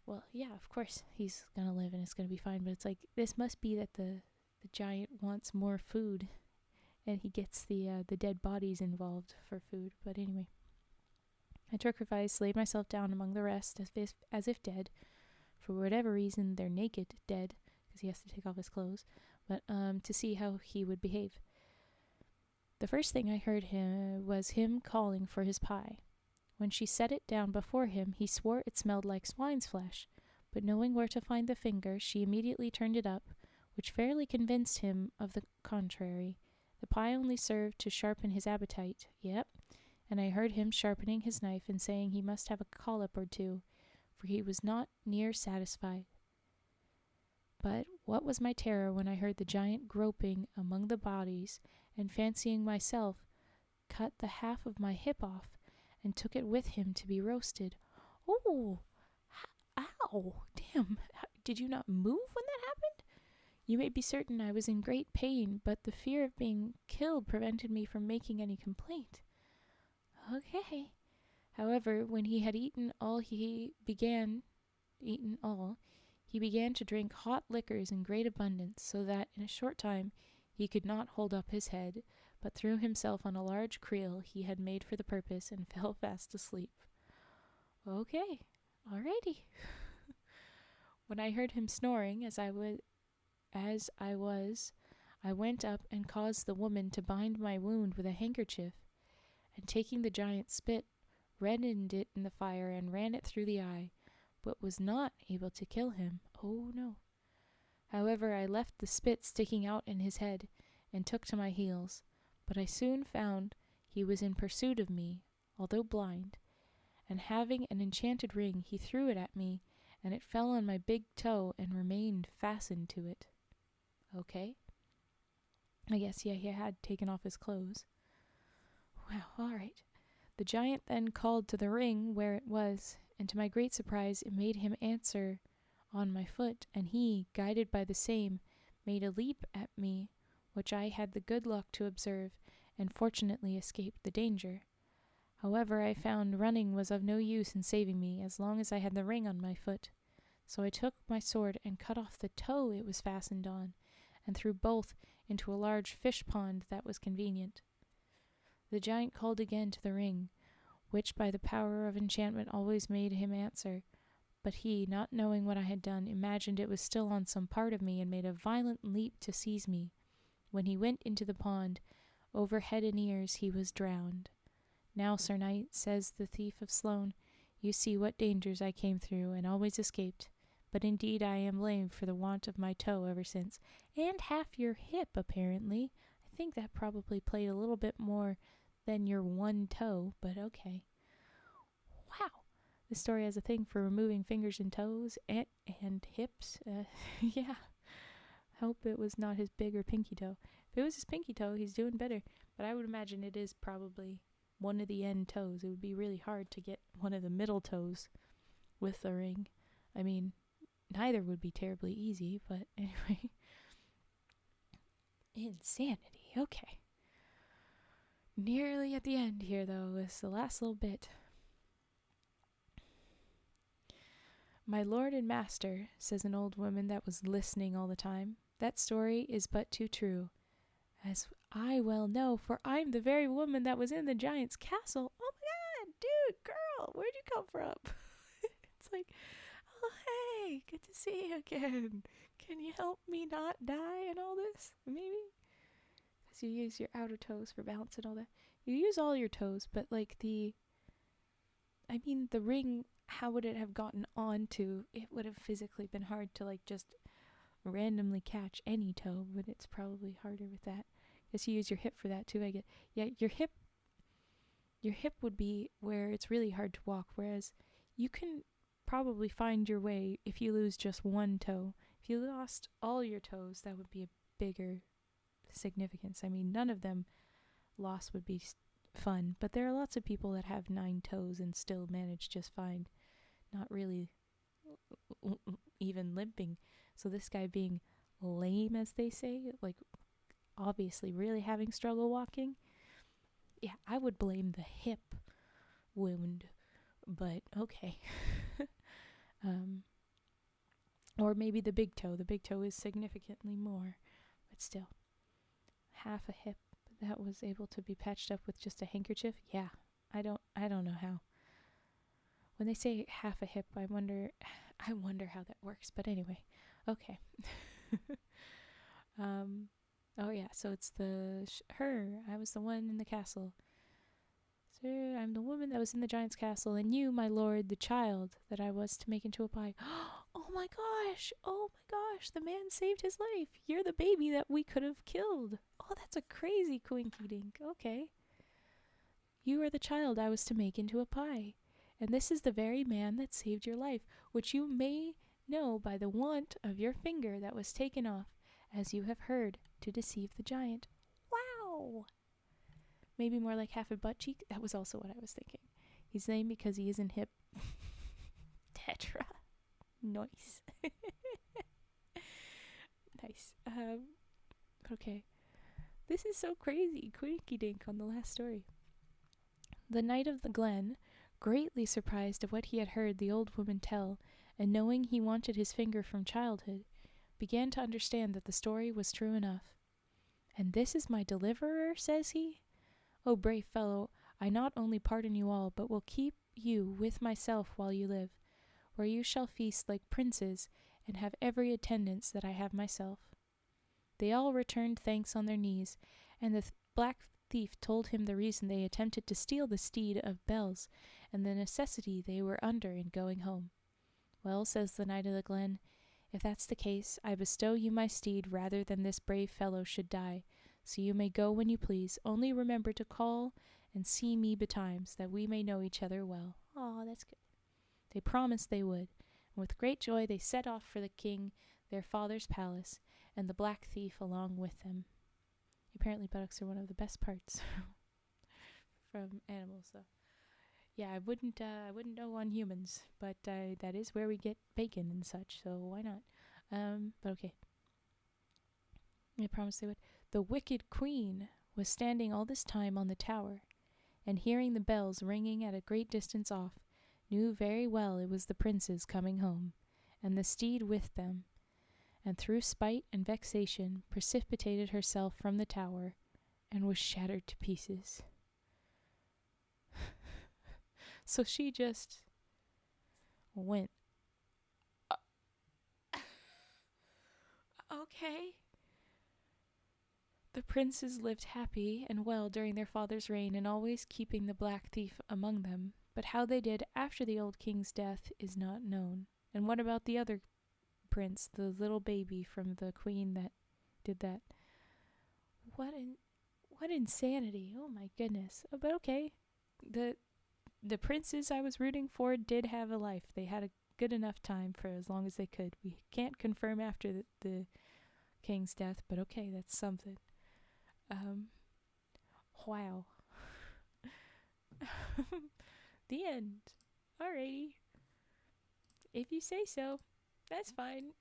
well, yeah, of course he's gonna live and it's gonna be fine, but it's like, this must be that the giant wants more food and he gets the dead bodies involved for food. But anyway, I took her advice, laid myself down among the rest as if dead. For whatever reason, they're naked, dead, because he has to take off his clothes, but to see how he would behave. The first thing I heard was him calling for his pie. When she set it down before him, he swore it smelled like swine's flesh, but knowing where to find the finger, she immediately turned it up, which fairly convinced him of the contrary. The pie only served to sharpen his appetite, and I heard him sharpening his knife and saying he must have a collop or two, for he was not near satisfied. But what was my terror when I heard the giant groping among the bodies, and fancying myself cut the half of my hip off, and took it with him to be roasted. Oh, ow, damn, did you not move when that happened? You may be certain I was in great pain, but the fear of being killed prevented me from making any complaint. Okay. However, when he had eaten all, he began to drink hot liquors in great abundance, so that in a short time he could not hold up his head, but threw himself on a large creel he had made for the purpose and fell fast asleep. Okay, alrighty. When I heard him snoring, I went up and caused the woman to bind my wound with a handkerchief, and taking the giant's spit, reddened it in the fire and ran it through the eye, but was not able to kill him. Oh no. However, I left the spit sticking out in his head and took to my heels, but I soon found he was in pursuit of me, although blind, and having an enchanted ring, he threw it at me, and it fell on my big toe and remained fastened to it. Okay. I guess, yeah, he had taken off his clothes. Wow, all right. The giant then called to the ring where it was, and to my great surprise it made him answer on my foot, and he, guided by the same, made a leap at me, which I had the good luck to observe, and fortunately escaped the danger. However, I found running was of no use in saving me, as long as I had the ring on my foot. So I took my sword and cut off the toe it was fastened on, and threw both into a large fish pond that was convenient. The giant called again to the ring, which by the power of enchantment always made him answer, but he, not knowing what I had done, imagined it was still on some part of me, and made a violent leap to seize me. When he went into the pond, over head and ears he was drowned. Now, Sir Knight, says the thief of Sloane, you see what dangers I came through, and always escaped. But indeed I am blamed for the want of my toe ever since, and half your hip, apparently. I think that probably played a little bit more than your one toe, but okay. Wow. This story has a thing for removing fingers and toes and hips. Yeah. Hope it was not his big or pinky toe. If it was his pinky toe, he's doing better. But I would imagine it is probably one of the end toes. It would be really hard to get one of the middle toes with the ring. I mean, neither would be terribly easy, but anyway. Insanity. Okay. Nearly at the end here, though. It's the last little bit. My lord and master, says an old woman that was listening all the time, that story is but too true, as I well know, for I'm the very woman that was in the giant's castle. Oh my god, dude, girl, where'd you come from? It's like, oh hey, good to see you again. Can you help me not die and all this? Maybe? Because you use your outer toes for balance and all that. You use all your toes, but like the ring, how would it have gotten onto? It would have physically been hard to like just randomly catch any toe, but it's probably harder with that. Guess you use your hip for that too, I get. Yeah, your hip would be where it's really hard to walk, whereas you can probably find your way if you lose just one toe. If you lost all your toes, that would be a bigger significance. I mean, none of them lost would be fun, but there are lots of people that have 9 toes and still manage just fine, not really even limping. So this guy being lame, as they say, like obviously really having struggle walking, yeah, I would blame the hip wound, but okay. Or maybe the big toe. The big toe is significantly more, but still. Half a hip that was able to be patched up with just a handkerchief? Yeah, I don't know how. When they say half a hip, I wonder how that works, but anyway. Okay. Oh yeah, so it's her. I was the one in the castle. Sir, I'm the woman that was in the giant's castle, and you, my lord, the child that I was to make into a pie. Oh my gosh! Oh my gosh! The man saved his life. You're the baby that we could have killed. Oh, that's a crazy coinky dink. Okay. You are the child I was to make into a pie, and this is the very man that saved your life, which you may know by the want of your finger that was taken off, as you have heard, to deceive the giant. Wow! Maybe more like half a butt cheek. That was also what I was thinking. He's lame because he isn't hip. Tetra. Nice. Nice. Okay. This is so crazy. Quinky dink on the last story. The knight of the Glen, greatly surprised at what he had heard the old woman tell, and knowing he wanted his finger from childhood, began to understand that the story was true enough. And this is my deliverer, says he? O brave fellow, I not only pardon you all, but will keep you with myself while you live, where you shall feast like princes, and have every attendance that I have myself. They all returned thanks on their knees, and the black thief told him the reason they attempted to steal the steed of Bells, and the necessity they were under in going home. Well, says the Knight of the Glen, if that's the case, I bestow you my steed rather than this brave fellow should die. So you may go when you please. Only remember to call and see me betimes, that we may know each other well. Aw, that's good. They promised they would, and with great joy they set off for the king, their father's palace, and the black thief along with them. Apparently buttocks are one of the best parts from animals, though. Yeah, I wouldn't know on humans, but that is where we get bacon and such, so why not? But okay. They promised they would. The wicked queen was standing all this time on the tower, and hearing the bells ringing at a great distance off, knew very well it was the princes coming home, and the steed with them, and through spite and vexation precipitated herself from the tower, and was shattered to pieces. So she just went, okay. The princes lived happy and well during their father's reign, and always keeping the black thief among them. But how they did after the old king's death is not known. And what about the other prince, the little baby from the queen that did that? What insanity! Oh my goodness! But okay, the princes I was rooting for did have a life. They had a good enough time for as long as they could. We can't confirm after the king's death, but okay, that's something. Wow. The end. Alrighty. If you say so, that's fine.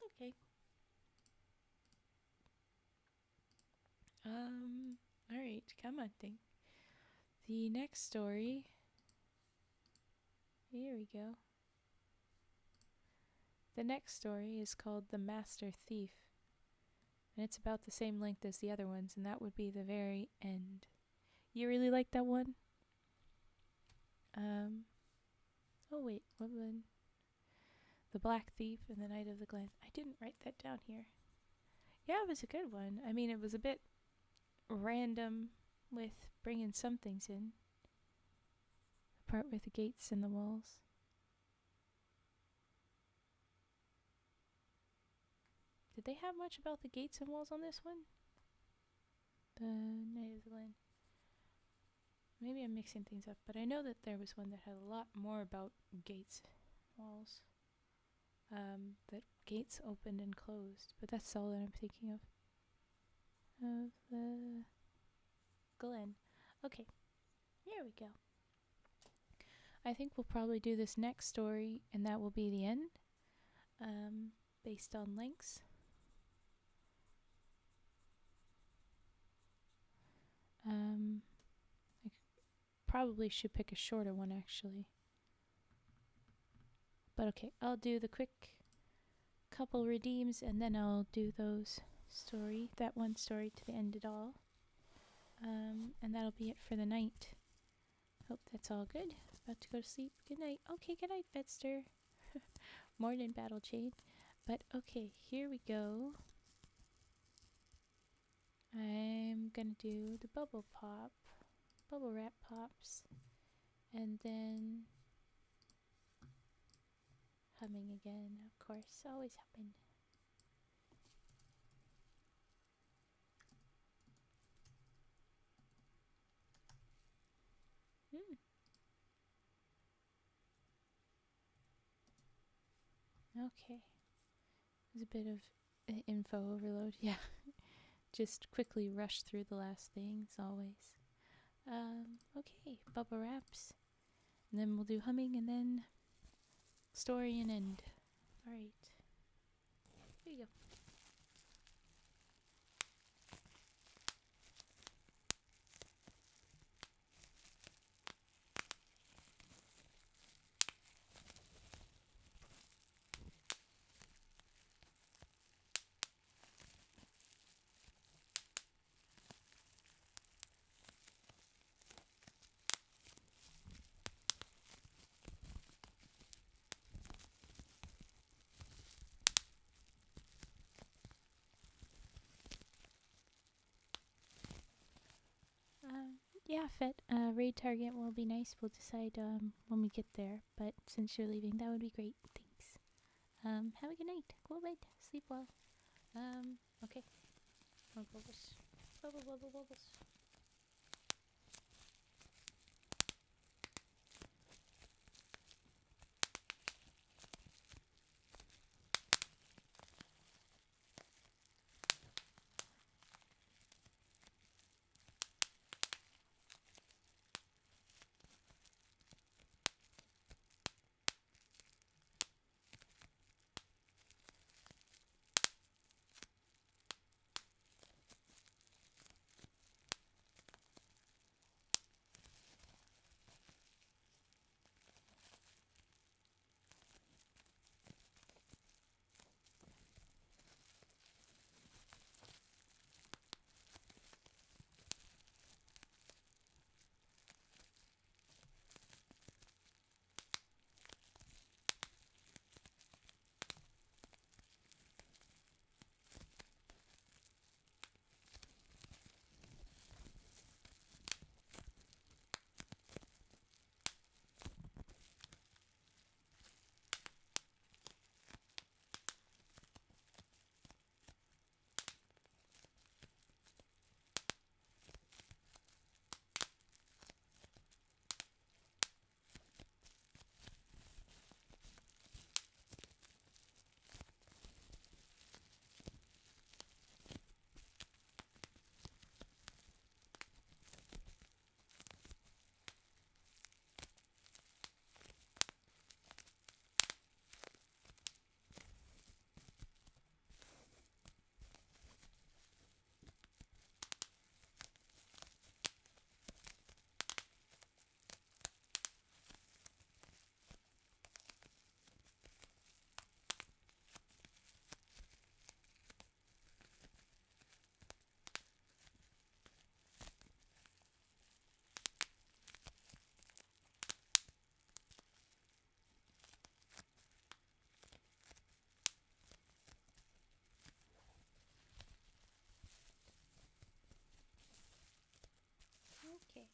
Okay. Alright, come on, thing. The next story. Here we go. The next story is called The Master Thief. And it's about the same length as the other ones, and that would be the very end. You really like that one? Oh wait, what one? The Black Thief and the Knight of the Glen. I didn't write that down here. Yeah, it was a good one. I mean, it was a bit random with bringing some things in. The part with the gates and the walls. Did they have much about the gates and walls on this one? The Knight of the Glen. Maybe I'm mixing things up, but I know that there was one that had a lot more about gates, walls. That gates opened and closed, but that's all that I'm thinking of. Of the Glen. Okay, here we go. I think we'll probably do this next story, and that will be the end, based on links. I probably should pick a shorter one, actually. But okay, I'll do the quick couple redeems, and then I'll do that one story to the end it all. And that'll be it for the night. Hope that's all good. About to go to sleep. Good night. Okay, good night, Fetster. Morning, Battle Chain. But okay, here we go. I'm gonna do the bubble wrap pops, and then humming again, of course, always humming. Okay, there's a bit of info overload, yeah. Just quickly rush through the last things, always. Okay, bubble wraps, and then we'll do humming, and then story and end. Alright, here you go. Yeah, Fet, raid target will be nice. We'll decide when we get there. But since you're leaving, that would be great. Thanks. Have a good night. Go to bed. Sleep well. Okay. More bubbles. Bubble, bubble, bubbles. Okay.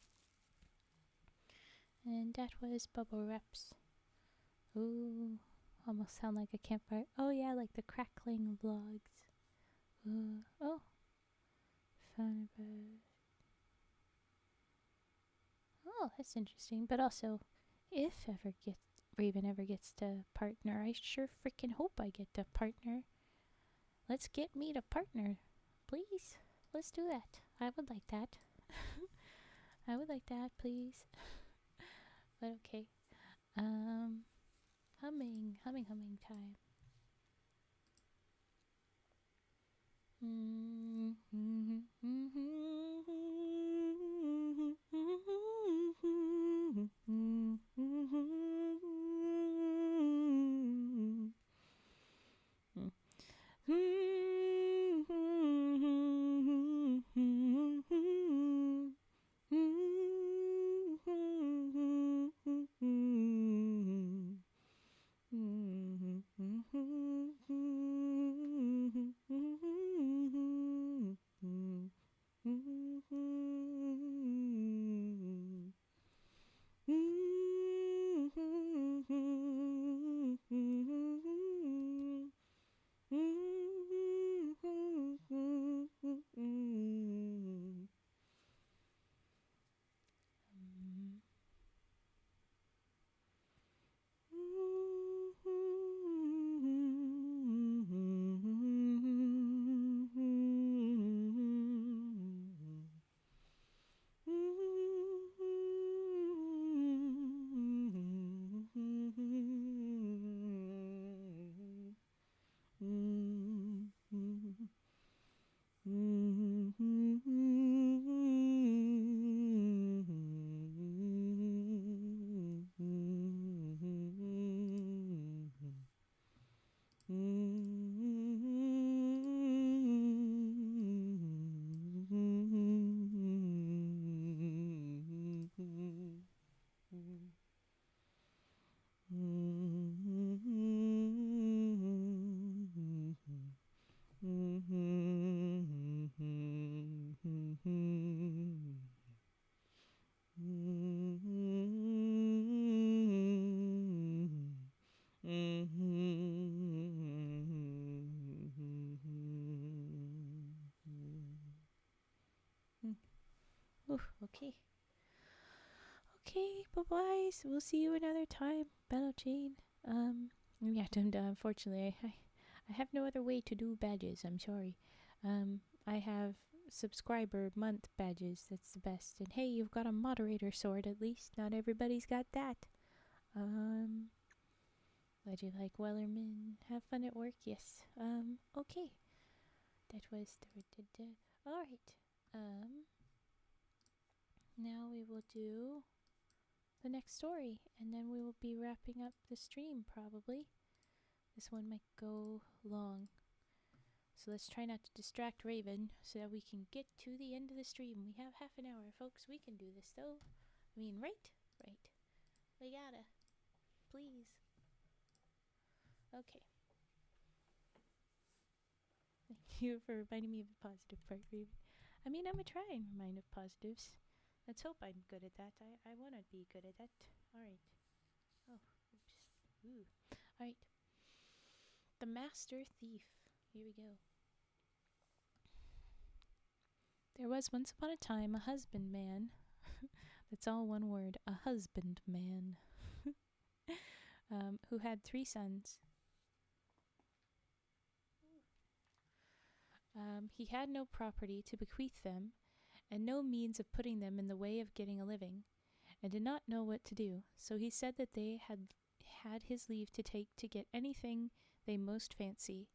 And that was Bubble Reps. Ooh, almost sound like a campfire. Oh yeah, like the crackling of logs. Ooh, oh, found a bird. Oh, that's interesting. But also, if Raven ever gets to partner, I sure freaking hope I get to partner. Let's get me to partner, please. Let's do that. I would like that. I would like that, please. But okay. Humming time. Okay. Okay, bye-bye. So we'll see you another time, Battle Chain. Yeah, unfortunately, I have no other way to do badges. I'm sorry. I have subscriber month badges. That's the best. And hey, you've got a moderator sword at least. Not everybody's got that. Glad you like Wellerman. Have fun at work. Yes. Okay. That was all right. Now we will do the next story, and then we will be wrapping up the stream probably. This one might go long. So let's try not to distract Raven so that we can get to the end of the stream. We have half an hour, folks. We can do this, though. I mean, right? Right. We gotta. Please. Okay. Thank you for reminding me of the positive part, Raven. I mean, I'm gonna try and remind of positives. Let's hope I'm good at that. I want to be good at that. Alright. Oh, oops. Ooh. Alright. The Master Thief. Here we go. There was once upon a time a husbandman. That's all one word. A husbandman. Who had 3 sons. He had no property to bequeath them, and no means of putting them in the way of getting a living, and did not know what to do. So he said that they had his leave to take to get anything they most fancy,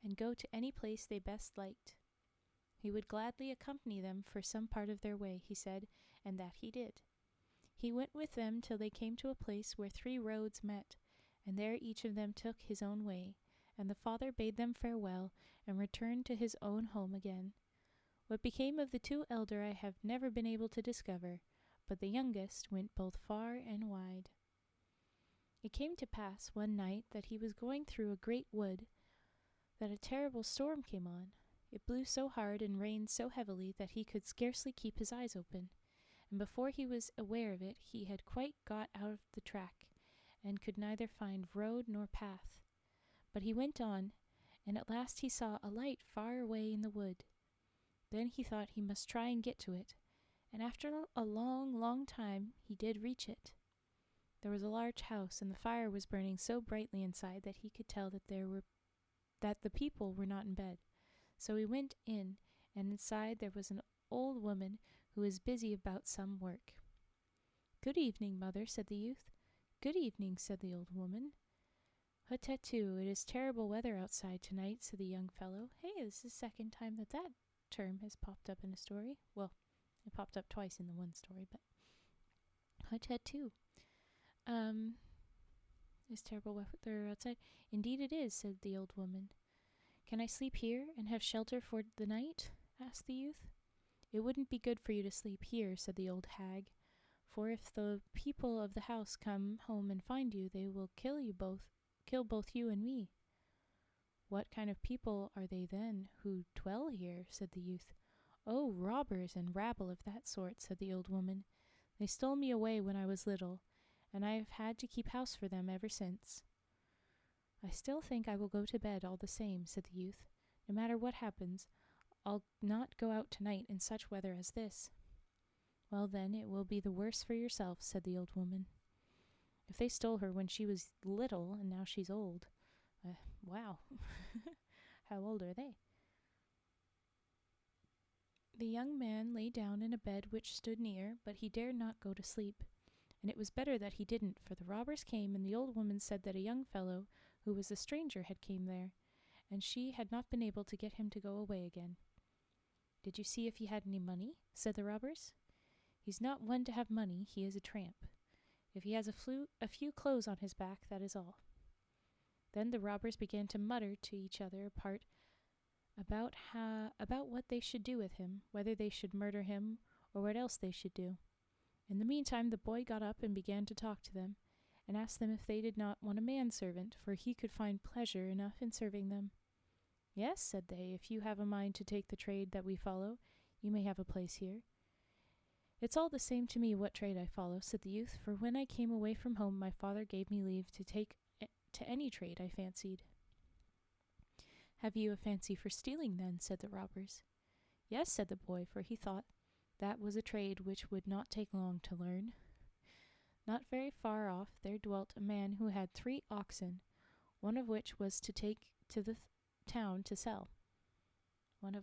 and go to any place they best liked. He would gladly accompany them for some part of their way, he said, and that he did. He went with them till they came to a place where 3 roads met, and there each of them took his own way, and the father bade them farewell, and returned to his own home again. What became of the 2 elder I have never been able to discover, but the youngest went both far and wide. It came to pass one night that he was going through a great wood, that a terrible storm came on. It blew so hard and rained so heavily that he could scarcely keep his eyes open, and before he was aware of it he had quite got out of the track, and could neither find road nor path. But he went on, and at last he saw a light far away in the wood. Then he thought he must try and get to it, and after a long, long time he did reach it. There was a large house, and the fire was burning so brightly inside that he could tell that the people were not in bed. So he went in, and inside there was an old woman who was busy about some work. "Good evening, mother," said the youth. "Good evening," said the old woman. "Hutetu, it is terrible weather outside tonight," said the young fellow. Hey, this is the second time that term has popped up in a story. Well, it popped up twice in the one story, but Hutetu. Is terrible weather outside? "Indeed it is," said the old woman. "Can I sleep here and have shelter for the night?" asked the youth. "It wouldn't be good for you to sleep here," said the old hag, "for if the people of the house come home and find you, they will kill both you and me." "What kind of people are they then who dwell here?" said the youth. "Oh, robbers and rabble of that sort," said the old woman. "They stole me away when I was little, and I have had to keep house for them ever since." "I still think I will go to bed all the same," said the youth. "No matter what happens, I'll not go out tonight in such weather as this." "Well, then, it will be the worse for yourself," said the old woman. "If they stole her when she was little, and now she's old. Wow." "How old are they?" The young man lay down in a bed which stood near, but he dared not go to sleep. And it was better that he didn't, for the robbers came, and the old woman said that a young fellow, who was a stranger, had came there, and she had not been able to get him to go away again. "Did you see if he had any money?" said the robbers. "He's not one to have money, he is a tramp. If he has a few clothes on his back, that is all." Then the robbers began to mutter to each other apart about what they should do with him, whether they should murder him, or what else they should do. In the meantime the boy got up and began to talk to them, and asked them if they did not want a manservant, for he could find pleasure enough in serving them. "Yes," said they, "if you have a mind to take the trade that we follow, you may have a place here." "It's all the same to me what trade I follow," said the youth, "for when I came away from home my father gave me leave to take to any trade I fancied." "Have you a fancy for stealing then?" said the robbers. "Yes," said the boy, for he thought That was a trade which would not take long to learn. Not very far off there dwelt a man who had 3 oxen, one of which was to take to the town to sell. The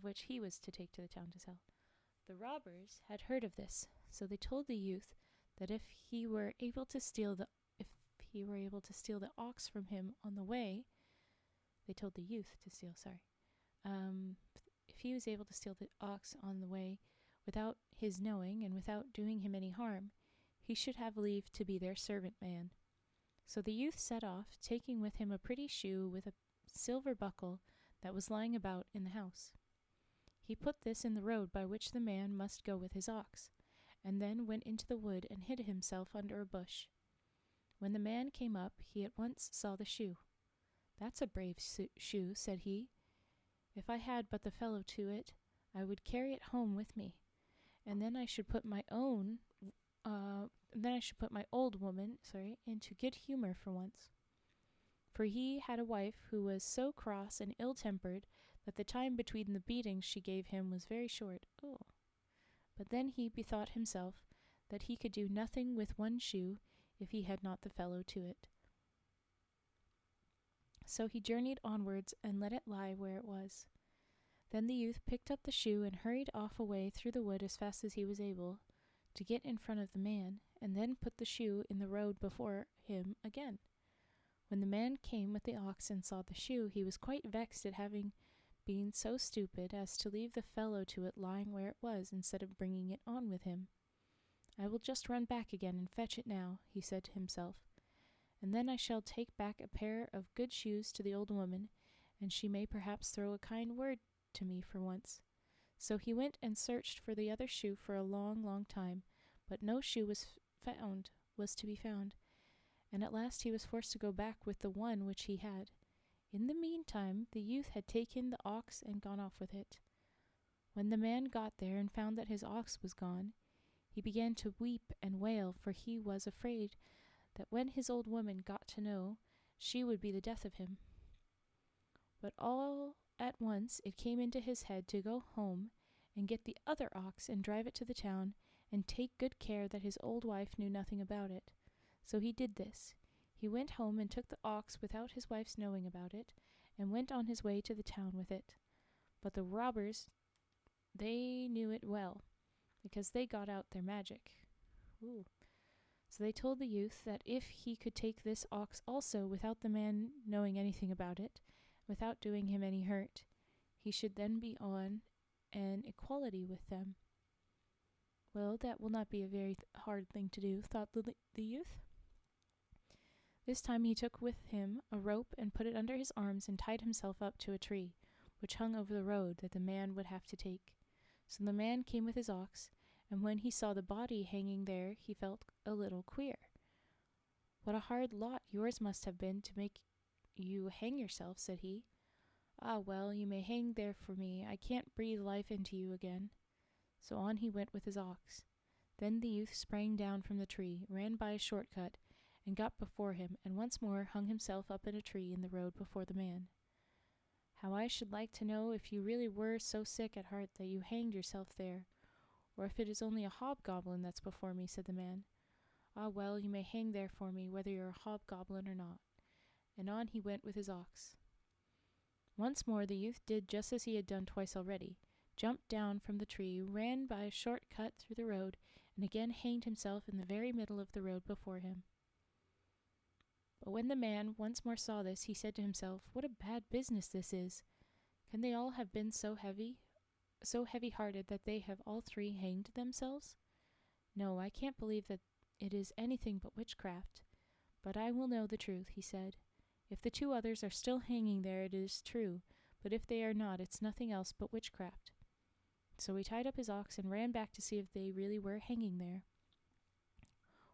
robbers had heard of this, so they told the youth that if he were able to steal the ox from him on the way, they told the youth to steal. If he was able to steal the ox on the way without his knowing and without doing him any harm, he should have leave to be their servant man. So the youth set off, taking with him a pretty shoe with a silver buckle that was lying about in the house. He put this in the road by which the man must go with his ox, and then went into the wood and hid himself under a bush. When the man came up, he at once saw the shoe. "That's a brave shoe," said he. "If I had but the fellow to it, I would carry it home with me, and then I should put my old woman, into good humor for once." For he had a wife who was so cross and ill-tempered that the time between the beatings she gave him was very short. But then he bethought himself that he could do nothing with one shoe if he had not the fellow to it. So he journeyed onwards and let it lie where it was. Then the youth picked up the shoe and hurried off away through the wood as fast as he was able to get in front of the man, and then put the shoe in the road before him again. When the man came with the ox and saw the shoe, he was quite vexed at having been so stupid as to leave the fellow to it lying where it was instead of bringing it on with him. "I will just run back again and fetch it now," he said to himself, "and then I shall take back a pair of good shoes to the old woman, and she may perhaps throw a kind word to me for once." So he went and searched for the other shoe for a long, long time, but no shoe was to be found, and at last he was forced to go back with the one which he had. In the meantime, the youth had taken the ox and gone off with it. When the man got there and found that his ox was gone, he began to weep and wail, for he was afraid that when his old woman got to know, she would be the death of him. But all at once it came into his head to go home and get the other ox and drive it to the town, and take good care that his old wife knew nothing about it. So he did this. He went home and took the ox without his wife's knowing about it, and went on his way to the town with it. But the robbers, they knew it well, because they got out their magic. So they told the youth that if he could take this ox also without the man knowing anything about it, without doing him any hurt, he should then be on an equality with them. Well, that will not be a very hard thing to do, thought the youth. This time he took with him a rope and put it under his arms and tied himself up to a tree, which hung over the road that the man would have to take. So the man came with his ox, and when he saw the body hanging there, he felt a little queer. "What a hard lot yours must have been to make you hang yourself," said he. "Ah, well, you may hang there for me. I can't breathe life into you again." So on he went with his ox. Then the youth sprang down from the tree, ran by a short cut, and got before him, and once more hung himself up in a tree in the road before the man. "How I should like to know if you really were so sick at heart that you hanged yourself there, or if it is only a hobgoblin that's before me," said the man. "Ah, well, you may hang there for me, whether you're a hobgoblin or not." And on he went with his ox. Once more the youth did just as he had done twice already, jumped down from the tree, ran by a short cut through the road, and again hanged himself in the very middle of the road before him. But when the man once more saw this, he said to himself, "What a bad business this is! Can they all have been so heavy-hearted that they have all 3 hanged themselves? No, I can't believe that it is anything but witchcraft. But I will know the truth," he said. "If the 2 others are still hanging there, it is true, but if they are not, it's nothing else but witchcraft." So he tied up his ox and ran back to see if they really were hanging there.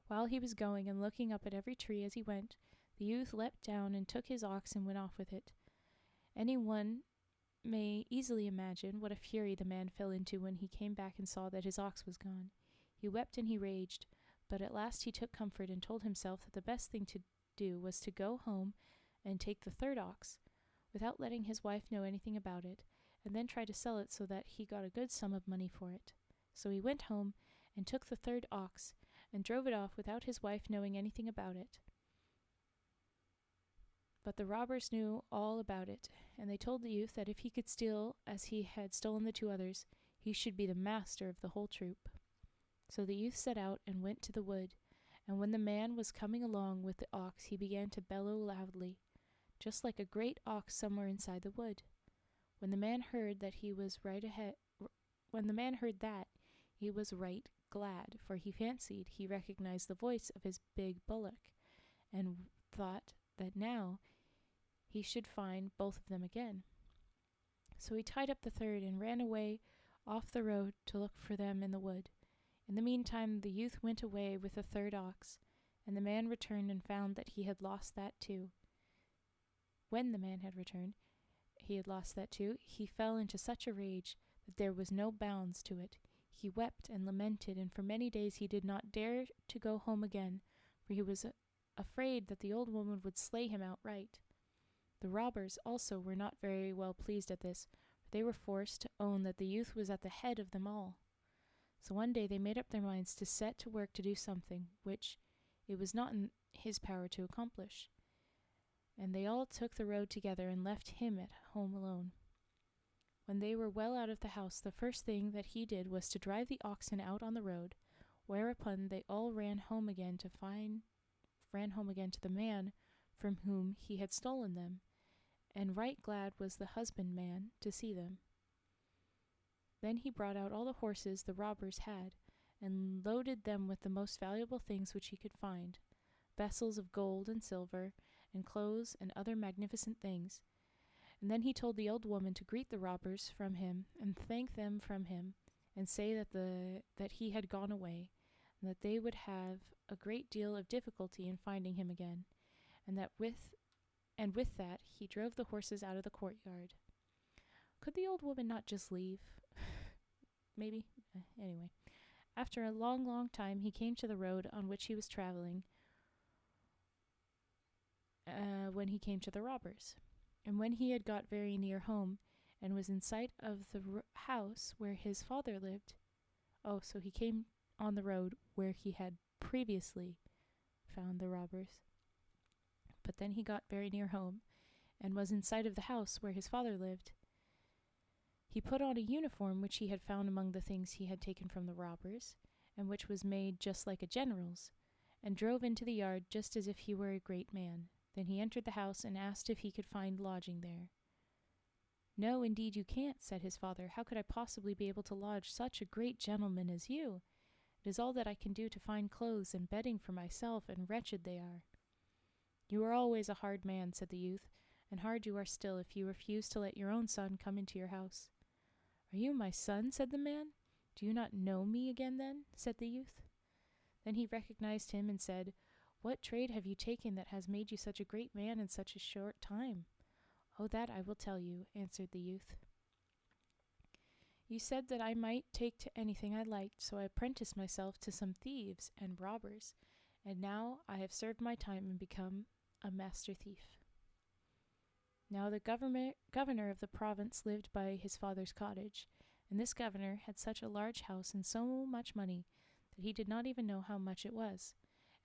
While he was going and looking up at every tree as he went, the youth leapt down and took his ox and went off with it. Any one may easily imagine what a fury the man fell into when he came back and saw that his ox was gone. He wept and he raged, but at last he took comfort and told himself that the best thing to do was to go home and take the 3rd ox, without letting his wife know anything about it, and then try to sell it so that he got a good sum of money for it. So he went home and took the third ox and drove it off without his wife knowing anything about it. But the robbers knew all about it, and they told the youth that if he could steal as he had stolen the two others, he should be the master of the whole troop. So the youth set out and went to the wood, and when the man was coming along with the ox, he began to bellow loudly, just like a great ox somewhere inside the wood. When the man heard that, he was right glad, for he fancied he recognized the voice of his big bullock, and thought that now he should find both of them again. So he tied up the third and ran away off the road to look for them in the wood. In the meantime, the youth went away with the third ox, and the man returned and found that he had lost that too. When the man had returned, he fell into such a rage that there was no bounds to it. He wept and lamented, and for many days he did not dare to go home again, for he was afraid that the old woman would slay him outright. The robbers also were not very well pleased at this, for they were forced to own that the youth was at the head of them all. So one day they made up their minds to set to work to do something which it was not in his power to accomplish. And they all took the road together and left him at home alone. When they were well out of the house, the first thing that he did was to drive the oxen out on the road, whereupon they all ran home again to the man from whom he had stolen them, and right glad was the husbandman to see them. Then he brought out all the horses the robbers had, and loaded them with the most valuable things which he could find, vessels of gold and silver, and clothes and other magnificent things. And then he told the old woman to greet the robbers from him, and thank them from him, and say that he had gone away, and that they would have a great deal of difficulty in finding him again, and with that he drove the horses out of the courtyard. Could the old woman not just leave? Maybe. Anyway, after a long, long time, he came to the road on which he was traveling when he came to the robbers. And when he had got very near home and was in sight of the house where his father lived, so he came on the road where he had previously found the robbers. But then he got very near home and was in sight of the house where his father lived. He put on a uniform which he had found among the things he had taken from the robbers, and which was made just like a general's, and drove into the yard just as if he were a great man. Then he entered the house and asked if he could find lodging there. "No, indeed you can't," said his father. "How could I possibly be able to lodge such a great gentleman as you? It is all that I can do to find clothes and bedding for myself, and wretched they are." "You are always a hard man," said the youth, "and hard you are still if you refuse to let your own son come into your house." "Are you my son?" said the man. "Do you not know me again then?" said the youth. Then he recognized him and said, "What trade have you taken that has made you such a great man in such a short time?" "Oh, that I will tell you," answered the youth. "You said that I might take to anything I liked, so I apprenticed myself to some thieves and robbers, and now I have served my time and become a master thief." Now the governor of the province lived by his father's cottage, and this governor had such a large house and so much money that he did not even know how much it was,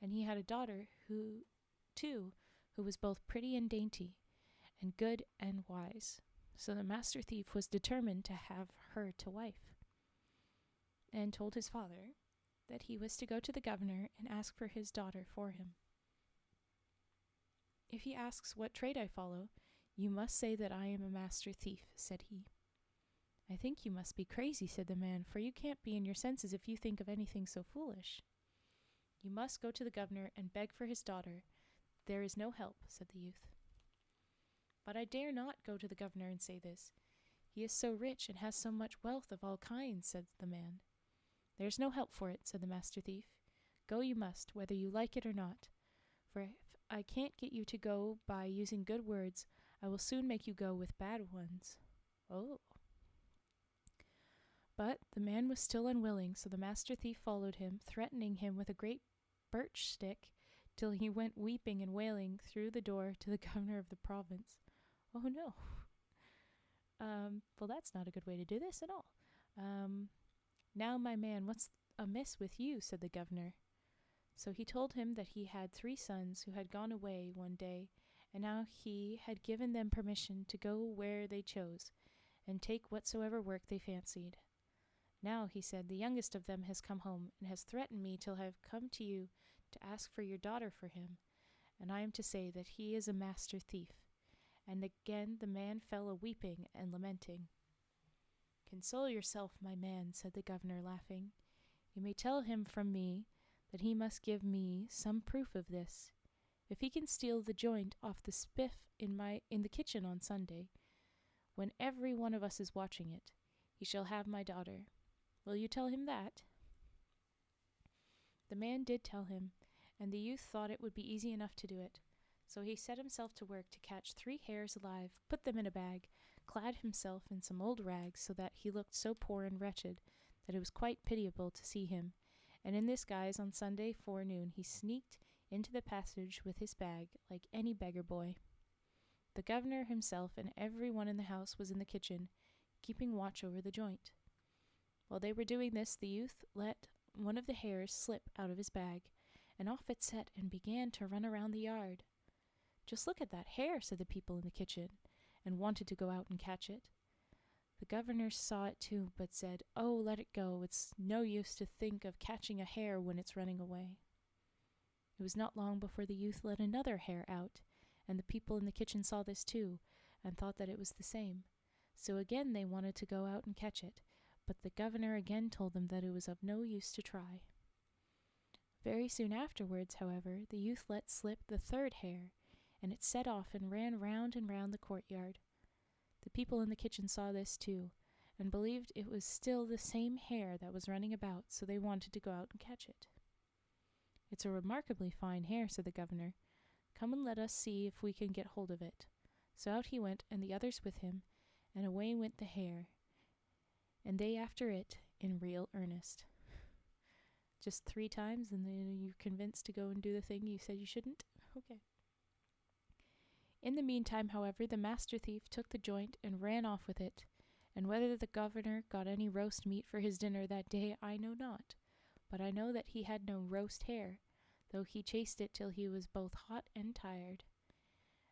and he had a daughter who was both pretty and dainty, and good and wise. So the master thief was determined to have her to wife, and told his father that he was to go to the governor and ask for his daughter for him. "If he asks what trade I follow, you must say that I am a master thief," said he. "I think you must be crazy," said the man, "for you can't be in your senses if you think of anything so foolish." "You must go to the governor and beg for his daughter. There is no help," said the youth. "But I dare not go to the governor and say this. He is so rich and has so much wealth of all kinds," said the man. "There's no help for it," said the master thief. "Go you must, whether you like it or not. For if I can't get you to go by using good words, I will soon make you go with bad ones." "Oh." But the man was still unwilling, so the master thief followed him, threatening him with a great birch stick, till he went weeping and wailing through the door to the governor of the province. Oh no. Well, that's not a good way to do this at all. "Now, my man, what's amiss with you?" said the governor. So he told him that he had 3 sons who had gone away one day, and now he had given them permission to go where they chose, and take whatsoever work they fancied. "Now," he said, "the youngest of them has come home, and has threatened me till I have come to you to ask for your daughter for him, and I am to say that he is a master thief." And again the man fell a weeping and lamenting. "Console yourself, my man," said the governor, laughing. "You may tell him from me that he must give me some proof of this. If he can steal the joint off the spiff in the kitchen on Sunday, when every one of us is watching it, he shall have my daughter. Will you tell him that?" The man did tell him, and the youth thought it would be easy enough to do it. So he set himself to work to catch 3 hares alive, put them in a bag, clad himself in some old rags, so that he looked so poor and wretched that it was quite pitiable to see him, and in this guise on Sunday forenoon he sneaked into the passage with his bag, like any beggar boy. The governor himself and every one in the house was in the kitchen, keeping watch over the joint. While they were doing this, the youth let one of the hares slip out of his bag, and off it set and began to run around the yard. "Just look at that hare," said the people in the kitchen, and wanted to go out and catch it. The governor saw it too, but said, "Oh, let it go. It's no use to think of catching a hare when it's running away." It was not long before the youth let another hare out, and the people in the kitchen saw this too, and thought that it was the same. So again they wanted to go out and catch it, but the governor again told them that it was of no use to try. Very soon afterwards, however, the youth let slip the 3rd hare, and it set off and ran round and round the courtyard. The people in the kitchen saw this too, and believed it was still the same hare that was running about, so they wanted to go out and catch it. "It's a remarkably fine hare," said the governor. "Come and let us see if we can get hold of it." So out he went, and the others with him, and away went the hare, and they after it in real earnest. Just 3 times, and then you're convinced to go and do the thing you said you shouldn't? Okay. In the meantime, however, the master thief took the joint and ran off with it, and whether the governor got any roast meat for his dinner that day I know not, but I know that he had no roast hare, though he chased it till he was both hot and tired.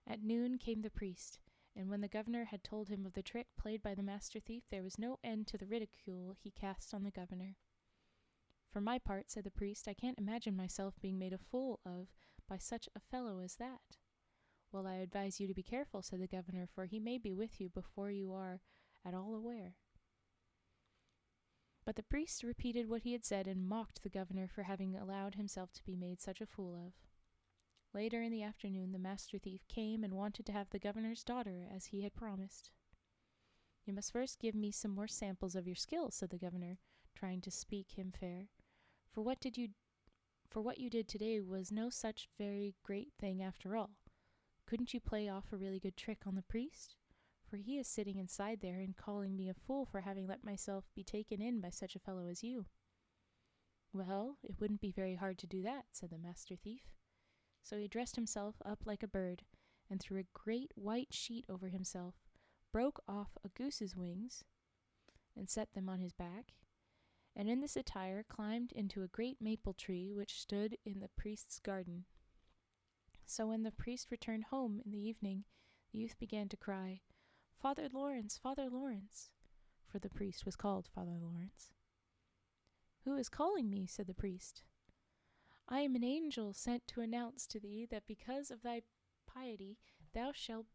At noon came the priest, and when the governor had told him of the trick played by the master thief, there was no end to the ridicule he cast on the governor. "For my part," said the priest, "I can't imagine myself being made a fool of by such a fellow as that." "Well, I advise you to be careful," said the governor, "for he may be with you before you are at all aware." But the priest repeated what he had said and mocked the governor for having allowed himself to be made such a fool of. Later in the afternoon the master thief came and wanted to have the governor's daughter, as he had promised. "You must first give me some more samples of your skill," said the governor, trying to speak him fair. For what you did today was no such very great thing after all. Couldn't you play off a really good trick on the priest? For he is sitting inside there and calling me a fool for having let myself be taken in by such a fellow as you." "Well, it wouldn't be very hard to do that," said the master thief. So he dressed himself up like a bird, and threw a great white sheet over himself, broke off a goose's wings, and set them on his back, and in this attire climbed into a great maple tree which stood in the priest's garden. So when the priest returned home in the evening, the youth began to cry, "Father Lawrence, Father Lawrence," for the priest was called Father Lawrence. "Who is calling me?" said the priest. "I am an angel sent to announce to thee that because of thy piety thou shalt—"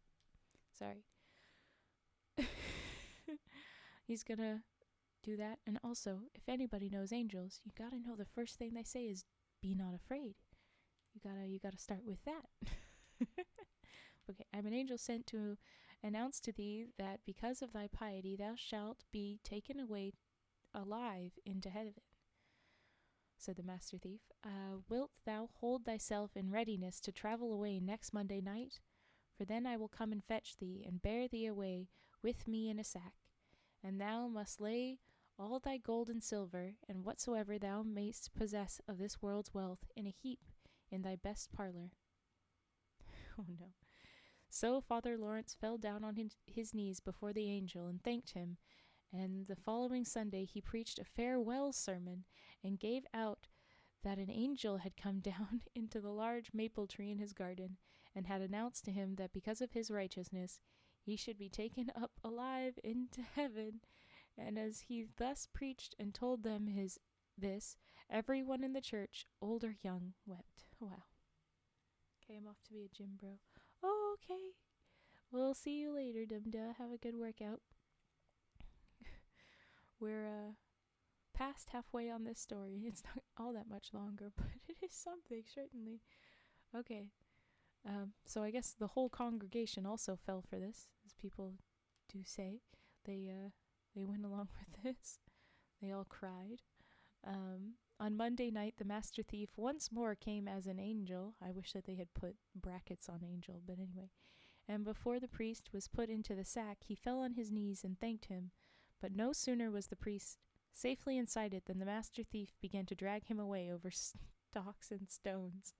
Sorry. He's gonna do that. And also, if anybody knows angels, you gotta know the first thing they say is, "Be not afraid." You gotta start with that. Okay, I'm an angel sent to announce to thee that because of thy piety thou shalt be taken away alive into heaven. Said the master thief, "Wilt thou hold thyself in readiness to travel away next Monday night? For then I will come and fetch thee, and bear thee away with me in a sack. And thou must lay all thy gold and silver, and whatsoever thou mayst possess of this world's wealth, in a heap in thy best parlour." Oh no. So Father Lawrence fell down on his knees before the angel and thanked him, And the following Sunday he preached a farewell sermon and gave out that an angel had come down into the large maple tree in his garden and had announced to him that because of his righteousness he should be taken up alive into heaven. And as he thus preached and told them this, everyone in the church, old or young, wept. Wow. Okay, I'm off to be a gym bro. Oh, okay. We'll see you later, Dumda. Have a good workout. We're past halfway on this story. It's not all that much longer, but it is something, certainly. Okay. So I guess the whole congregation also fell for this, as people do say. They went along with this. They all cried. On Monday night, the master thief once more came as an angel. I wish that they had put brackets on angel, but anyway. And before the priest was put into the sack, he fell on his knees and thanked him. But no sooner was the priest safely inside it than the master thief began to drag him away over stalks and stones.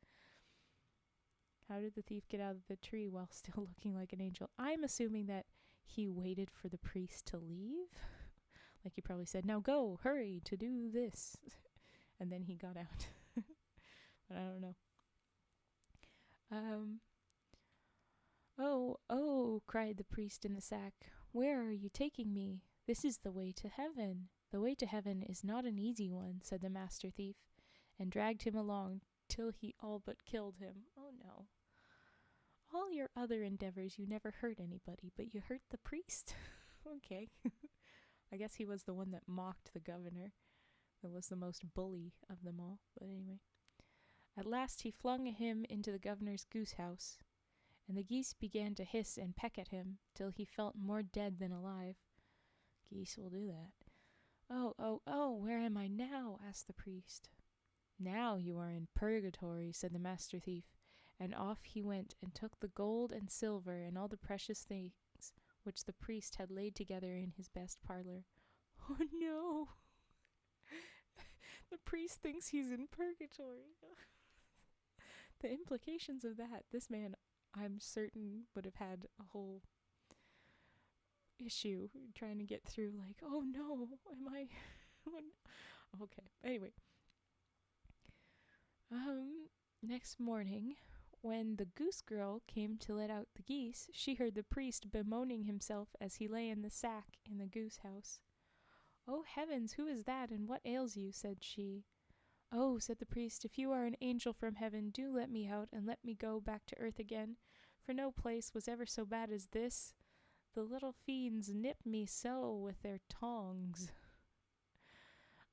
How did the thief get out of the tree while still looking like an angel? I'm assuming that he waited for the priest to leave. Like he probably said, now go, hurry to do this. And then he got out. But I don't know. Oh, cried the priest in the sack. Where are you taking me? This is the way to heaven. The way to heaven is not an easy one, said the master thief, and dragged him along till he all but killed him. Oh no. All your other endeavors you never hurt anybody, but you hurt the priest? Okay. I guess he was the one that mocked the governor. That was the most bully of them all. But anyway. At last he flung him into the governor's goose house, and the geese began to hiss and peck at him till he felt more dead than alive. Geese will do that. Oh, where am I now? Asked the priest. Now you are in purgatory, said the master thief, and off he went and took the gold and silver and all the precious things which the priest had laid together in his best parlor. Oh no! The priest thinks he's in purgatory. The implications of that, this man, I'm certain, would have had a whole issue trying to get through, like, oh no, am I... Okay, anyway. Next morning, when the goose girl came to let out the geese, she heard the priest bemoaning himself as he lay in the sack in the goose house. Oh heavens, who is that, and what ails you? Said she. Oh, said the priest, if you are an angel from heaven, do let me out and let me go back to earth again, for no place was ever so bad as this. The little fiends nip me so with their tongs.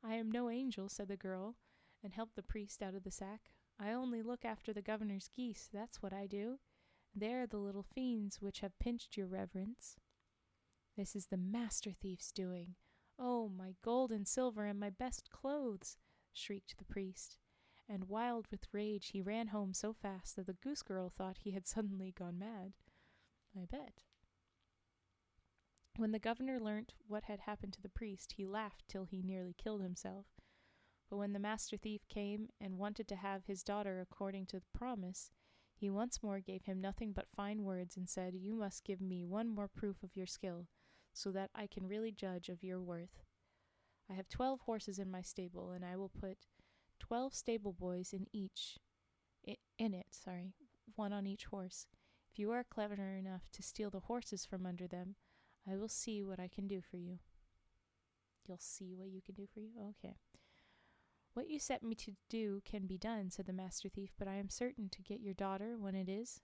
I am no angel, said the girl, and helped the priest out of the sack. I only look after the governor's geese, that's what I do. They are the little fiends which have pinched your reverence. This is the master thief's doing. Oh, my gold and silver and my best clothes, shrieked the priest, and wild with rage he ran home so fast that the goose girl thought he had suddenly gone mad. I bet. When the governor learnt what had happened to the priest, he laughed till he nearly killed himself. But when the master thief came and wanted to have his daughter according to the promise, he once more gave him nothing but fine words and said, You must give me one more proof of your skill, so that I can really judge of your worth. I have 12 horses in my stable, and I will put 12 stable boys in it, one on each horse. If you are clever enough to steal the horses from under them, I will see what I can do for you. You'll see what you can do for you? Okay. What you set me to do can be done, said the master thief, but I am certain to get your daughter when it is.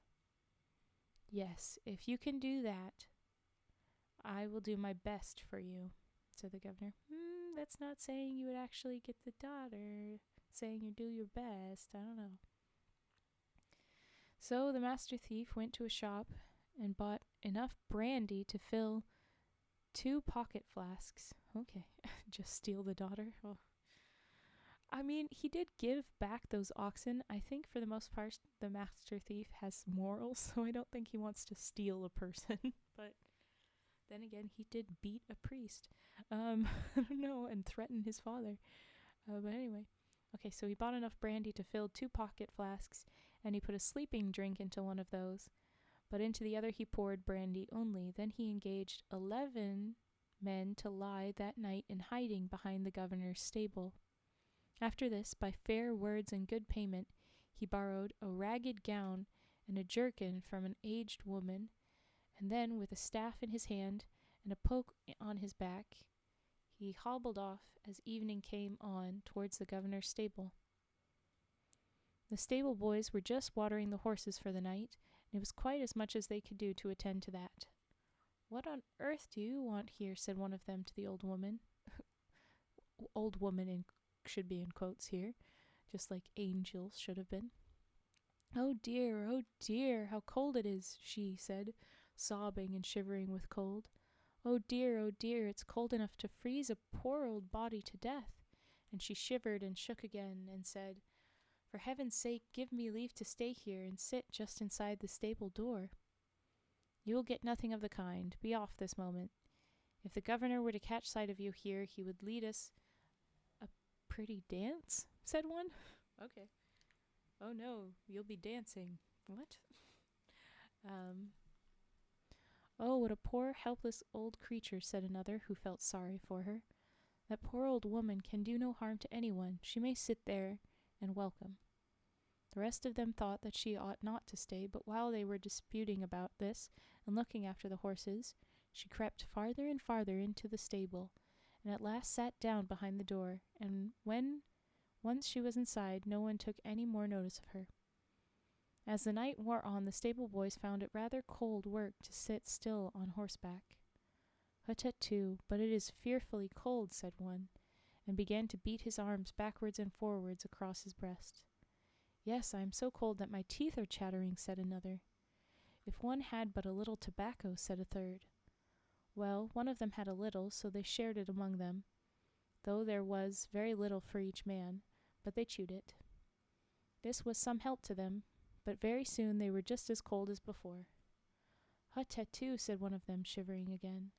Yes, if you can do that, I will do my best for you, said the governor. That's not saying you would actually get the daughter, saying you do your best. I don't know. So the master thief went to a shop and bought enough brandy to fill 2 pocket flasks. Okay, just steal the daughter. Oh. I mean, he did give back those oxen. I think for the most part, the master thief has morals, so I don't think he wants to steal a person. But then again, he did beat a priest. I don't know, and threaten his father. But anyway. Okay, so he bought enough brandy to fill 2 pocket flasks, and he put a sleeping drink into one of those. But into the other he poured brandy only. Then he engaged 11 men to lie that night in hiding behind the governor's stable. After this, by fair words and good payment, he borrowed a ragged gown and a jerkin from an aged woman, and then, with a staff in his hand and a poke on his back, he hobbled off as evening came on towards the governor's stable. The stable boys were just watering the horses for the night, and it was quite as much as they could do to attend to that. "What on earth do you want here?" said one of them to the old woman. Old woman should be in quotes here, just like angels should have been. Oh dear, how cold it is," she said, sobbing and shivering with cold. Oh dear, it's cold enough to freeze a poor old body to death." And she shivered and shook again, and said, "For heaven's sake, give me leave to stay here and sit just inside the stable door." "You will get nothing of the kind. Be off this moment. If the governor were to catch sight of you here, he would lead us—" "A pretty dance?" said one. "Okay. Oh no, you'll be dancing." "What?" "Oh, what a poor, helpless old creature," said another, who felt sorry for her. "That poor old woman can do no harm to anyone. She may sit there and welcome." The rest of them thought that she ought not to stay, but while they were disputing about this and looking after the horses, she crept farther and farther into the stable, and at last sat down behind the door, and when once she was inside, no one took any more notice of her. As the night wore on, the stable boys found it rather cold work to sit still on horseback. "Hutetu, but it is fearfully cold," said one, and began to beat his arms backwards and forwards across his breast. "Yes, I am so cold that my teeth are chattering," said another. "If one had but a little tobacco," said a third. Well, one of them had a little, so they shared it among them, though there was very little for each man, but they chewed it. This was some help to them, but very soon they were just as cold as before. "Hutetu," said one of them, shivering again.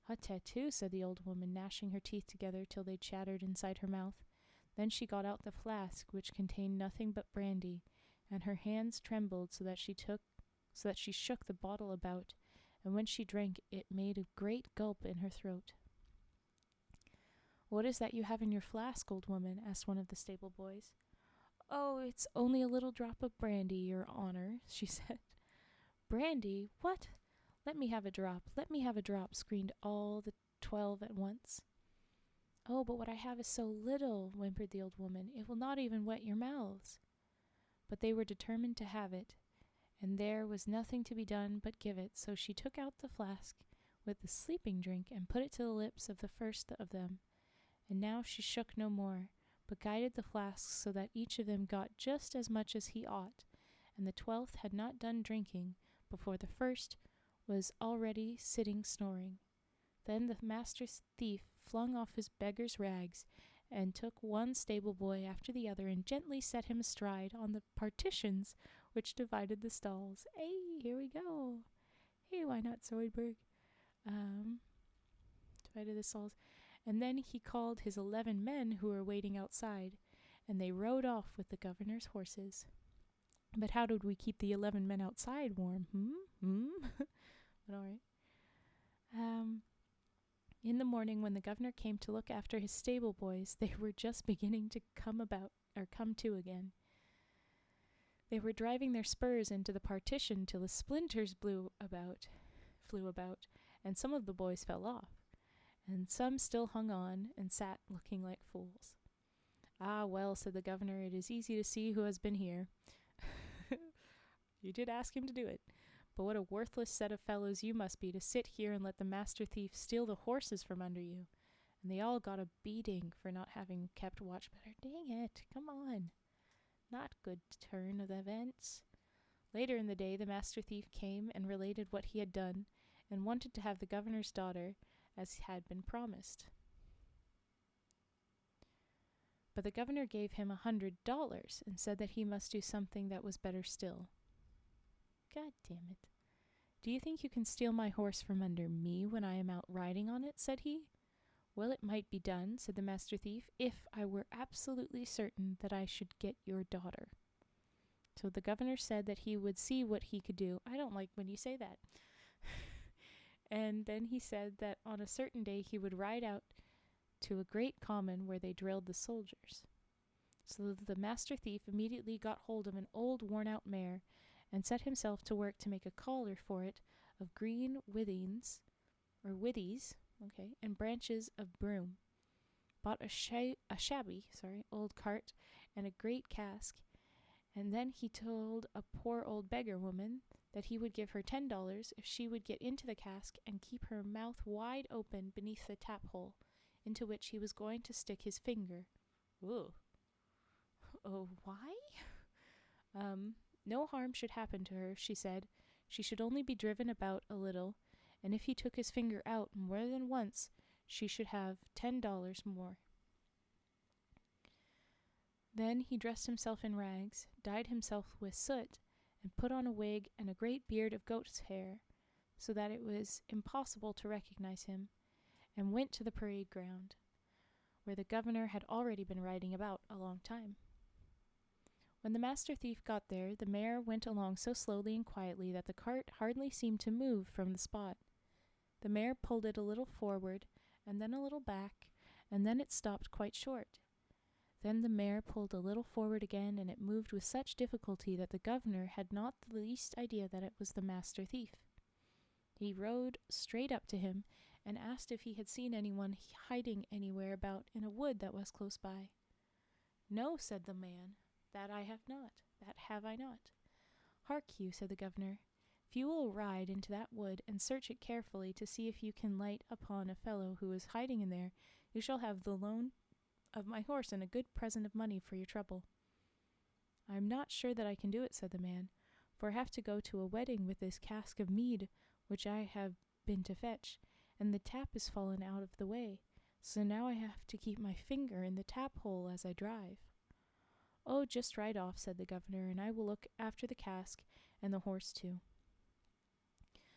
"Hutetu," said the old woman, gnashing her teeth together till they chattered inside her mouth. Then she got out the flask, which contained nothing but brandy, and her hands trembled so that she shook the bottle about, and when she drank it made a great gulp in her throat. "What is that you have in your flask, old woman?" asked one of the stable boys. "Oh, it's only a little drop of brandy, your honor," she said. "Brandy? What? Let me have a drop, let me have a drop," screamed all the 12 at once. "Oh, but what I have is so little," whimpered the old woman, "it will not even wet your mouths." But they were determined to have it, and there was nothing to be done but give it, so she took out the flask with the sleeping drink and put it to the lips of the first of them, and now she shook no more, but guided the flasks so that each of them got just as much as he ought, and the 12th had not done drinking before the first was already sitting snoring. Then the master thief flung off his beggar's rags and took one stable boy after the other and gently set him astride on the partitions which divided the stalls. Hey, here we go. Hey, why not Zoidberg? Divided the stalls. And then he called his 11 men who were waiting outside, and they rode off with the governor's horses. But how did we keep the 11 men outside warm? But all right. In the morning, when the governor came to look after his stable boys, they were just beginning to come to again. They were driving their spurs into the partition till the splinters flew about, and some of the boys fell off, and some still hung on and sat looking like fools. "Ah, well," said the governor, "it is easy to see who has been here. You did ask him to do it. But what a worthless set of fellows you must be to sit here and let the master thief steal the horses from under you." And they all got a beating for not having kept watch better. Dang it, come on. Not good turn of events. Later in the day, the master thief came and related what he had done, and wanted to have the governor's daughter, as had been promised. But the governor gave him $100 and said that he must do something that was better still. "God damn it. Do you think you can steal my horse from under me when I am out riding on it?" said he. "Well, it might be done," said the master thief, "if I were absolutely certain that I should get your daughter." So the governor said that he would see what he could do. I don't like when you say that. And then he said that on a certain day he would ride out to a great common where they drilled the soldiers. So the master thief immediately got hold of an old worn-out mare and set himself to work to make a collar for it of green withies, and branches of broom. Bought a shabby old cart and a great cask, and then he told a poor old beggar woman that he would give her $10 if she would get into the cask and keep her mouth wide open beneath the tap hole, into which he was going to stick his finger. Ooh. Oh, why? No harm should happen to her, she said. She should only be driven about a little, and if he took his finger out more than once, she should have $10 more. Then he dressed himself in rags, dyed himself with soot, and put on a wig and a great beard of goat's hair, so that it was impossible to recognize him, and went to the parade ground, where the governor had already been riding about a long time. When the master thief got there, the mare went along so slowly and quietly that the cart hardly seemed to move from the spot. The mare pulled it a little forward, and then a little back, and then it stopped quite short. Then the mare pulled a little forward again, and it moved with such difficulty that the governor had not the least idea that it was the master thief. He rode straight up to him, and asked if he had seen anyone hiding anywhere about in a wood that was close by. "No," said the man, "that I have not. That have I not." "Hark you," said the governor, "if you will ride into that wood and search it carefully to see if you can light upon a fellow who is hiding in there, you shall have the loan of my horse and a good present of money for your trouble." "I am not sure that I can do it," said the man, "for I have to go to a wedding with this cask of mead which I have been to fetch, and the tap is fallen out of the way, so now I have to keep my finger in the tap hole as I drive." "Oh, just ride off," said the governor, "and I will look after the cask and the horse too."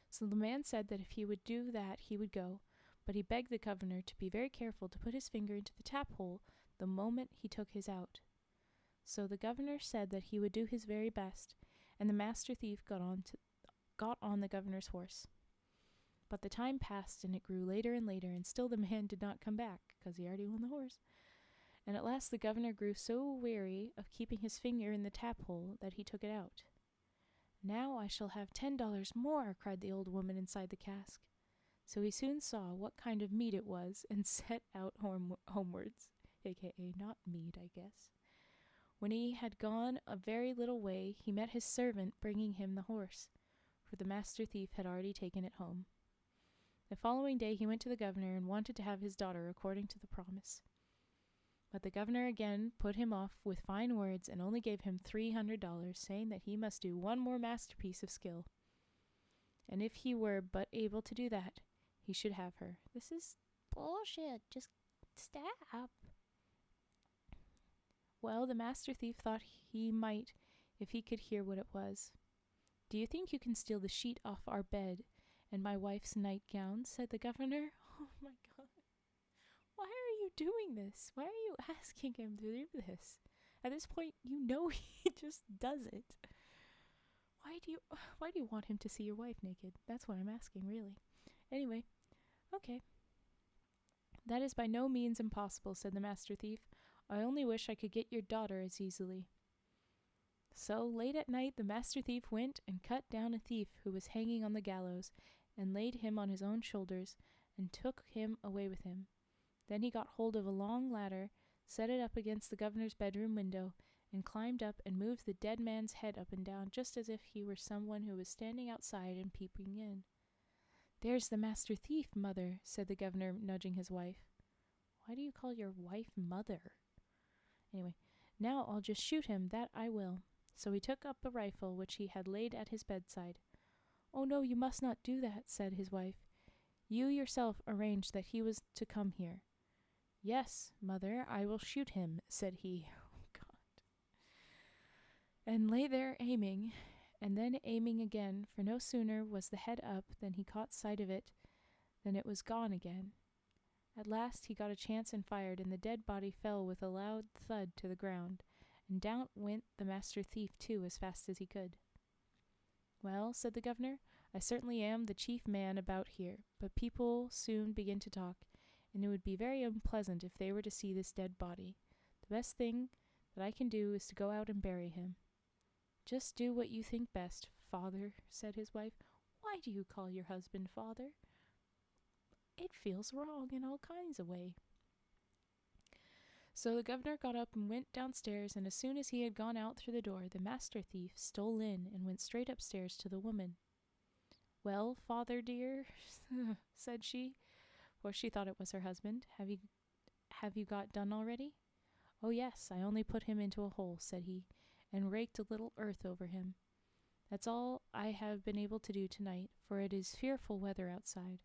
So the man said that if he would do that he would go, but he begged the governor to be very careful to put his finger into the tap hole the moment he took his out. So the governor said that he would do his very best, and the master thief got on the governor's horse. But the time passed, and it grew later and later, and still the man did not come back, because he already won the horse. And at last the governor grew so weary of keeping his finger in the tap hole that he took it out. "Now I shall have $10 more," cried the old woman inside the cask. So he soon saw what kind of meat it was, and set out homewards, aka not mead, I guess. When he had gone a very little way, he met his servant bringing him the horse, for the master thief had already taken it home. The following day he went to the governor and wanted to have his daughter according to the promise. But the governor again put him off with fine words and only gave him $300, saying that he must do one more masterpiece of skill. And if he were but able to do that, he should have her. This is bullshit. Just stop. Well, the master thief thought he might if he could hear what it was. "Do you think you can steal the sheet off our bed and my wife's nightgown?" said the governor. Oh my God. Why are you doing this? Why are you asking him to do this? At this point, you know he just does it. Why do you want him to see your wife naked? That's what I'm asking, really. Anyway, okay. "That is by no means impossible," said the master thief. "I only wish I could get your daughter as easily." So late at night the master thief went and cut down a thief who was hanging on the gallows, and laid him on his own shoulders, and took him away with him. Then he got hold of a long ladder, set it up against the governor's bedroom window, and climbed up and moved the dead man's head up and down, just as if he were someone who was standing outside and peeping in. "There's the master thief, mother," said the governor, nudging his wife. Why do you call your wife mother? Anyway, "now I'll just shoot him, that I will." So he took up a rifle which he had laid at his bedside. "Oh no, you must not do that," said his wife. "You yourself arranged that he was to come here." "Yes, mother, I will shoot him," said he. Oh, God. And lay there aiming, and then aiming again, for no sooner was the head up than he caught sight of it than it was gone again. At last he got a chance and fired, and the dead body fell with a loud thud to the ground, and down went the master thief too as fast as he could. "Well," said the governor, I certainly am the chief man about here, but people soon begin to talk, and it would be very unpleasant if they were to see this dead body. The best thing that I can do is to go out and bury him." "Just do what you think best, father," said his wife. "Why do you call your husband father?" "It feels wrong in all kinds of ways." So the governor got up and went downstairs, and as soon as he had gone out through the door, the master thief stole in and went straight upstairs to the woman. "Well, father dear," said she, for she thought it was her husband, have you got done already?" "Oh yes, I only put him into a hole," said he, "and raked a little earth over him. That's all I have been able to do tonight, for it is fearful weather outside.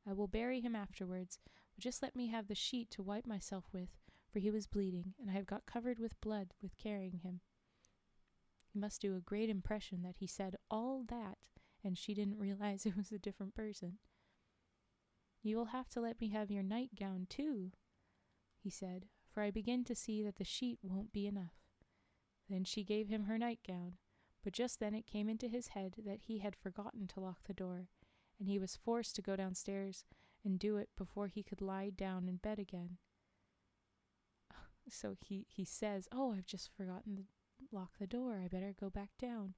I will bury him afterwards, but just let me have the sheet to wipe myself with, for he was bleeding, and I have got covered with blood with carrying him." It must do a great impression that he said all that, and she didn't realize it was a different person. "You will have to let me have your nightgown too," he said, "for I begin to see that the sheet won't be enough." Then she gave him her nightgown, but just then it came into his head that he had forgotten to lock the door, and he was forced to go downstairs and do it before he could lie down in bed again. So he says, "Oh, I've just forgotten to lock the door. I better go back down."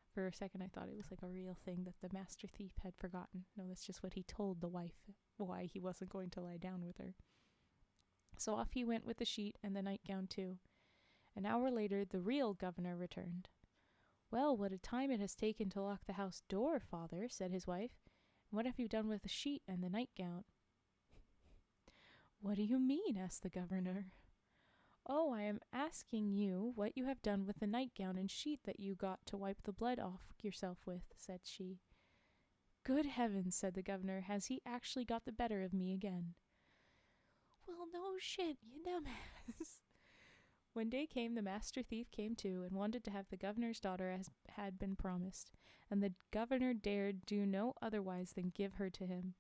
For a second I thought it was like a real thing that the master thief had forgotten. No, that's just what he told the wife, why he wasn't going to lie down with her. So off he went with the sheet and the nightgown too. An hour later the real governor returned. "Well, what a time it has taken to lock the house door, father," said his wife. "And what have you done with the sheet and the nightgown?" "What do you mean?" asked the governor. "Oh, I am asking you what you have done with the nightgown and sheet that you got to wipe the blood off yourself with," said she. "Good heavens," said the governor, "has he actually got the better of me again?" "Well, no shit, you dumbass." When day came, the master thief came too, and wanted to have the governor's daughter as had been promised, and the governor dared do no otherwise than give her to him,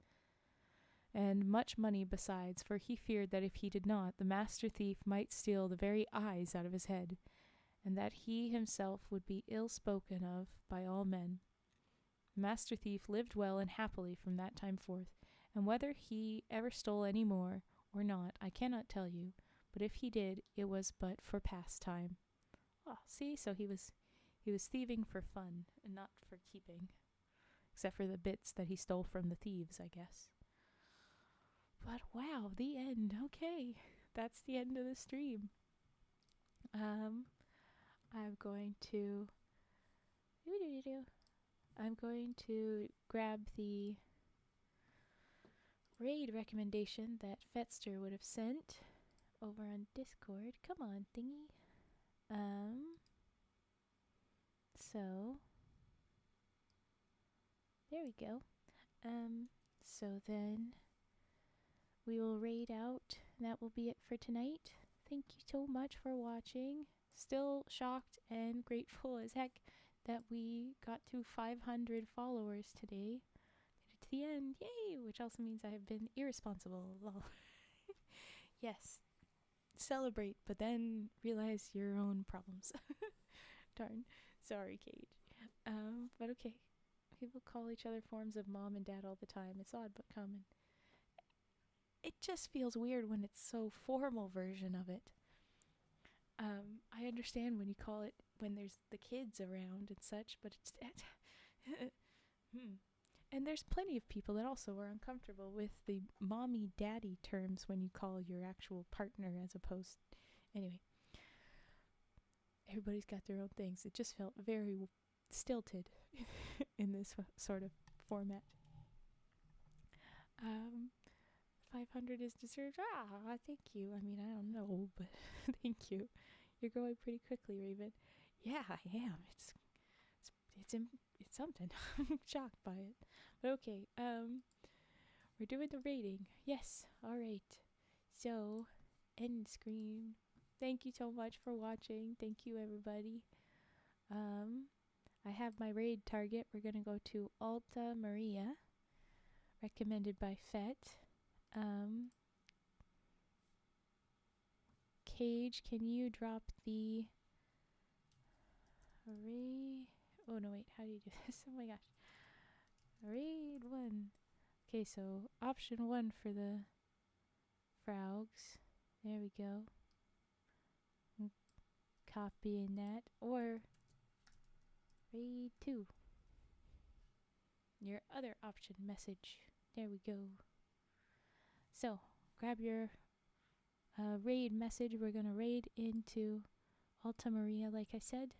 and much money besides, for he feared that if he did not, the master thief might steal the very eyes out of his head, and that he himself would be ill spoken of by all men. The master thief lived well and happily from that time forth, and whether he ever stole any more or not I cannot tell you, but if he did, it was but for pastime. Oh, see, so he was thieving for fun and not for keeping, except for the bits that he stole from the thieves, I guess. But wow, the end. Okay, that's the end of the stream. I'm going to grab the raid recommendation that Fetster would have sent over on Discord. Come on, thingy. So there we go. So then we will raid out. That will be it for tonight. Thank you so much for watching. Still shocked and grateful as heck that we got to 500 followers today. Made it to the end, yay! Which also means I have been irresponsible. Lol. Yes. Celebrate, but then realize your own problems. Darn. Sorry, Cage. But okay. People call each other forms of mom and dad all the time. It's odd but common. It just feels weird when it's so formal version of it. I understand when you call it when there's the kids around and such, but it's And there's plenty of people that also are uncomfortable with the mommy daddy terms when you call your actual partner as opposed. Anyway, everybody's got their own things. It just felt very stilted in this sort of format. 500 is deserved. Thank you. I mean, I don't know, but thank you. You're going pretty quickly, Raven. Yeah, I am. It's something. I'm shocked by it. But okay, we're doing the rating. Yes, alright. So, end screen. Thank you so much for watching. Thank you, everybody. I have my raid target. We're gonna go to Alta Maria, recommended by Fet. Cage, can you drop the array? Oh no, wait, how do you do this? Oh my gosh. Raid 1. Okay, so option 1 for the frogs. There we go. Copying that. Or raid 2. Your other option message. There we go. So, grab your raid message. We're going to raid into Alta Maria, like I said.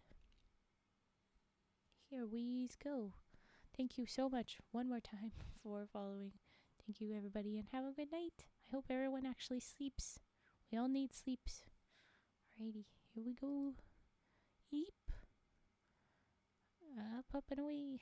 Here we go. Thank you so much one more time for following. Thank you, everybody, and have a good night. I hope everyone actually sleeps. We all need sleeps. Alrighty, here we go. Eep. Up, up, and away.